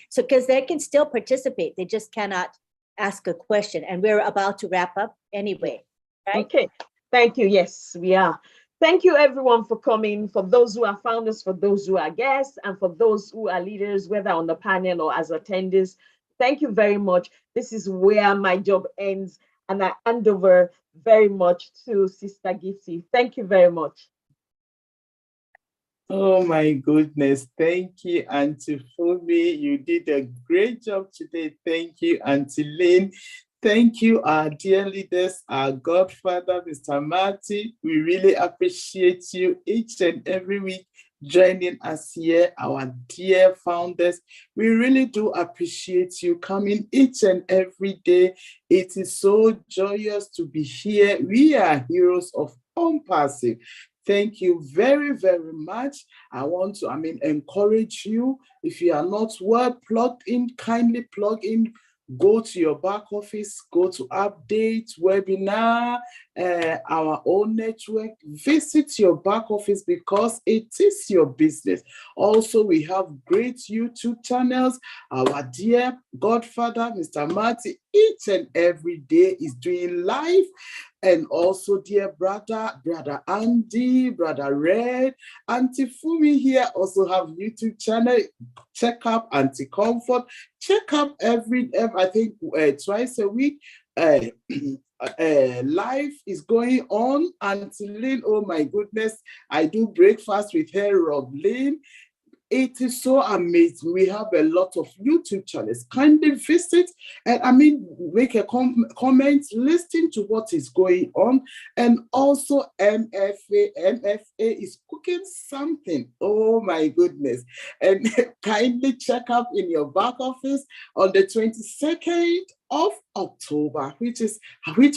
so because they can still participate, they just cannot ask a question, and we're about to wrap up anyway, right? Okay, thank you. Yes, we are. Thank you, everyone, for coming. For those who are founders, for those who are guests, and for those who are leaders, whether on the panel or as attendees, thank you very much. This is where my job ends, and I hand over very much to Sister Gifty. Thank you very much. Oh my goodness. Thank you, Auntie Fumi. You did a great job today. Thank you, Auntie Lynn. Thank you, our dear leaders, our Godfather, Mr. Marty. We really appreciate you each and every week joining us here, our dear founders. We really do appreciate you coming each and every day. It is so joyous to be here. We are heroes of OnPassive. Thank you very, very much. I want to, encourage you. If you are not well plugged in, kindly plug in. Go to your back office, go to update, webinar, our own network. Visit your back office because it is your business. Also, we have great YouTube channels. Our dear Godfather, Mr. Marty, each and every day is doing live. And also, dear brother Andy, brother Red, Auntie Fumi here also have YouTube channel. Check up Auntie Comfort. Check up every I think twice a week. Life is going on. Auntie Lynn, oh my goodness, I do breakfast with her, Rob Lynn. It is so amazing. We have a lot of YouTube channels. Kindly visit and make a comment, listen to what is going on. And also MFA is cooking something. Oh my goodness. And kindly check up in your back office on the 22nd of October, which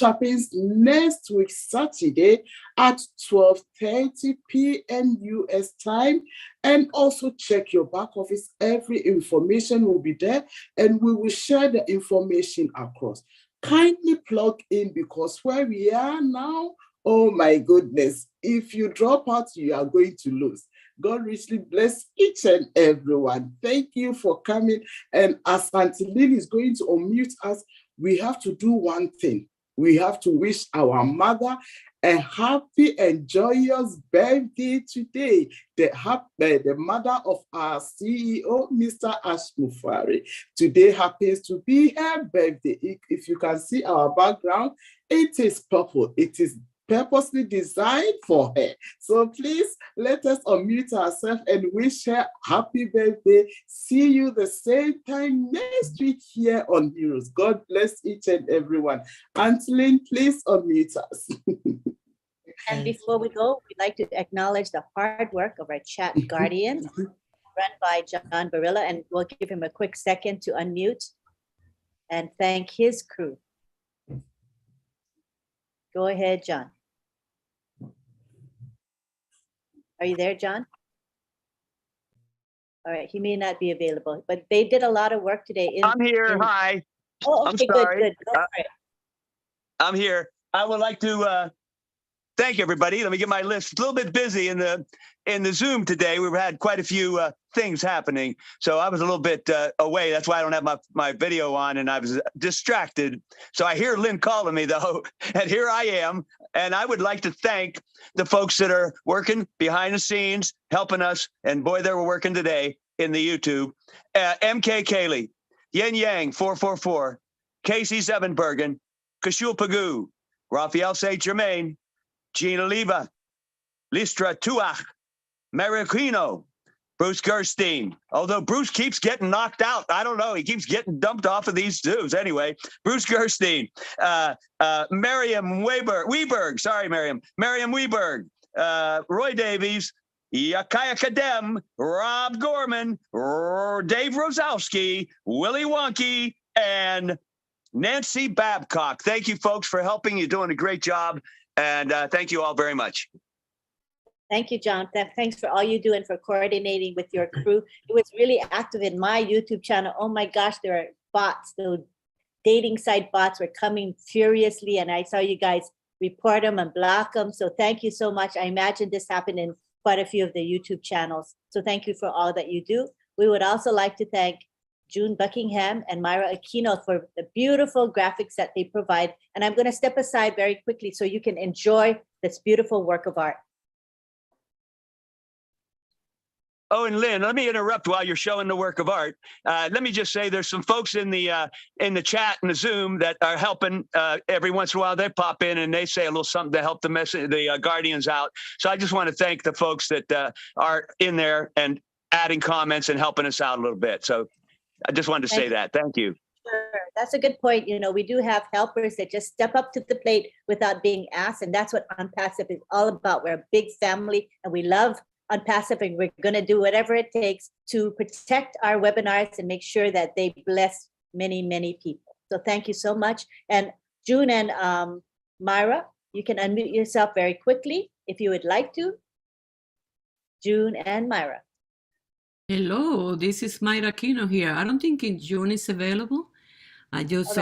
happens next week, Saturday at 12:30 p.m. US time. And also check your back office. Every information will be there and we will share the information across. Kindly plug in because where we are now, oh my goodness, if you drop out, you are going to lose. God richly bless each and everyone. Thank you for coming. And as Auntie Lynn is going to unmute us, we have to do one thing. We have to wish our mother a happy and joyous birthday today. The mother of our CEO, Mr. Ash Mufari. Today happens to be her birthday. If you can see our background, It is purple. It is purposely designed for her. So please let us unmute ourselves and wish her happy birthday. See you the same time next week here on Heroes. God bless each and everyone. Antolin, please unmute us. And before we go, we'd like to acknowledge the hard work of our chat guardians run by John Barilla, and we'll give him a quick second to unmute and thank his crew. Go ahead, John. Are you there, John? All right, he may not be available, but they did a lot of work today. I'm here. Hi. Oh, I'm okay, sorry. good. Go for it. I'm here. I would like to thank everybody. Let me get my list. It's a little bit busy in the Zoom today. We've had quite a few things happening, so I was a little bit away. That's why I don't have my video on, and I was distracted. So I hear Lynn calling me though, and here I am. And I would like to thank the folks that are working behind the scenes, helping us. And boy, they were working today in the YouTube. MK Kaylee, Yen Yang 444, Casey Zevenbergen, Kashul Pagoo, Raphael St. Germain, Gina Leva, Listra Tuach, Maricino, Bruce Gerstein. Although Bruce keeps getting knocked out. I don't know. He keeps getting dumped off of these zoos. Anyway, Bruce Gerstein, Miriam Weberg. Sorry, Miriam Weberg, Roy Davies, Yakaya Kadem, Rob Gorman, Dave Rosowski, Willie Wonky, and Nancy Babcock. Thank you, folks, for helping. You're doing a great job. And thank you all very much. Thank you, John. Thanks for all you do and for coordinating with your crew. It was really active in my YouTube channel. Oh my gosh, there are bots. The dating site bots were coming furiously, and I saw you guys report them and block them. So thank you so much. I imagine this happened in quite a few of the YouTube channels. So thank you for all that you do. We would also like to thank June Buckingham and Myra Aquino for the beautiful graphics that they provide. And I'm going to step aside very quickly so you can enjoy this beautiful work of art. Oh, and Lynn, let me interrupt while you're showing the work of art. Let me just say there's some folks in the chat and the Zoom that are helping. Every once in a while they pop in and they say a little something to help the Guardians out. So I just want to thank the folks that are in there and adding comments and helping us out a little bit. So I just wanted to say that. Thank you. Sure. That's a good point. You know, we do have helpers that just step up to the plate without being asked. And that's what Unpassive is all about. We're a big family and we love Unpassive, and we're going to do whatever it takes to protect our webinars and make sure that they bless many, many people. So thank you so much. And June and Myra, you can unmute yourself very quickly if you would like to. June and Myra. Hello, this is Myra Aquino here. I don't think June is available. I just,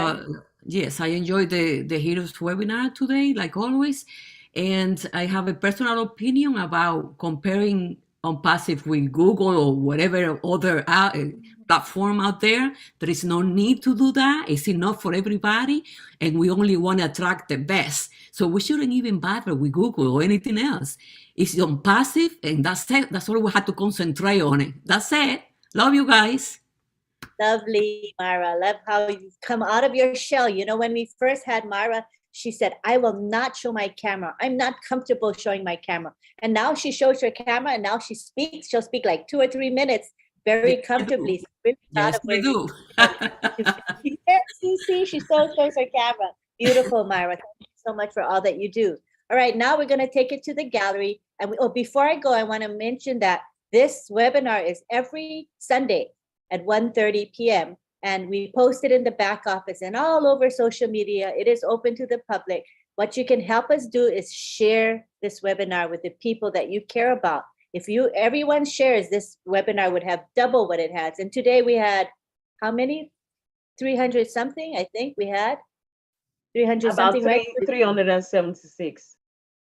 yes, I enjoyed the Heroes webinar today, like always. And I have a personal opinion about comparing Unpassive with Google or whatever other platform out there. There is no need to do that. It's enough for everybody. And we only want to attract the best. So we shouldn't even bother with Google or anything else. It's Unpassive, and that's it. That's all we have to concentrate on it. That's it. Love you guys. Lovely, Myra. Love how you've come out of your shell. You know, when we first had Myra, she said, I will not show my camera. I'm not comfortable showing my camera. And now she shows her camera and now she speaks. She'll speak like 2 or 3 minutes very comfortably. So really Yes, we do. See, she still shows her camera. Beautiful, Myra. Thank you so much for all that you do. All right, now we're going to take it to the gallery. And before I go, I want to mention that this webinar is every Sunday at 1:30 p.m. And we post it in the back office and all over social media. It is open to the public. What you can help us do is share this webinar with the people that you care about. If everyone shares, this webinar would have double what it has. And today we had how many? 300 something, I think we had. 300 something, right? 376.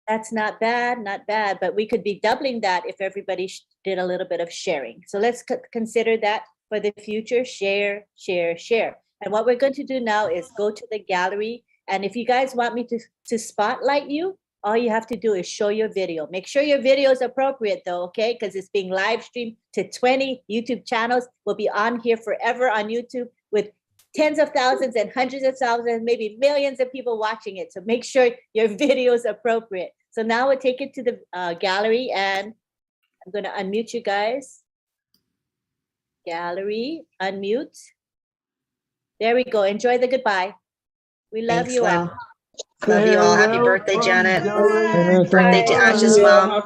That's not bad, not bad. But we could be doubling that if everybody did a little bit of sharing. So let's consider that for the future. Share, share, share. And what we're going to do now is go to the gallery. And if you guys want me to spotlight you, all you have to do is show your video. Make sure your video is appropriate though, okay? Because it's being live streamed to 20 YouTube channels. We'll be on here forever on YouTube with tens of thousands and hundreds of thousands, maybe millions of people watching it. So make sure your video is appropriate. So now we'll take it to the gallery, and I'm going to unmute you guys. Gallery, unmute. There we go. Enjoy the goodbye. We love Thanks, you all. Lynn. Love you all. Happy birthday, Janet. Birthday to Ash's mom.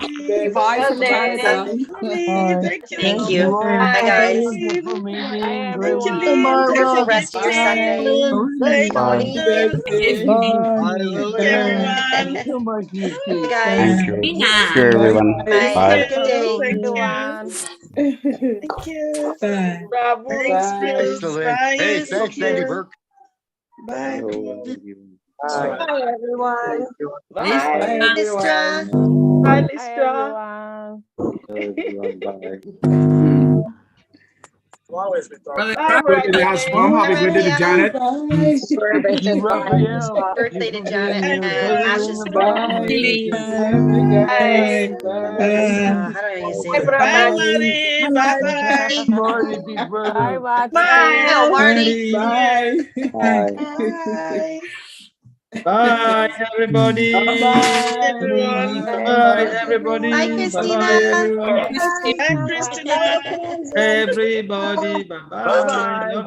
Bye from Canada. Thank you. Bye, guys. Wonderful rest of your Sunday. Guys. Thank you. Thank you, everyone. Bye. Bye. Have a good day. Thank you. Bravo. Excellent. Bye. Hey, thanks, Andy Burke. Bye. Bye, everyone. Bye, Listra. Bye, Listra. Happy birthday to Ash's mom. Happy birthday to Janet. Birthday to Janet and Ash's mom. How do you say it? Bye, Marty. Bye-bye. Bye, Marty. Bye. Bye. Bye, everybody. Bye, everyone. Bye, everybody. Bye, Christina. Bye, Christina. Everybody. Bye-bye.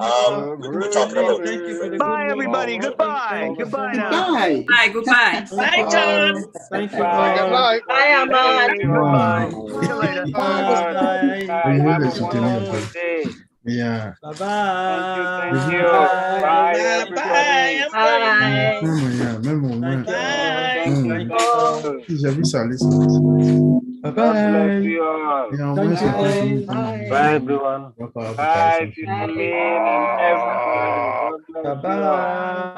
Thank you for the Bye, everybody. Goodbye. Goodbye now. Bye. Bye, goodbye. Bye, John. Thank you. Bye. Bye, Ahmad. Bye. See you later. Bye. Yeah. Bye-bye. Thank you. Bye. Bye. Bye. Memo, Bye. J'avais ça, Bye-bye. Bye, everyone. Bye, Sister Lynn and everybody. Bye-bye.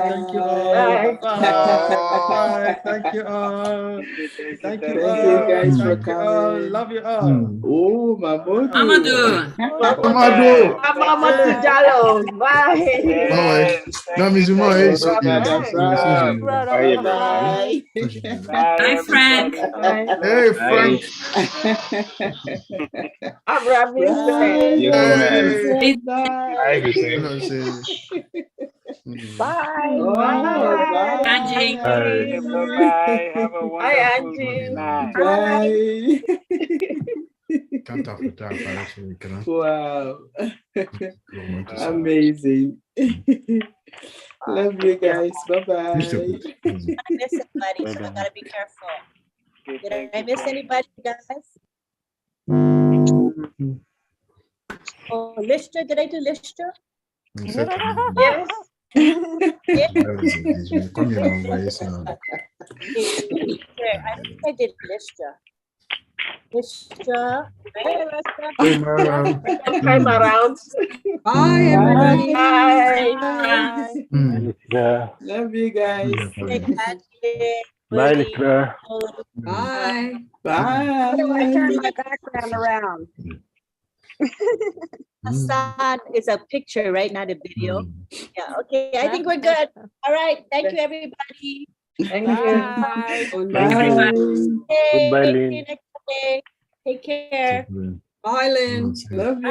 Thank you all. Bye. Thank you all. Thank you all. guys for Thank you all. coming. Love you all. Oh, Mamodu. Amadou. Amadou Jallo. Bye. Bye. Non, mais moi, hey, c'est Bye. Bye, Frank. Hey, Frank. I'm Ravi. Bye. Bye. Angie. Bye. Have a Bye, wonderful Angie. night. Bye. Can't have it out, Wow. Amazing. Love you guys. Bye-bye. I miss somebody, so I gotta be careful. Did I miss anybody, guys? Oh, Listra, did I do Listra? Yes. I think I did Listra. Listra. Time around. Bye, everybody. Bye. Love you guys. Bye, Listra. Bye. Bye. I turn my background around. Hassan is a picture, right? Not a video. Yeah, okay. I think we're good. All right. Thank you, everybody. Thank you. Bye. Goodbye, Lynn. See you next day. Take care. Bye, Lynn. Love you.